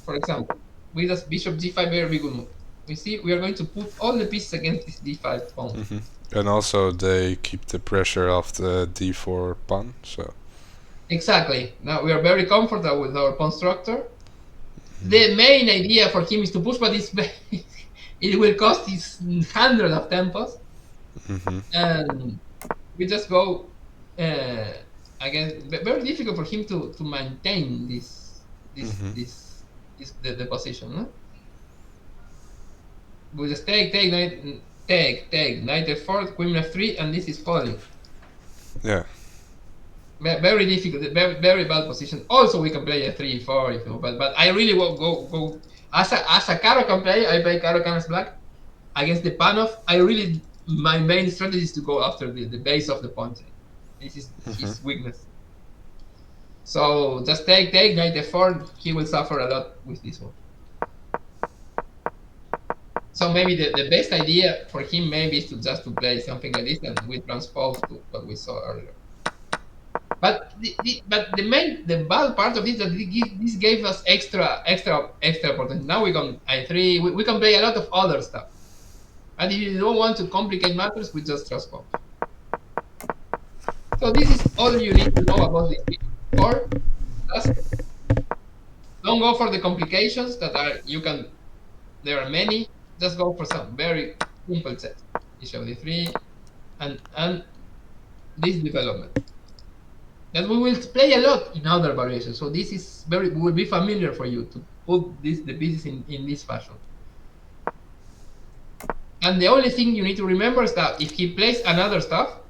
[SPEAKER 1] For example, with this bishop g5, very good move. We see we are going to put all the pieces against this d5 pawn.
[SPEAKER 2] And also they keep the pressure of the d4 pawn, so.00
[SPEAKER 1] Now we are very comfortable with our pawn structure. The main idea for him is to push, but it will cost his hundreds of tempos. And we just go again. Very difficult for him to maintain the position. No? We just take knight f4, queen f3, and this is falling.
[SPEAKER 2] Yeah.
[SPEAKER 1] Very difficult, very bad position. Also, we can play a 3-4, but I really will go as a Caro-Kann player. I play Caro-Kann as black against the Panov. My main strategy is to go after the base of the pawn. This is his weakness. So just take knight f4. He will suffer a lot with this one. So maybe the best idea for him maybe is to play something like this, and we transpose to what we saw earlier. But the bad part of this that this gave us extra opportunity. Now we can i3. We can play a lot of other stuff. And if you don't want to complicate matters, we just transpose. So this is all you need to know about this. Or just don't go for the complications that are there are many. Just go for some very simple sets. Bishop d3 and this development. That we will play a lot in other variations. So this is will be familiar for you to put the pieces in this fashion. And the only thing you need to remember is that if he plays another stuff,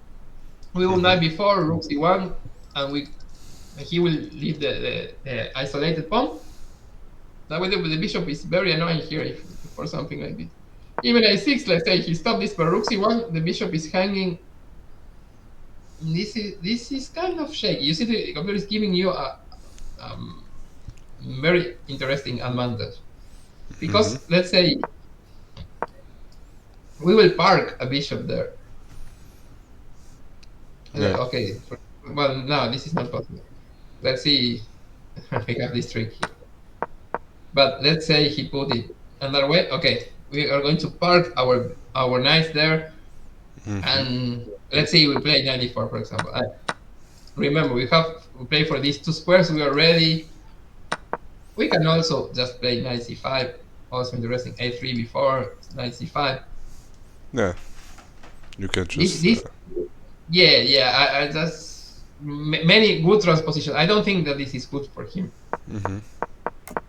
[SPEAKER 1] we will knight b4, rook c1, and he will leave the isolated pawn. That way the bishop is very annoying here for something like this. Even a6, let's say he stopped this for rook c1, the bishop is hanging. This is kind of shaky. You see, the computer is giving you a very interesting advantage. Because let's say we will park a bishop there. Yeah. Okay. Well, no, this is not possible. Let's see. We have this trick here. But let's say he put it another way. Okay, we are going to park our knights there, and let's say we play 94, for example. Remember, we play for these two squares. We are ready. We can also just play knight c5. Also interesting, a3 before knight c5.
[SPEAKER 2] Yeah, you can just.
[SPEAKER 1] I just many good transpositions. I don't think that this is good for him.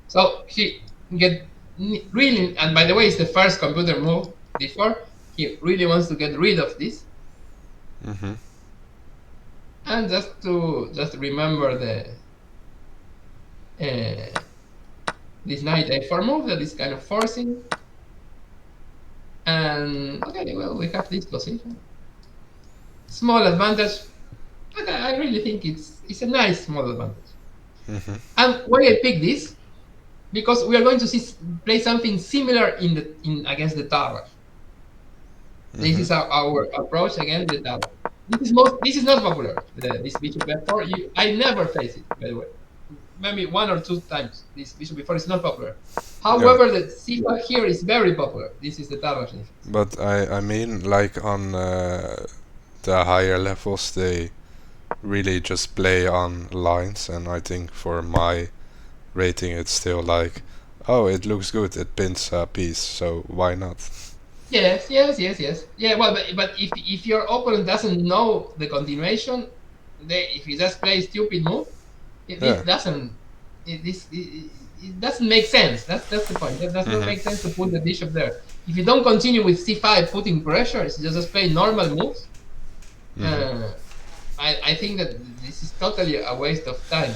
[SPEAKER 1] So he get really, and by the way, it's the first computer move before. He really wants to get rid of this. And just remember this knight a4 move that is kind of forcing. And okay, well, we have this position. Small advantage. But I really think it's a nice small advantage. And why I pick this? Because we are going to play something similar in against the tower. This is our approach against the tower. This is not popular. This bishop f4. I never face it, by the way. Maybe 1 or 2 times. This bishop before is not popular. However, the c5 here is very popular. This is the tower.
[SPEAKER 2] But I mean, like on the higher levels, they really just play on lines, and I think for my rating, it's still like, oh, it looks good. It pins a piece, so why not?
[SPEAKER 1] Yes. Yeah, well, but if your opponent doesn't know the continuation, if he just plays stupid move, it doesn't make sense. That's the point. That does not make sense to put the bishop there. If you don't continue with c5 putting pressure, it's just play normal moves. I think that this is totally a waste of time.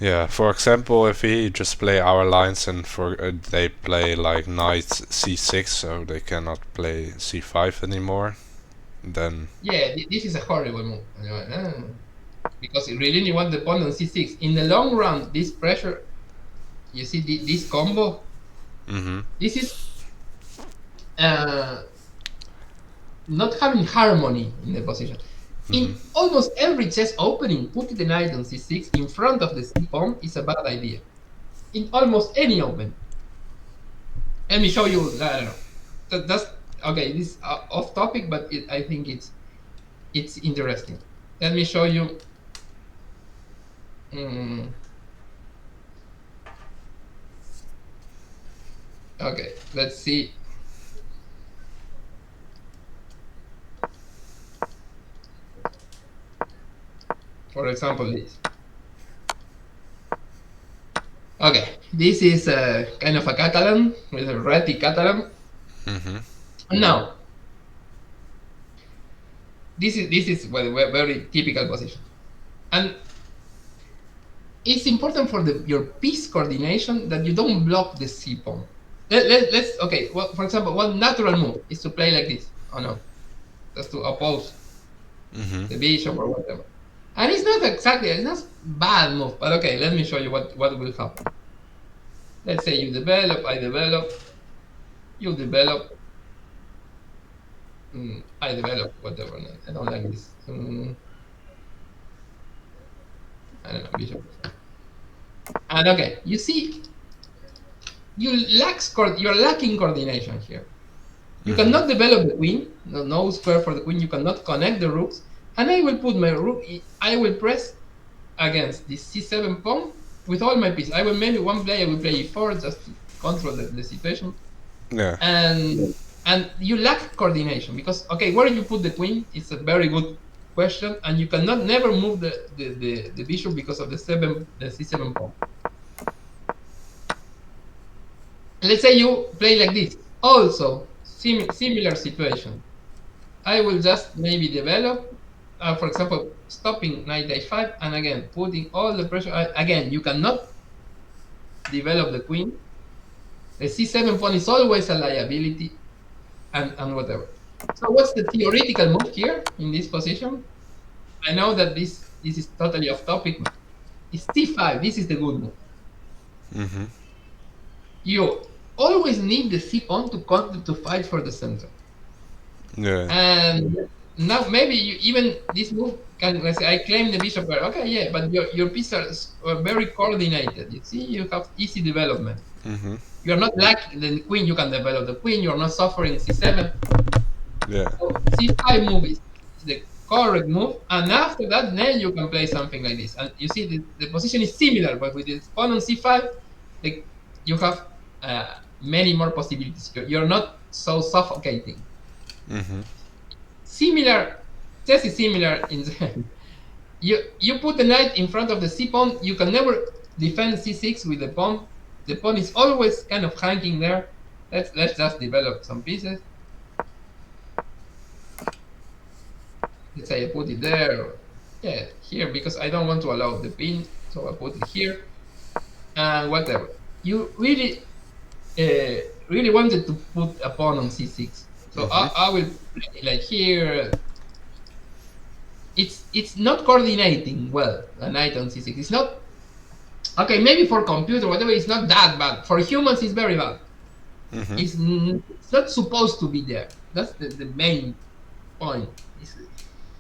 [SPEAKER 2] Yeah, for example, if we just play our lines and they play like knight c6, so they cannot play c5 anymore, then...
[SPEAKER 1] Yeah, this is a horrible move. Because you really want the pawn on c6. In the long run, this pressure, you see this combo, this is not having harmony in the position. In almost every chess opening, putting the knight on c6 in front of the c-pawn is a bad idea. In almost any open. Let me show you. I don't know. That's okay. This is off topic, but I think it's interesting. Let me show you. Okay, let's see. For example, this. Okay, this is kind of a Catalan with a ratty Catalan. Now, this is a very typical position, and it's important for your piece coordination that you don't block the c-pawn. Let's okay. Well, for example, one natural move is to play like this. Oh no, just to oppose the bishop or whatever. And it's not bad move, but okay, let me show you what will happen. Let's say you develop, I develop, you develop, I develop, whatever. I don't like this. I don't know, bishop. And okay, you see, you're lacking coordination here. You cannot develop the queen, no square for the queen, you cannot connect the rooks. And I will put my rook, I will press against this c7 pawn with all my pieces. I will maybe one play, I will play e4 just to control the situation.
[SPEAKER 2] Yeah.
[SPEAKER 1] And you lack coordination because, okay, where you put the queen is a very good question, and you cannot never move the bishop because of the c7 pawn. Let's say you play like this. Also, similar situation. I will just maybe develop. For example, stopping knight h5, and again, putting all the pressure. Again, you cannot develop the queen. The c7 pawn is always a liability, and whatever. So what's the theoretical move here in this position? I know that this is totally off topic. It's c5. This is the good move. You always need the c-pawn to fight for the center.
[SPEAKER 2] Yeah.
[SPEAKER 1] And now maybe even this move can, let's say, I claim the bishop. Okay, yeah, but your pieces are very coordinated. You see, you have easy development. You're not lacking the queen. You can develop the queen. You're not suffering c7.
[SPEAKER 2] Yeah.
[SPEAKER 1] So c5 move is the correct move, and after that, then you can play something like this. And you see, the position is similar, but with the pawn on c5, you have many more possibilities. You're not so suffocating. Similar, chess is similar in the you put the knight in front of the c-pawn, you can never defend c6 with the pawn. The pawn is always kind of hanging there. Let's just develop some pieces. Let's say I put it there. Yeah, here, because I don't want to allow the pin, so I put it here. and whatever. You really wanted to put a pawn on c6. So I will play like here. It's not coordinating well, a knight on c6. It's not okay. Maybe for computer, whatever, it's not that bad. For humans, it's very bad. It's not supposed to be there. That's the main point.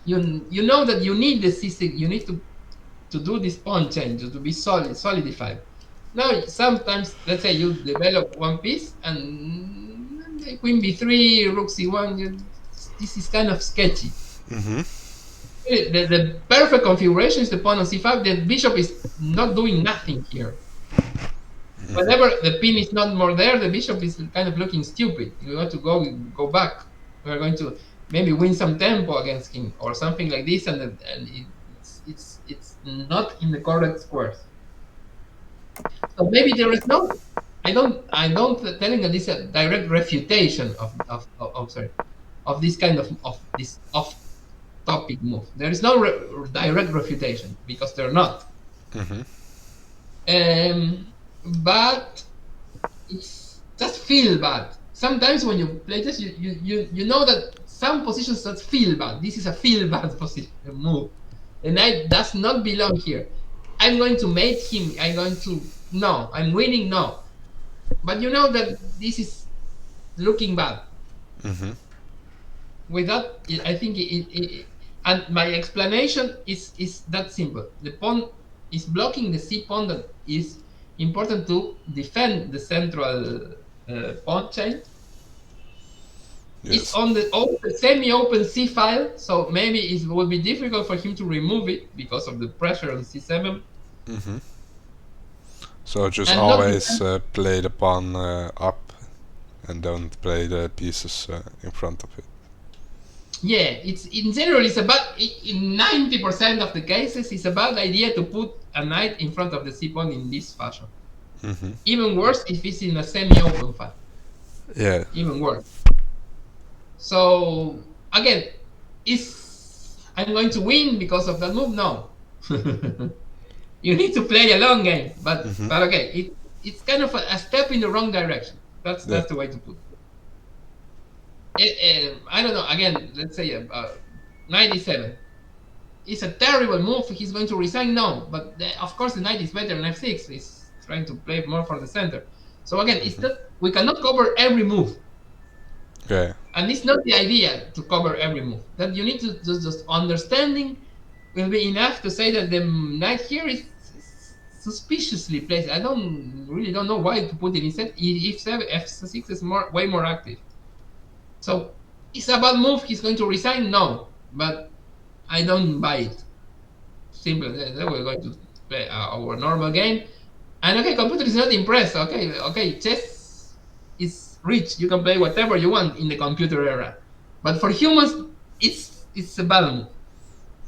[SPEAKER 1] You know that you need the c6. You need to do this pawn change to be solidified. Now, sometimes, let's say you develop one piece and queen b3, rook c1. This is kind of sketchy. The perfect configuration is the pawn on c5. The bishop is not doing nothing here. Whenever the pin is not more there, the bishop is kind of looking stupid. You have to go back. We're going to maybe win some tempo against him or something like this, and it's not in the correct squares. So maybe there is no. I don't telling that this is a direct refutation of this kind of this off-topic move. There is no direct refutation because they're not. But it's just feel bad. Sometimes when you play this, you know that some positions that feel bad. This is a feel bad position move. The knight does not belong here. I'm going to mate him. No, I'm winning, no. But you know that this is looking bad. With that, I think and my explanation is that simple. The pawn is blocking the c pawn that is important to defend the central pawn chain. Yes. It's on the semi-open c file, so maybe it will be difficult for him to remove it because of the pressure on c7.
[SPEAKER 2] So just always play the pawn up and don't play the pieces in front of it.
[SPEAKER 1] Yeah, it's in general it's about in 90% of the cases it's a bad idea to put a knight in front of the c pawn in this fashion. Even worse if it's in a semi-open file.
[SPEAKER 2] Yeah.
[SPEAKER 1] Even worse. So again, I'm going to win because of that move? No. You need to play a long game, but okay, it's kind of a step in the wrong direction. That's the way to put it. I don't know. Again, let's say 97. It's a terrible move. He's going to resign. No, but of course the knight is better than f6. He's trying to play more for the center. So again, it's that we cannot cover every move.
[SPEAKER 2] Okay.
[SPEAKER 1] And it's not the idea to cover every move. That you need to just understanding will be enough to say that the knight here is suspiciously placed. I really don't know why to put it instead. F6 is way more active. So it's a bad move. He's going to resign. No, but I don't buy it. Simple. Then we're going to play our normal game. And okay, computer is not impressed. Okay, chess is rich. You can play whatever you want in the computer era. But for humans, it's a bad move.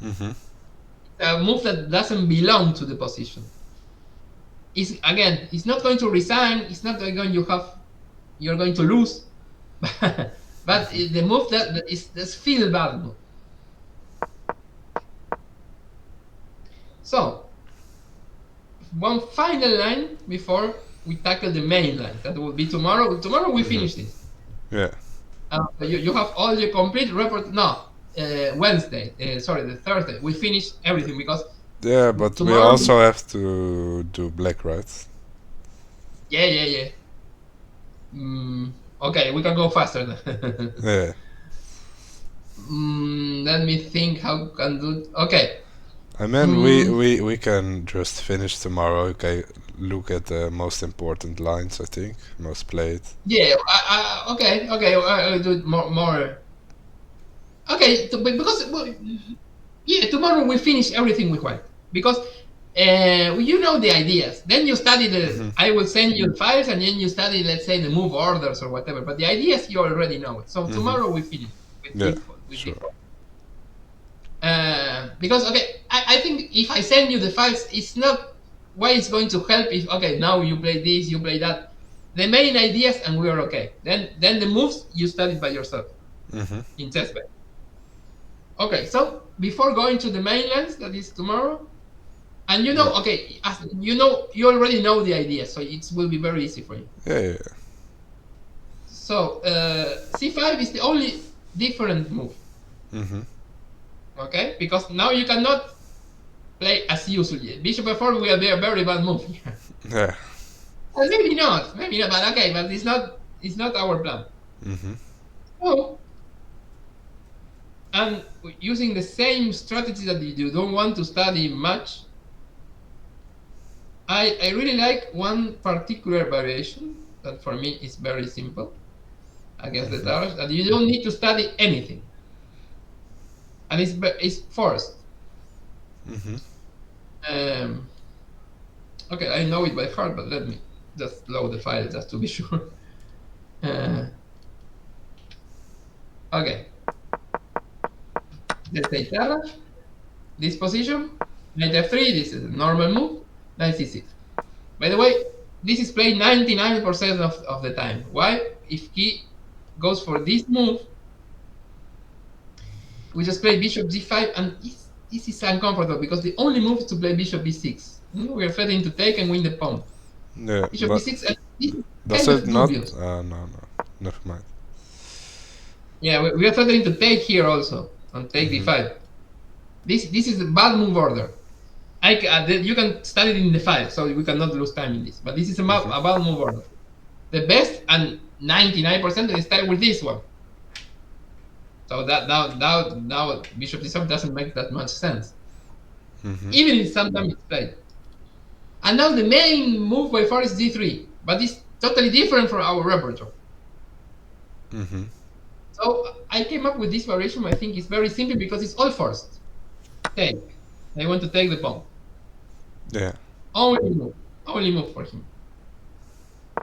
[SPEAKER 1] It's a move that doesn't belong to the position. It's not going to resign. It's not going you're going to lose. But the move that is feel bad move. So one final line before we tackle the main line. That will be tomorrow. Tomorrow we finish this.
[SPEAKER 2] Yeah.
[SPEAKER 1] You have all your complete report. No, Wednesday. Sorry, the Thursday. We finish everything because.
[SPEAKER 2] Yeah, but we also have to do black, right?
[SPEAKER 1] Yeah. Okay, we can go faster then.
[SPEAKER 2] Yeah.
[SPEAKER 1] Let me think how can do. Okay.
[SPEAKER 2] I mean, we can just finish tomorrow. Okay, look at the most important lines. I think most played.
[SPEAKER 1] Yeah. Okay. I'll do it more. Okay, because tomorrow we finish everything with white because you know the ideas. Then you study the. I will send you files and then you study, let's say, the move orders or whatever. But the ideas you already know. So tomorrow we finish with
[SPEAKER 2] sure.
[SPEAKER 1] Because I think if I send you the files, it's not why it's going to help if now you play this, you play that. The main ideas and we are okay. Then the moves you study by yourself in chessbase. Okay, so before going to the main lines, that is tomorrow, And you know, okay, as you know, you already know the idea, so it will be very easy for you.
[SPEAKER 2] Yeah.
[SPEAKER 1] So c5 is the only different move. Okay, because now you cannot play as usually. Bishop f4 will be a very bad move here.
[SPEAKER 2] Yeah.
[SPEAKER 1] Well, maybe not, but okay, but it's not our plan. So, and using the same strategy that you don't want to study much, I really like one particular variation that for me is very simple against the towers, that you don't need to study anything, and it's forced. Okay, I know it by heart, but let me just load the file just to be sure. Okay, let's say challenge. This position, knight f3. This is a normal move. Knight c6. By the way, this is played 99% of the time. Why? If he goes for this move, we just play bishop g5, and this is uncomfortable because the only move is to play bishop b6. We are threatening to take and win the pawn.
[SPEAKER 2] Yeah,
[SPEAKER 1] Bishop b6, and this is
[SPEAKER 2] does
[SPEAKER 1] kind
[SPEAKER 2] it
[SPEAKER 1] of
[SPEAKER 2] not?
[SPEAKER 1] dubious.
[SPEAKER 2] No, never mind.
[SPEAKER 1] Yeah, we are threatening to take here also, and take d5. This is a bad move order. You can study it in the file, so we cannot lose time in this. But this is a bad move order. The best, and 99%, is start with this one. So that now bishop d7 doesn't make that much sense. Even if sometimes it's played. And now the main move by far is d3, but it's totally different from our repertoire. So I came up with this variation. I think it's very simple because it's all forced. Take. I want to take the pawn.
[SPEAKER 2] Yeah.
[SPEAKER 1] Only move for him.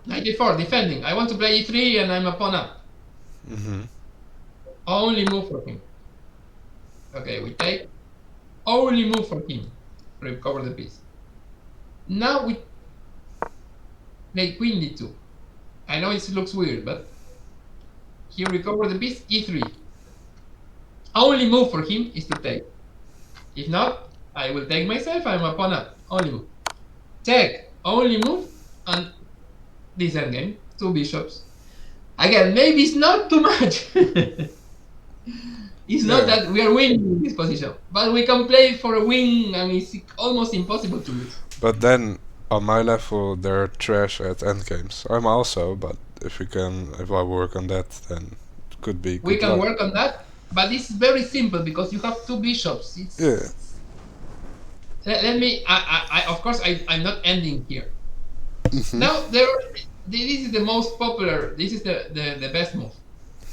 [SPEAKER 1] Knight e4, defending. I want to play e3 and I'm a pawn up. Only move for him. Okay, we take. Only move for him. Recover the piece. Now we play queen d2. I know it looks weird, but he recovered the piece, e3. Only move for him is to take. If not, I will take myself, I'm a pawn up. Only move. Check. Only move, and this endgame. 2 bishops. Again, maybe it's not too much. It's not that we are winning in this position, but we can play for a win, and it's almost impossible to lose.
[SPEAKER 2] But then, on my level, they're trash at endgames. I'm also, but if I work on that, then it could be good.
[SPEAKER 1] We can work on that, but this is very simple because you have 2 bishops. Let me. Of course, I'm not ending here. Now this is the most popular. This is the best move.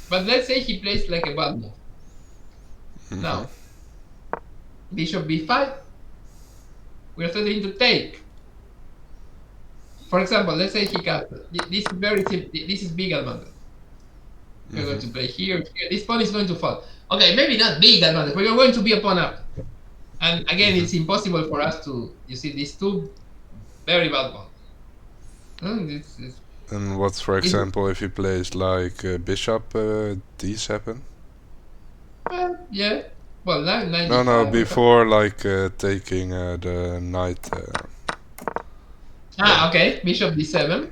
[SPEAKER 1] But let's say he plays like a bad move. Now, bishop b5. We are starting to take. For example, let's say he castles. This is very simple. This is big advantage. We're going to play here. This pawn is going to fall. Okay, maybe not big advantage, but you're going to be a pawn up. And again, it's impossible for us to. You see, these 2 very bad pawns.
[SPEAKER 2] And what, for example, if he plays like bishop d7?
[SPEAKER 1] Yeah. Well, knight.
[SPEAKER 2] No, before like taking the knight.
[SPEAKER 1] Okay. Bishop d7.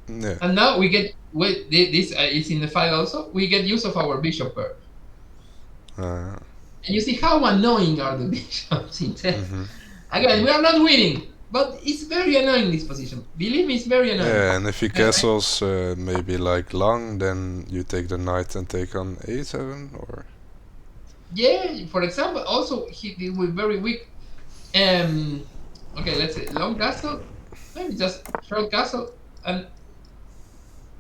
[SPEAKER 2] Yeah.
[SPEAKER 1] And now we get. Wait, this is in the file also. We get use of our bishop pair. And you see how annoying are the bishops in chess. Again, we are not winning, but it's very annoying, this position. Believe me, it's very annoying.
[SPEAKER 2] Yeah, and if he castles maybe like long, then you take the knight and take on a7, or.
[SPEAKER 1] Yeah, for example, also he will be very weak. Okay, let's say long castle, maybe just short castle, and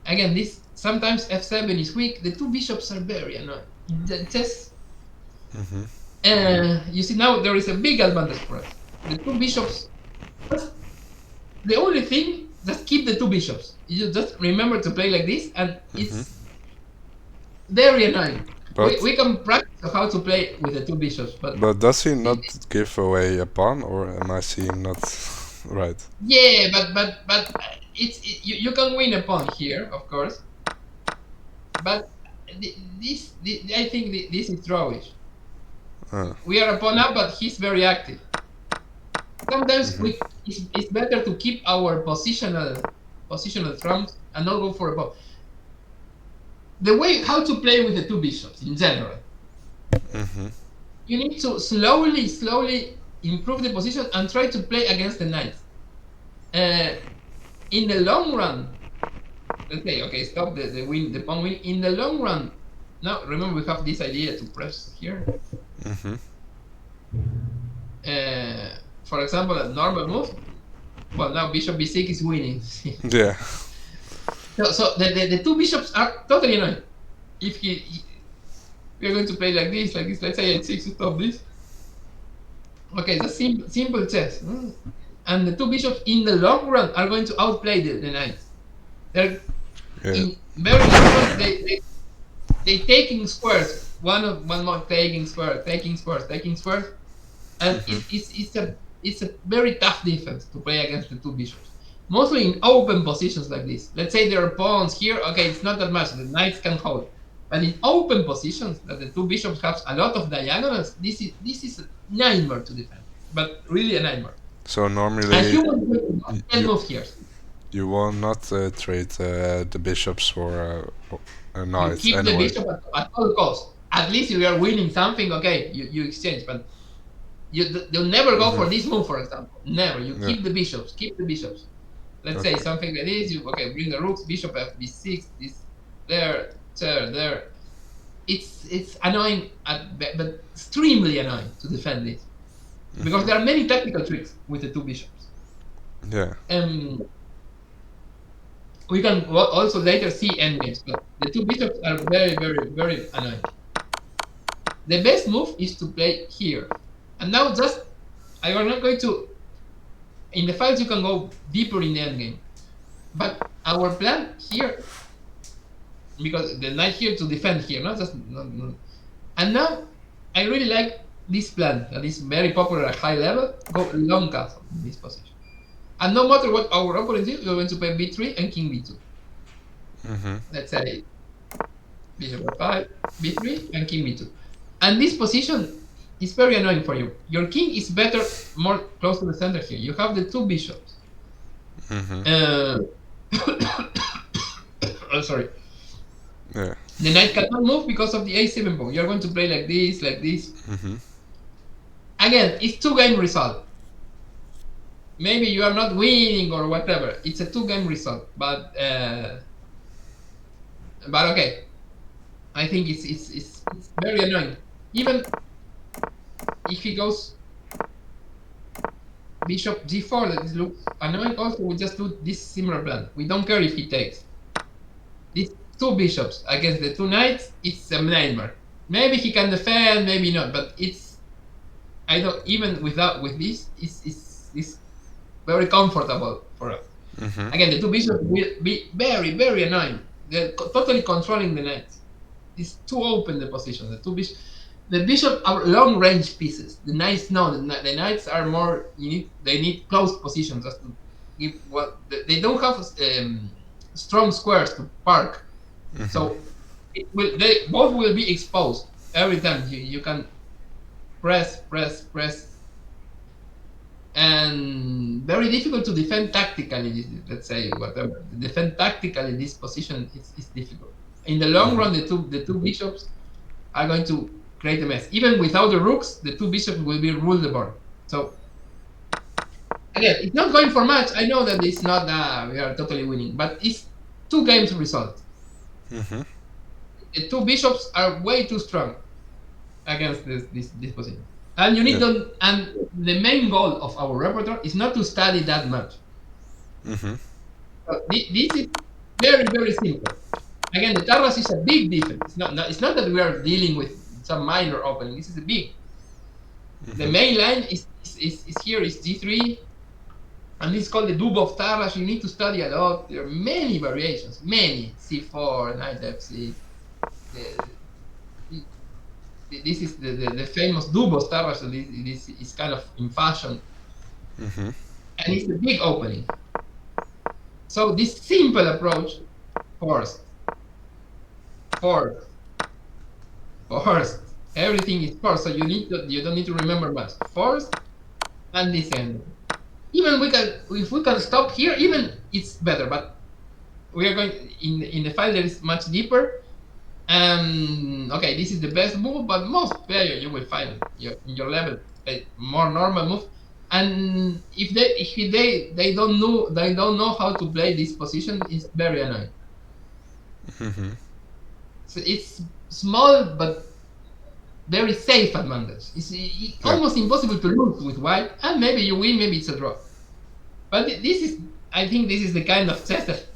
[SPEAKER 1] again, this sometimes f7 is weak. The 2 bishops are very annoying. Just you see, now there is a big advantage for us. The 2 bishops. The only thing, just keep the 2 bishops. You just remember to play like this, and it's very annoying. We can practice how to play with the 2 bishops,
[SPEAKER 2] but does he not give away a pawn, or am I seeing not right?
[SPEAKER 1] Yeah, but you can win a pawn here, of course. But I think this is drawish. We are a pawn up, but he's very active. Sometimes it's better to keep our positional trumps and not go for a ball. The way how to play with the two bishops in general, you need to slowly improve the position and try to play against the knights. In the long run, let's say, okay, stop the pawn win. In the long run, now remember we have this idea to press here. For example, a normal move. Well, now bishop b6 is winning.
[SPEAKER 2] Yeah.
[SPEAKER 1] So the two bishops are totally annoying. If we are going to play like this, let's say h6 to stop this. Okay, it's a simple chess. And the two bishops in the long run are going to outplay the knights. They're in very long run, they taking squares. One more taking squares, and it's a very tough defense to play against the two bishops. Mostly in open positions like this. Let's say there are pawns here. Okay, it's not that much. The knights can hold. But in open positions that the two bishops have a lot of diagonals, this is a nightmare to defend. But really a nightmare.
[SPEAKER 2] So normally
[SPEAKER 1] can move here.
[SPEAKER 2] You will not trade the bishops for a knight.
[SPEAKER 1] You keep
[SPEAKER 2] anyway.
[SPEAKER 1] the bishop at all costs. At least if you are winning something, okay, you exchange. But you'll never go for this move, for example. Never. You keep the bishops. Let's say something like this. You bring the rooks, bishop f6, this there. It's annoying, but extremely annoying to defend this because there are many tactical tricks with the two bishops.
[SPEAKER 2] Yeah.
[SPEAKER 1] We can also later see endgames, but the two bishops are very, very, very annoying. The best move is to play here, and now I am not going to. In the files, you can go deeper in the endgame, but our plan here, because the knight here to defend here, not just no. And now I really like this plan that is very popular at high level. Go long castle in this position, and no matter what our opponent is, we're going to play b3 and king b2. Let's say bishop f5, b3, and king b2, and this position is very annoying for you. Your king is better, more close to the center here. You have the two bishops. Oh, sorry.
[SPEAKER 2] Yeah.
[SPEAKER 1] The knight cannot move because of the a7 pawn. You're going to play like this. Again, it's two-game result. Maybe you are not winning or whatever. It's a two-game result, but okay. I think it's very annoying. Even if he goes bishop g4, that looks annoying. Also, we just do this similar plan. We don't care if he takes. These two bishops against the two knights, it's a nightmare. Maybe he can defend, maybe not, but it's even with this, it's very comfortable for us. Again, the two bishops will be very, very annoying. They're totally controlling the knights. It's too open the position. The bishops are long range pieces. The knights no. The knights are more. They need close positions just to give. Well, they don't have strong squares to park. So they both will be exposed every time. You can press, and very difficult to defend tactically. Let's say whatever. Defend tactically this position is difficult. In the long run, the two bishops are going to create a mess. Even without the rooks, the two bishops will be rule the board. So again, it's not going for much. I know that it's not we are totally winning, but it's two games result. The two bishops are way too strong against this position. And you need and the main goal of our repertoire is not to study that much. This is very, very simple. Again, the Tarras is a big defense. It's not that we are dealing with some minor opening. This is a big. The main line is here is g3, and it's called the Dubov Tarras. You need to study a lot. There are many variations, many c4, knight f6. This is the famous Dubov Tarras. So this is kind of in fashion, and it's a big opening. So this simple approach, forced. Everything is forced, so you don't need to remember much. Forced, and listen. Even if we can stop here, even it's better. But we are going in the file that is much deeper. Okay, this is the best move, but most players you will find in your level a more normal move. And if they don't know how to play this position, it's very annoying. So it's small but very safe advantage. It's almost impossible to lose with white, and maybe you win, maybe it's a draw. But I think this is the kind of chess that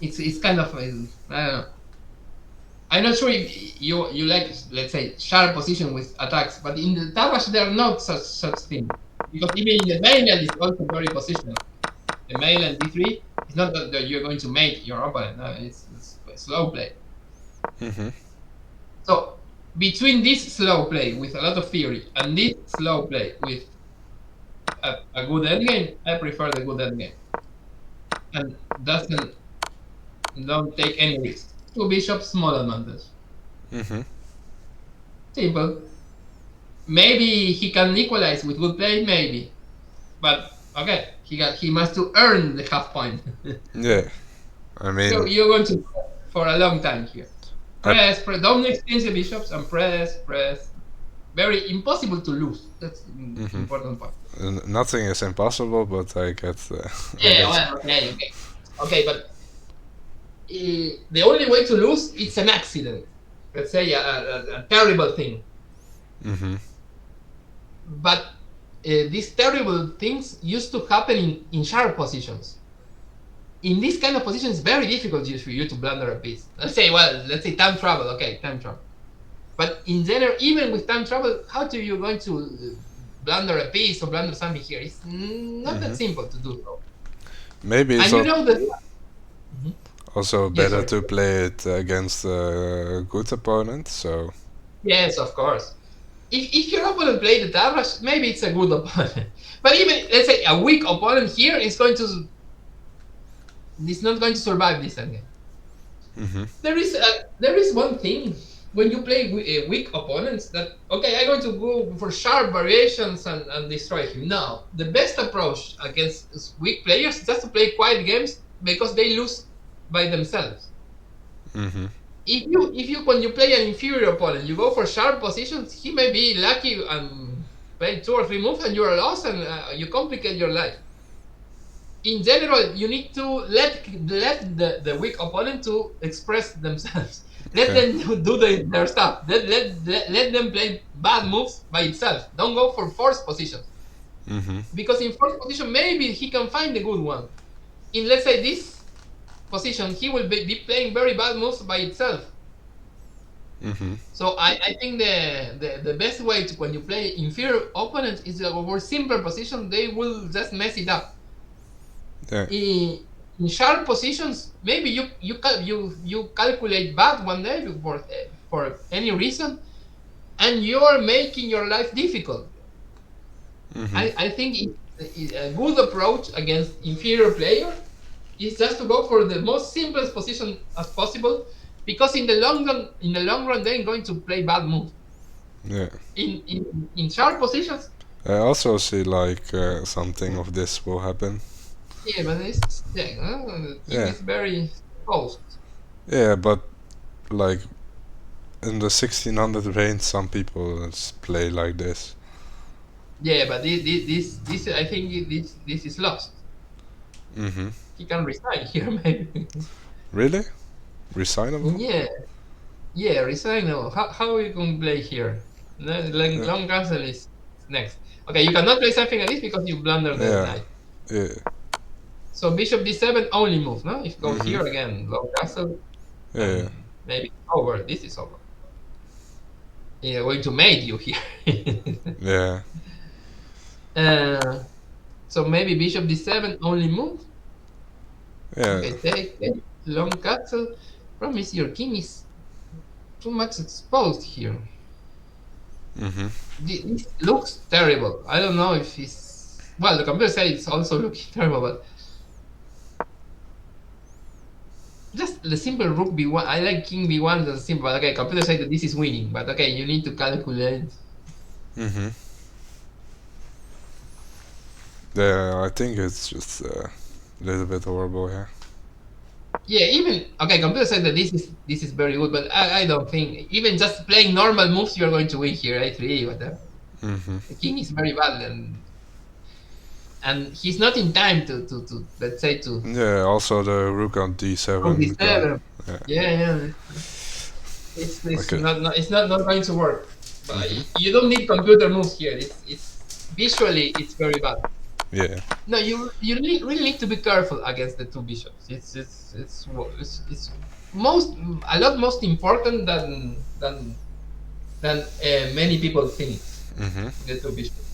[SPEAKER 1] it's kind of I don't know. I'm not sure if you like, let's say, sharp position with attacks, but in the Tabash there are not such thing, because even in the mainland is also very positional. The mainland d3 is not that you're going to mate your opponent. No, it's slow play. So between this slow play with a lot of theory and this slow play with a good endgame, I prefer the good endgame, and don't take any risks. Two bishops, small advantage. Simple. Maybe he can equalize with good play, maybe, but okay, he must to earn the half point.
[SPEAKER 2] Yeah, I mean,
[SPEAKER 1] You're going to for a long time here. Press, don't exchange the bishops and press. Very impossible to lose. That's the important part.
[SPEAKER 2] Nothing is impossible, but I get.
[SPEAKER 1] Okay, but the only way to lose it's an accident. Let's say a terrible thing. But these terrible things used to happen in sharp positions. In this kind of position, it's very difficult for you to blunder a piece. Let's say time travel. Okay, time travel. But in general, even with time travel, how are you going to blunder a piece or blunder something here? It's not that simple to do so.
[SPEAKER 2] Maybe it's also
[SPEAKER 1] Yes,
[SPEAKER 2] better to play it against a good opponent. So
[SPEAKER 1] yes, of course. If your opponent played the Tabrash, maybe it's a good opponent. But even, let's say, a weak opponent here is not going to survive this again. There is one thing when you play weak opponents that, okay, I'm going to go for sharp variations and destroy him. No, the best approach against weak players is just to play quiet games because they lose by themselves. If you when you play an inferior opponent, you go for sharp positions, he may be lucky and play 2 or 3 moves and you're lost and you complicate your life. In general, you need to let the weak opponent to express themselves. Let them do their stuff. Let them play bad moves by itself. Don't go for forced positions. Because in forced position, maybe he can find a good one. In, let's say, this position, he will be playing very bad moves by itself. So I think the best way to, when you play inferior opponents, is a more simple position. They will just mess it up. In sharp positions, maybe you calculate bad one day for any reason, and you're making your life difficult. I think a good approach against inferior player is just to go for the most simplest position as possible, because in the long run they're going to play bad moves. In sharp positions,
[SPEAKER 2] I also see like something of this will happen.
[SPEAKER 1] Yeah, but it's very close.
[SPEAKER 2] Yeah, but like in the 1600 range, some people play like this.
[SPEAKER 1] Yeah, but this I think this is lost. He can resign here, maybe.
[SPEAKER 2] Really? Resignable?
[SPEAKER 1] Yeah, resignable. How we can play here? Long castle is next. Okay, you cannot play something like this because you blunder the knight.
[SPEAKER 2] Yeah.
[SPEAKER 1] So bishop d7 only move, no? If goes here again, long castle.
[SPEAKER 2] Yeah.
[SPEAKER 1] Maybe over. This is over. Yeah, going to mate you here.
[SPEAKER 2] Yeah.
[SPEAKER 1] So maybe bishop d7 only move.
[SPEAKER 2] Yeah.
[SPEAKER 1] Okay, take long castle. Problem is your king is too much exposed here. This looks terrible. I don't know if it's, well, the computer says it's also looking terrible, but just the simple rook b1. I like king b1 as simple. Okay, computer says that this is winning, but okay, you need to calculate.
[SPEAKER 2] Yeah, I think it's just a little bit horrible here.
[SPEAKER 1] Yeah, even okay. Computer said that this is very good, but I don't think even just playing normal moves you're going to win here. A3, whatever.
[SPEAKER 2] Mm-hmm.
[SPEAKER 1] The king is very bad, and he's not in time to let's say to
[SPEAKER 2] Yeah, also the rook on d7
[SPEAKER 1] from this
[SPEAKER 2] gone.
[SPEAKER 1] level.
[SPEAKER 2] Yeah.
[SPEAKER 1] Yeah. It's
[SPEAKER 2] Okay.
[SPEAKER 1] not going to work. But
[SPEAKER 2] Mhm.
[SPEAKER 1] you don't need computer moves here. It's visually it's very bad.
[SPEAKER 2] Yeah.
[SPEAKER 1] No, you really need to be careful against the two bishops. It's a lot most important than many people think.
[SPEAKER 2] Mm-hmm.
[SPEAKER 1] The two bishops.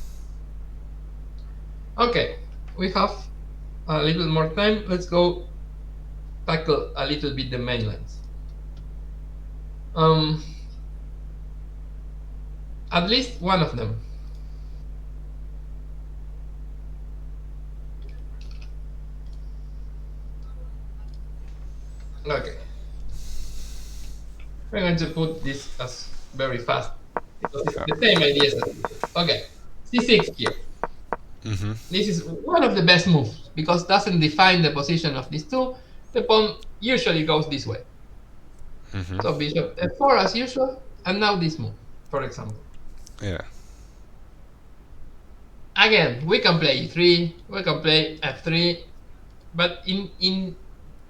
[SPEAKER 1] Okay, we have a little more time. Let's go tackle a little bit the main lines. At least one of them. Okay. We're going to put this as very fast because it's the same ideas as this. Okay. C6 here.
[SPEAKER 2] Mm-hmm.
[SPEAKER 1] This is one of the best moves because it doesn't define the position of these two. The pawn usually goes this way.
[SPEAKER 2] Mm-hmm.
[SPEAKER 1] So bishop f4 as usual, and now this move, for example.
[SPEAKER 2] Yeah.
[SPEAKER 1] Again, we can play e3, we can play f3, but in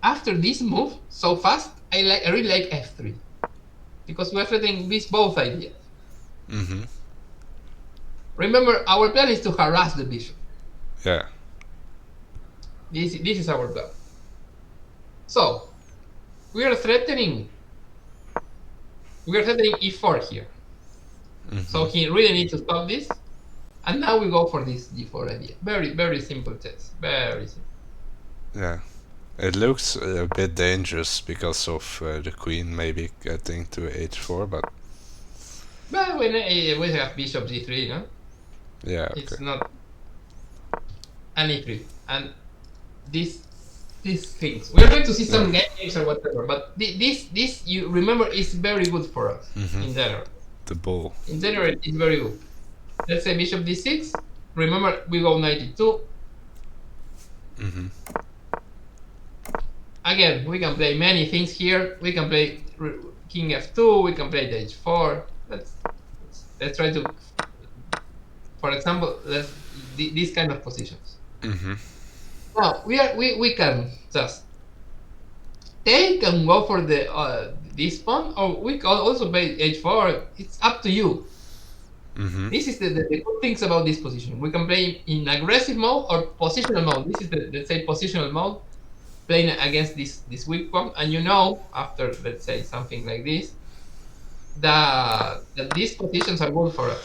[SPEAKER 1] after this move so fast, I really like f3 because we're threatening these both ideas.
[SPEAKER 2] Mm-hmm.
[SPEAKER 1] Remember, our plan is to harass the bishop.
[SPEAKER 2] Yeah.
[SPEAKER 1] This is our plan. So we are threatening e4 here.
[SPEAKER 2] Mm-hmm.
[SPEAKER 1] So he really needs to stop this. And now we go for this d4 idea. Very, very simple chess. Very simple.
[SPEAKER 2] Yeah. It looks a bit dangerous because of the queen maybe getting to h4, but
[SPEAKER 1] But when we have bishop g3, no?
[SPEAKER 2] yeah, okay.
[SPEAKER 1] It's not an e3. And these things. We're going to see some games or whatever, but this you remember is very good for us in general.
[SPEAKER 2] The bull.
[SPEAKER 1] In general, it's very good. Let's say bishop d6. Remember, we go 92.
[SPEAKER 2] Mm-hmm.
[SPEAKER 1] Again, we can play many things here. We can play king f2. We can play the h4. Let's try to, for example, these kind of positions.
[SPEAKER 2] Mm-hmm.
[SPEAKER 1] Now we can just take and go for the this pawn, or we can also play h4. It's up to you.
[SPEAKER 2] Mm-hmm.
[SPEAKER 1] This is the good things about this position. We can play in aggressive mode or positional mode. This is the, let's say, positional mode, playing against this weak pawn, and you know, after, let's say, something like this, that these positions are good for us.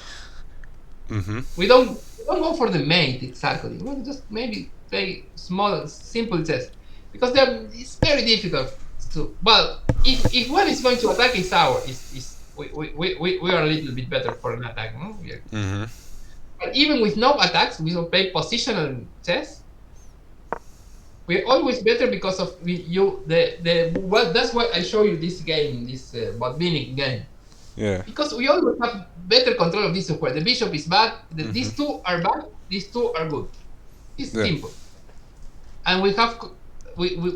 [SPEAKER 2] Mm-hmm.
[SPEAKER 1] We don't go for the mate exactly. We just maybe play small, simple chess because it's very difficult to. Well, if one is going to attack, we are a little bit better for an attack. No?
[SPEAKER 2] Mm-hmm.
[SPEAKER 1] But even with no attacks, we will play positional chess. We're always better because of well, that's why I show you this game, this Botvinnik game.
[SPEAKER 2] Yeah.
[SPEAKER 1] Because we always have better control of this square. The bishop is bad. These two are bad. These two are good. It's simple. And we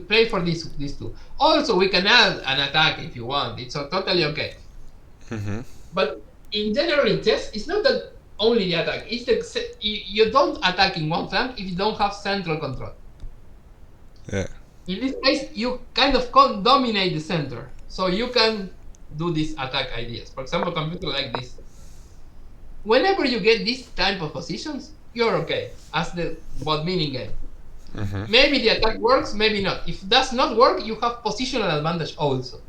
[SPEAKER 1] play for these two. Also, we can add an attack if you want. It's totally okay.
[SPEAKER 2] Mm-hmm.
[SPEAKER 1] But in general, in chess, it's not that only the attack. It's you don't attack in one flank if you don't have central control.
[SPEAKER 2] Yeah.
[SPEAKER 1] In this case, you kind of dominate the center, so you can do these attack ideas. For example, computer like this. Whenever you get this type of positions, you're okay, as the Botvinnik game.
[SPEAKER 2] Mm-hmm.
[SPEAKER 1] Maybe the attack works, maybe not. If it does not work, you have positional advantage also.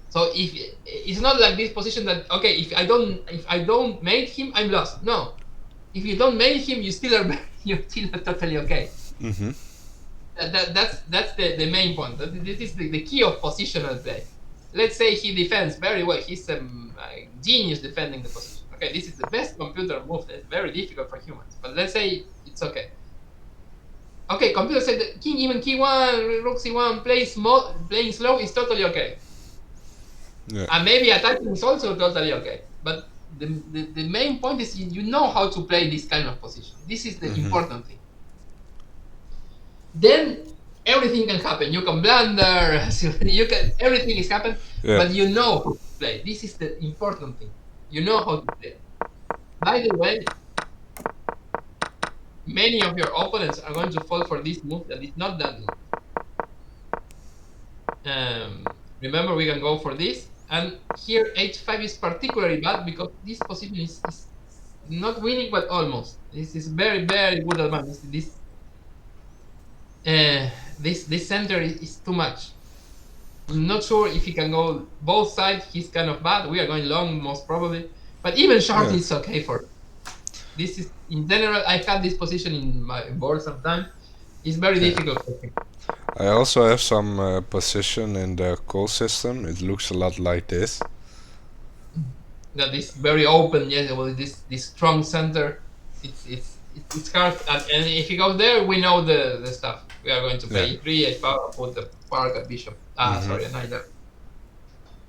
[SPEAKER 1] So if it's not like this position that okay, if I don't mate him, I'm lost. No, if you don't mate him, you're still totally okay.
[SPEAKER 2] Mm-hmm.
[SPEAKER 1] That's the main point. This is the key of positional play. Let's say he defends very well. He's a genius defending the position. Okay, this is the best computer move. That's very difficult for humans. But let's say it's okay. Okay, computer said that king even key1, rook c1, playing slow is totally okay.
[SPEAKER 2] Yeah.
[SPEAKER 1] And maybe attacking is also totally okay. But the main point is you know how to play this kind of position. This is the important thing. Then everything can happen. You can blunder. Everything is happen.
[SPEAKER 2] Yeah.
[SPEAKER 1] But you know how to play. This is the important thing. You know how to play. By the way, many of your opponents are going to fall for this move that is not that good. Remember, we can go for this. And here, h5 is particularly bad because this position is not winning, but almost. This is very, very good advantage. This center is too much. I'm not sure if he can go both sides. He's kind of bad. We are going long, most probably. But even short is okay for this. Is in general, I've had this position in my board sometimes. It's very difficult for him.
[SPEAKER 2] I also have some position in the call system. It looks a lot like this.
[SPEAKER 1] That is very open. Yes, well, this strong center. It's hard. And if he goes there, we know the stuff. We are going to play 3 h5, put the park at bishop. Sorry, knight there.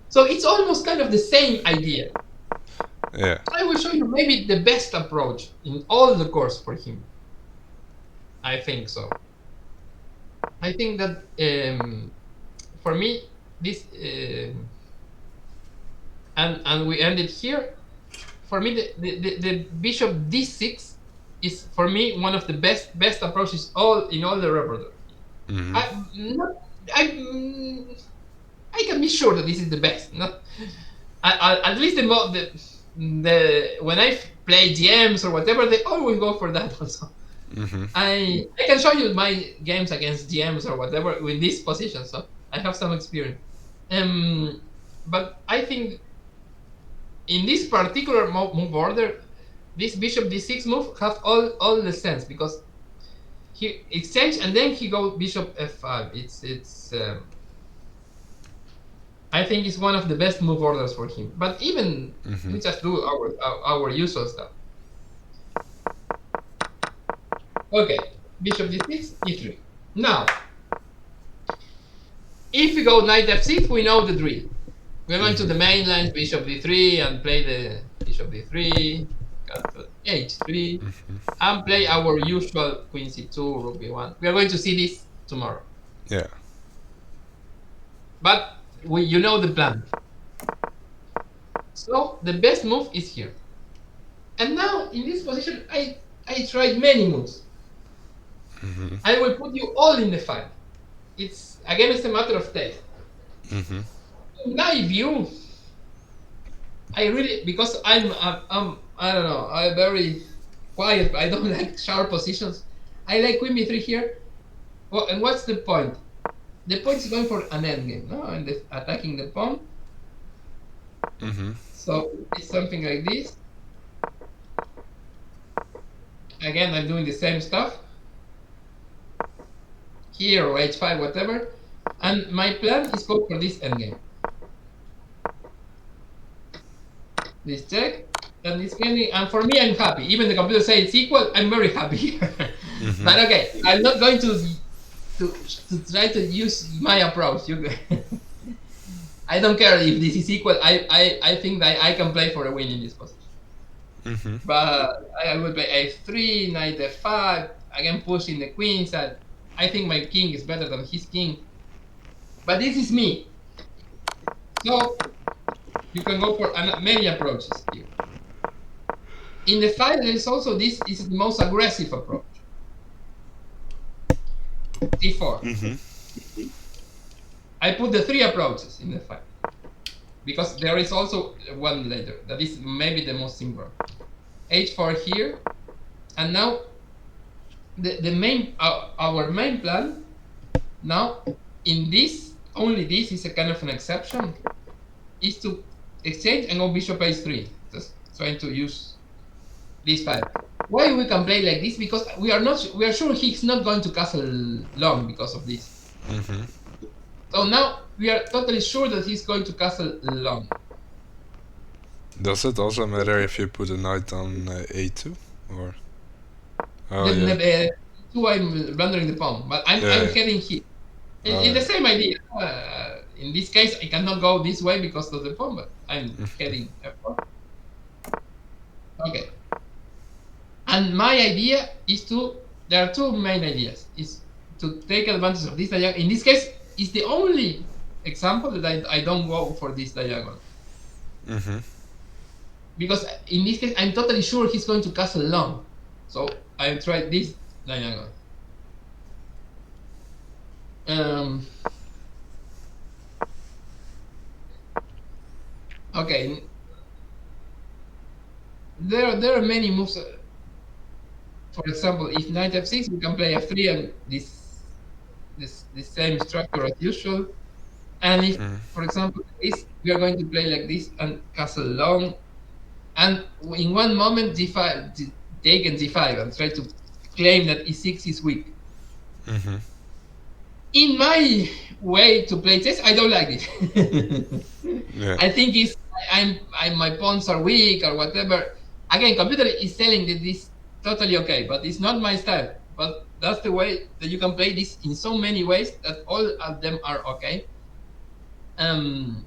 [SPEAKER 1] So it's almost kind of the same idea.
[SPEAKER 2] Yeah.
[SPEAKER 1] I will show you maybe the best approach in all the course for him. I think so. I think that for me, this and we ended here. For me, the bishop d6 is for me one of the best approaches in all the repertoire. I can be sure that this is the best. Not at least the when I play GMs or whatever, they always go for that also. I can show you my games against GMs or whatever with this position, so I have some experience. But I think in this particular move order, this bishop d6 move has all the sense because he exchange and then he goes bishop f5. It's I think it's one of the best move orders for him. But even we just do our usual stuff. Okay, bishop d6, e3. Now, if we go knight f6, we know the drill. We're going to the main line, bishop d3, and play the bishop d3, h3, and play our usual queen c2, rook b1. We are going to see this tomorrow.
[SPEAKER 2] Yeah.
[SPEAKER 1] But you know the plan. So the best move is here. And now in this position, I tried many moves. I will put you all in the fight. It's a matter of taste. In my view, I really, because I'm I don't know, I'm very quiet. I don't like sharp positions. I like queen b3 here. Well, and what's the point? The point is going for an endgame, no? And attacking the pawn. So it's something like this. Again, I'm doing the same stuff. Here or h5, whatever. And my plan is go for this endgame. This check, and this ending. And for me, I'm happy. Even the computer says it's equal, I'm very happy. But okay, I'm not going to try to use my approach. I don't care if this is equal. I think that I can play for a win in this position. But I will play f3, knight f5, again pushing the queens. And I think my king is better than his king. But this is me. So you can go for many approaches here. In the fight, there is also this is the most aggressive approach. d4. I put the 3 approaches in the fight because there is also one later that is maybe the most simple. h4 here, and now the main our main plan now in this only this is a kind of an exception is to exchange and go bishop h3, just trying to use this fight. Why we can play like this? Because we are sure he's not going to castle long because of this. So now we are totally sure that he's going to castle long.
[SPEAKER 2] Does it also matter if you put a knight on a2 or?
[SPEAKER 1] Two, I'm blundering the pawn, but I'm heading here. It's the same idea. In this case, I cannot go this way because of the pawn, but I'm heading f4. Okay. And my idea is there are two main ideas. Is to take advantage of this diagonal. In this case, it's the only example that I don't go for this diagonal. Because in this case, I'm totally sure he's going to castle long. So I try this diagonal. Okay. There are many moves. For example, if knight f6, we can play f3 and this same structure as usual. And if, for example, this, we are going to play like this and castle long. And in one moment, g5, taken g5 and try to claim that e6 is weak. In my way to play chess, I don't like it. I think my pawns are weak or whatever. Again, computer is telling that this is totally okay, but it's not my style. But that's the way that you can play this in so many ways that all of them are okay. And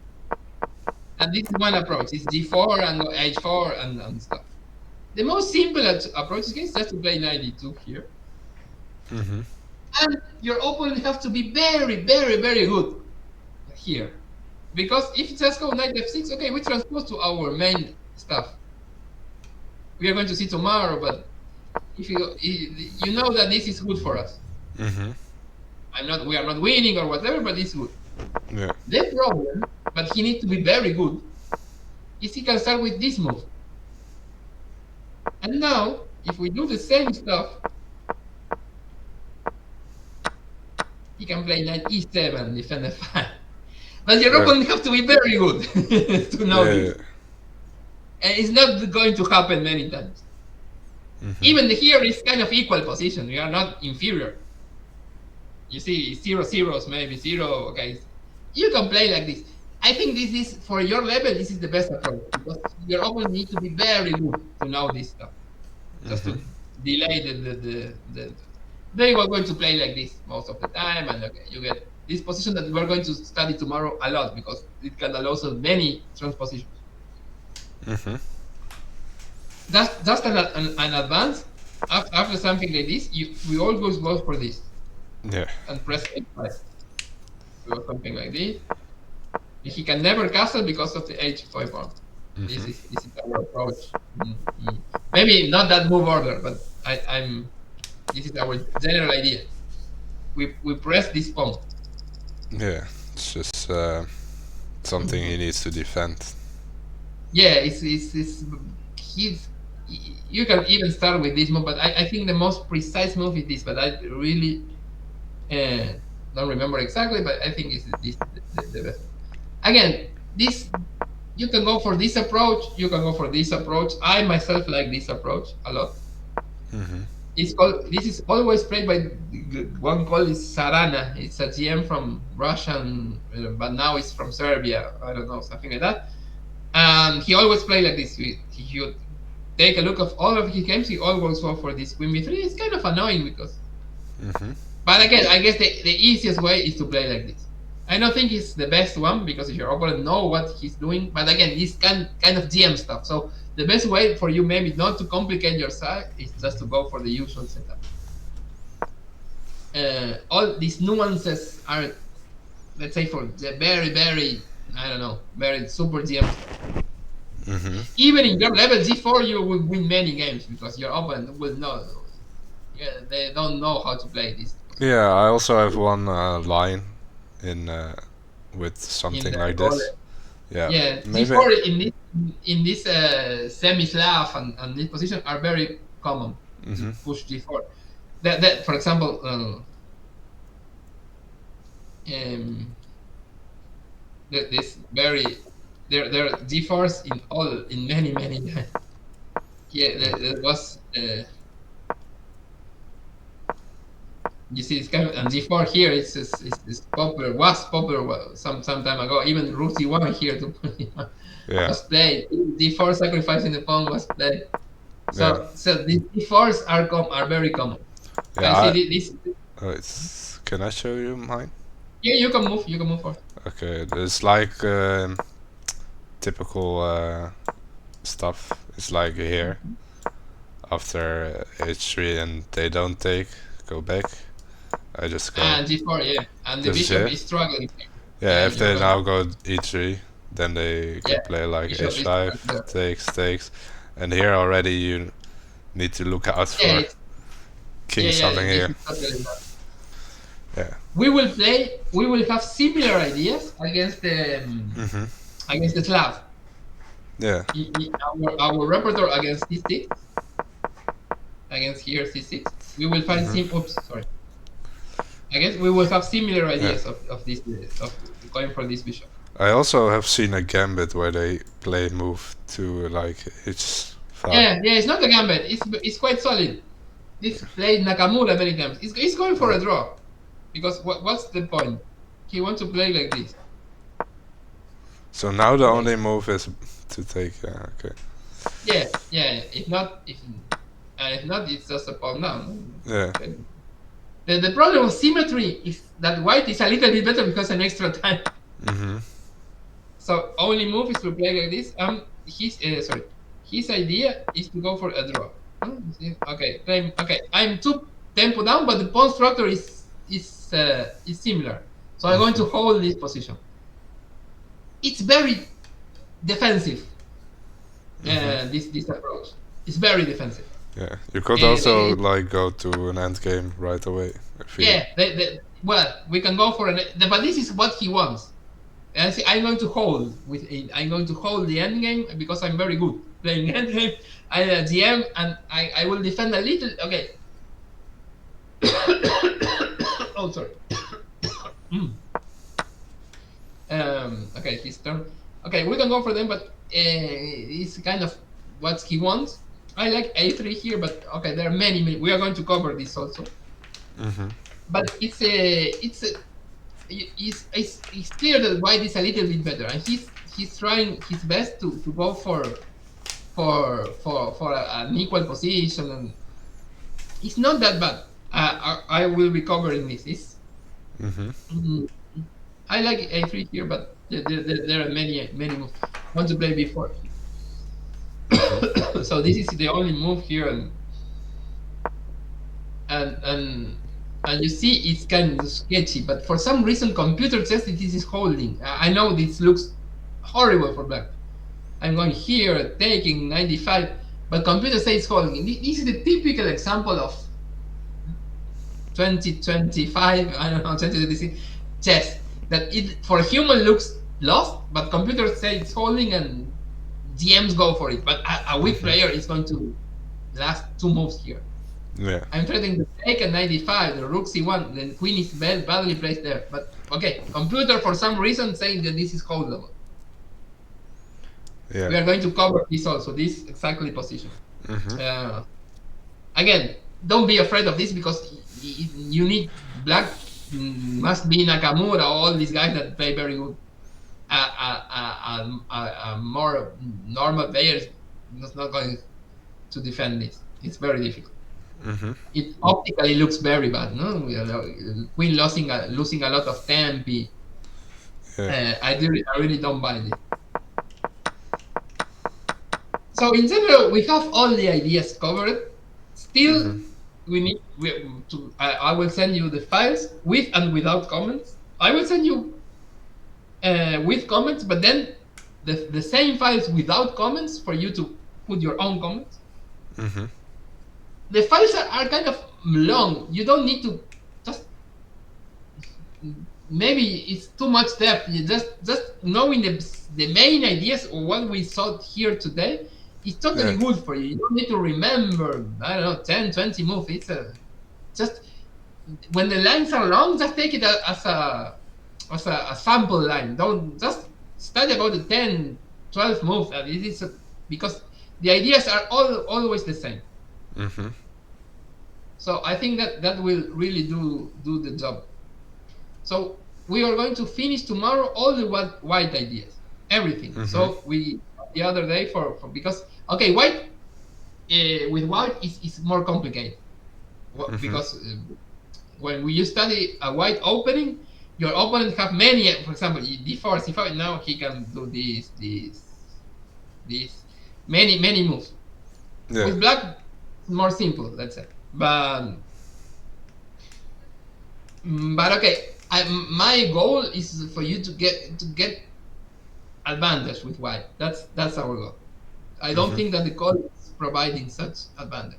[SPEAKER 1] this is one approach. It's g4 and h4 and stuff. The most simple approach is just to play knight e2 here. And your opponent has to be very, very, very good here. Because if it just go knight f6, okay, we transpose to our main stuff. We are going to see tomorrow, but if you know that this is good for us. We are not winning or whatever, but it's good. The problem, but he needs to be very good, is he can start with this move. And now, if we do the same stuff, he can play knight e7, defend f5. But your opponent have to be very good to know this. And it's not going to happen many times. Even here is kind of equal position. We are not inferior. You see, 0-0s, maybe 0. Okay, you can play like this. I think this is, for your level, this is the best approach. Because your opponent needs to be very good to know this stuff. Just to delay they were going to play like this most of the time. And okay, you get this position that we're going to study tomorrow a lot because it can allow so many transpositions. That's an advance. After something like this, we always go for this. And press F5. Or something like this. He can never castle because of the h5 pawn. This is our approach. Maybe not that move order, but this is our general idea. We press this pawn.
[SPEAKER 2] Yeah, it's just something he needs to defend.
[SPEAKER 1] Yeah, you can even start with this move, but I think the most precise move is this, but I really don't remember exactly, but I think it's this the best. Again, this you can go for this approach, you can go for this approach. I myself like this approach a lot. This is always played by one called Sarana. It's a GM from Russian, but now it's from Serbia. I don't know, something like that. And he always played like this. He would take a look of all of his games. He always go for this queen b3. It's kind of annoying because. But again, I guess the easiest way is to play like this. I don't think it's the best one because if your opponent know what he's doing. But again, this kind of GM stuff. So the best way for you maybe not to complicate your side is just to go for the usual setup. All these nuances are, let's say, for the very, very, I don't know, very super GM stuff. Even in your level G4, you will win many games because your opponent will know. Yeah, they don't know how to play this.
[SPEAKER 2] Yeah, I also have one line in with something like this.
[SPEAKER 1] Yeah, G4 in this semi-slav and this position are very common to push G4. That for example, this very there are G4s in many times. Yeah, there was. You see, it's kind of, and G4 here is popular. Was popular some time ago. Even Rook C1 here was played. G4 sacrificing the pawn was played. So these G4s are very common.
[SPEAKER 2] Yeah,
[SPEAKER 1] I see this.
[SPEAKER 2] Can I show you mine?
[SPEAKER 1] Yeah, you can move. You can move forward.
[SPEAKER 2] Okay, it's like typical stuff It's like here. After h3 and they don't take, go back. I just go.
[SPEAKER 1] And g4, yeah. And the
[SPEAKER 2] This is
[SPEAKER 1] bishop
[SPEAKER 2] it.
[SPEAKER 1] is struggling.
[SPEAKER 2] Yeah, if
[SPEAKER 1] you're
[SPEAKER 2] they
[SPEAKER 1] going-
[SPEAKER 2] now go e3, then they can
[SPEAKER 1] Yeah,
[SPEAKER 2] play like
[SPEAKER 1] bishop is
[SPEAKER 2] h5,
[SPEAKER 1] there.
[SPEAKER 2] takes. And here already you need to look out for
[SPEAKER 1] Yeah,
[SPEAKER 2] king
[SPEAKER 1] this
[SPEAKER 2] something here.
[SPEAKER 1] is totally bad.
[SPEAKER 2] Yeah.
[SPEAKER 1] We will have similar ideas against the against the Slav.
[SPEAKER 2] Yeah.
[SPEAKER 1] Our repertoire against c6, against here c6, we will find I guess we will have similar ideas of this of going for this bishop.
[SPEAKER 2] I also have seen a gambit where they play move to like h5.
[SPEAKER 1] Yeah, it's not a gambit. It's quite solid. This played Nakamura many times. He's going for a draw, because what's the point? He wants to play like this.
[SPEAKER 2] So now the only move is to take. Okay.
[SPEAKER 1] Yeah. If not, it's just a pawn down.
[SPEAKER 2] Yeah.
[SPEAKER 1] The problem with symmetry is that white is a little bit better because an extra time. So only move is to play like this. His idea is to go for a draw. Okay, I'm 2 tempo down, but the pawn structure is similar. So I'm going to hold this position. It's very defensive. This approach. It's very defensive.
[SPEAKER 2] Yeah, you could also like go to an endgame right away.
[SPEAKER 1] Yeah, well, we can go for but this is what he wants. And I'm going to hold I'm going to hold the endgame because I'm very good playing endgame. I GM and I will defend a little. Okay. Oh, sorry. Okay, his turn. Okay, we can go for them, but it's kind of what he wants. I like a3 here, but okay, there are many. We are going to cover this also. But it's clear that white is a little bit better, and he's trying his best to go for an equal position, and it's not that bad. I will be covering this. I like a3 here, but there are many moves. Want to play before. So this is the only move here, and you see it's kind of sketchy, but for some reason computer says that this is holding. I know this looks horrible for black. I'm going here, taking 95, but computer says it's holding. This is the typical example of 2025, I don't know, 2026 chess, that it for a human looks lost, but computers say it's holding and GMs go for it. But a weak player is going to last 2 moves here.
[SPEAKER 2] Yeah.
[SPEAKER 1] I'm threatening to take a 95, the rook c1, the queen is badly placed there. But okay, computer for some reason saying that this is holdable.
[SPEAKER 2] Yeah.
[SPEAKER 1] We are going to cover this also, this exactly position. Again, don't be afraid of this, because you need black must be Nakamura, all these guys that play very good. A more normal player is not going to defend this. It's very difficult. It optically looks very bad, no? Queen losing a lot of tempi.
[SPEAKER 2] Yeah.
[SPEAKER 1] I really don't buy it. So in general, we have all the ideas covered. Still, I will send you the files with and without comments. I will send you with comments, but then the same files without comments for you to put your own comments. The files are kind of long. You don't need to just, maybe it's too much depth. You just knowing the main ideas of what we saw here today is totally good for you. You don't need to remember, I don't know, 10, 20 moves. It's just when the lines are long, just take it as a sample line. Don't just study about the 10, 12 moves. It is because the ideas are always the same. So I think that will really do the job. So we are going to finish tomorrow all the white ideas, everything. So we the other day for because okay, white with white is more complicated because when you study a white opening, your opponent have many. For example, d4, c5. Now he can do this. many moves.
[SPEAKER 2] Yeah.
[SPEAKER 1] With black, more simple, let's say. But okay, my goal is for you to get advantage with white. That's our goal. I don't think that the call is providing such advantage.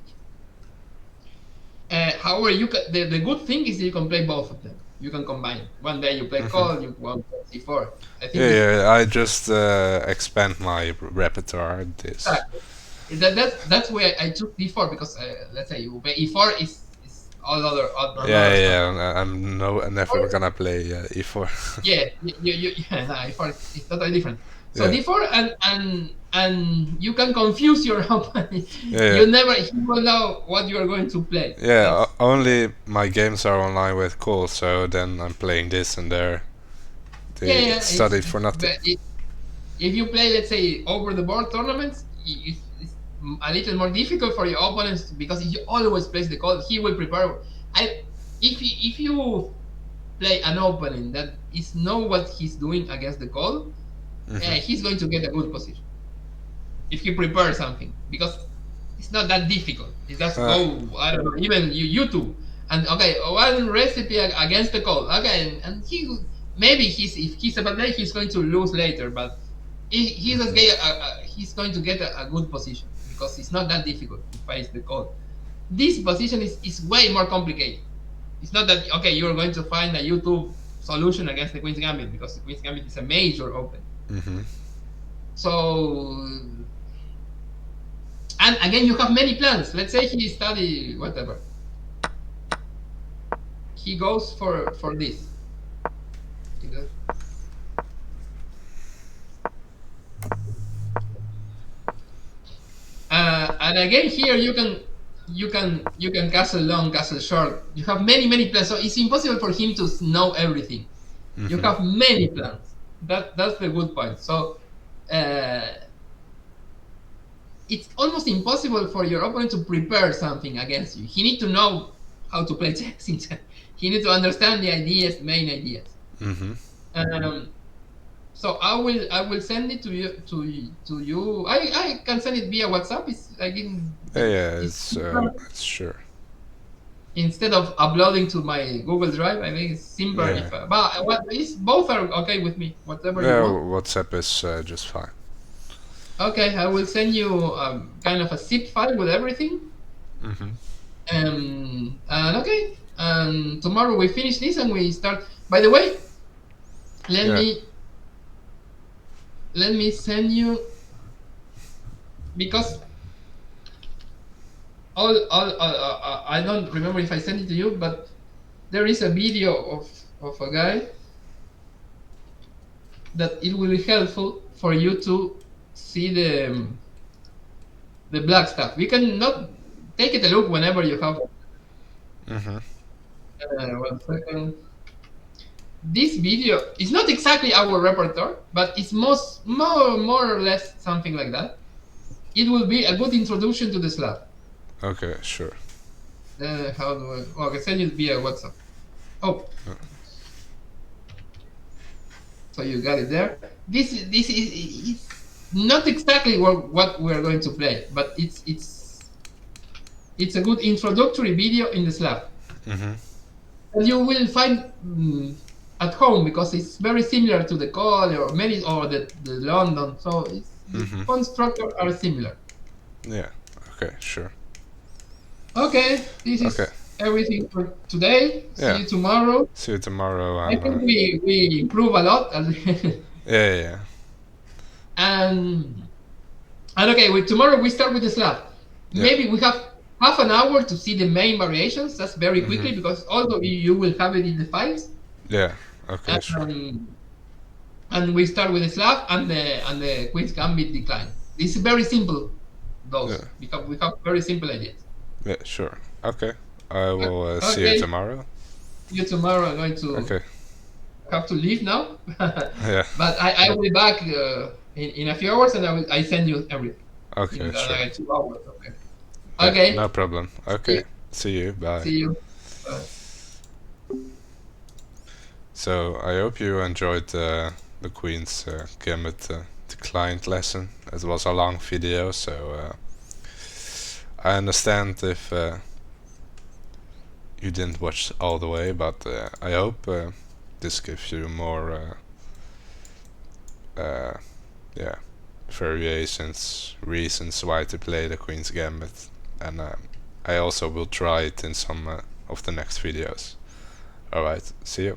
[SPEAKER 1] However, the good thing is that you can play both of them. You can combine. One day you play call, you want c4. I think
[SPEAKER 2] Yeah, I just expand my repertoire. This.
[SPEAKER 1] that's where I took d4 because let's say you play e4 is all other
[SPEAKER 2] Yeah,
[SPEAKER 1] stuff.
[SPEAKER 2] I'm never gonna play e4.
[SPEAKER 1] Yeah, no, e4 is totally different. So
[SPEAKER 2] Yeah.
[SPEAKER 1] d4 and you can confuse your opponent.
[SPEAKER 2] Yeah.
[SPEAKER 1] He will know what you are going to play.
[SPEAKER 2] Yeah, only my games are online with calls, so then I'm playing this and there. It's studied for nothing.
[SPEAKER 1] If you play, let's say, over the board tournaments, it's a little more difficult for your opponents because if you always place the call, he will prepare. If you play an opponent that is know what he's doing against the call, he's going to get a good position if he prepares something, because it's not that difficult. It's just go, I don't know, even YouTube and okay, one recipe against the call. Okay, and he maybe if he's a bad player, he's going to lose later, but he's going to get a good position because it's not that difficult to face the call. This position is way more complicated. It's not that okay, you're going to find a YouTube solution against the Queen's Gambit because the Queen's Gambit is a major open. So, and again, you have many plans. Let's say he study whatever. He goes for this. And again, here you can castle long, castle short. You have many plans, so it's impossible for him to know everything. You have many plans. That's the good point. So it's almost impossible for your opponent to prepare something against you. He needs to know how to play chess. He needs to understand the ideas, main ideas. So I will send it to you. I can send it via WhatsApp.
[SPEAKER 2] It's sure.
[SPEAKER 1] Instead of uploading to my Google Drive, I think it's simpler.
[SPEAKER 2] Yeah.
[SPEAKER 1] But both are okay with me. Whatever you want.
[SPEAKER 2] WhatsApp is just fine.
[SPEAKER 1] Okay, I will send you kind of a zip file with everything. And okay, and tomorrow we finish this and we start. By the way, let me send you, because I don't remember if I sent it to you, but there is a video of a guy that it will be helpful for you to see the black stuff. We can not take it a look whenever you have. 1 second. This video is not exactly our repertoire, but it's more or less something like that. It will be a good introduction to the slab.
[SPEAKER 2] Okay, sure.
[SPEAKER 1] How do I? Oh, I can send you via WhatsApp. Oh. So you got it there. This is not exactly what we are going to play, but it's a good introductory video in the slab. And you will find at home because it's very similar to the call or the London. So the font structure are similar.
[SPEAKER 2] Yeah. Okay. Sure.
[SPEAKER 1] Okay. This is everything for today. See you tomorrow.
[SPEAKER 2] See you tomorrow.
[SPEAKER 1] I think we improve a lot.
[SPEAKER 2] Yeah.
[SPEAKER 1] And okay, tomorrow we start with the slab. Maybe we have half an hour to see the main variations. That's very quickly because although you will have it in the files.
[SPEAKER 2] Yeah. Okay. Sure.
[SPEAKER 1] And we start with the slab and the Queen's Gambit decline. It's very simple, those because we have very simple ideas.
[SPEAKER 2] Yeah. Sure. Okay. I will see you tomorrow.
[SPEAKER 1] See you tomorrow. I'm going to have to leave now.
[SPEAKER 2] Yeah.
[SPEAKER 1] But I will be back in a few hours and I send you everything.
[SPEAKER 2] Okay.
[SPEAKER 1] In
[SPEAKER 2] sure.
[SPEAKER 1] 2 hours. Okay.
[SPEAKER 2] No problem. Okay. See you. Bye.
[SPEAKER 1] See you. Bye.
[SPEAKER 2] So I hope you enjoyed the Queen's Gambit declined lesson. It was a long video, so I understand if you didn't watch all the way, but I hope this gives you more yeah, variations, reasons why to play the Queen's Gambit, and I also will try it in some of the next videos. Alright, see you.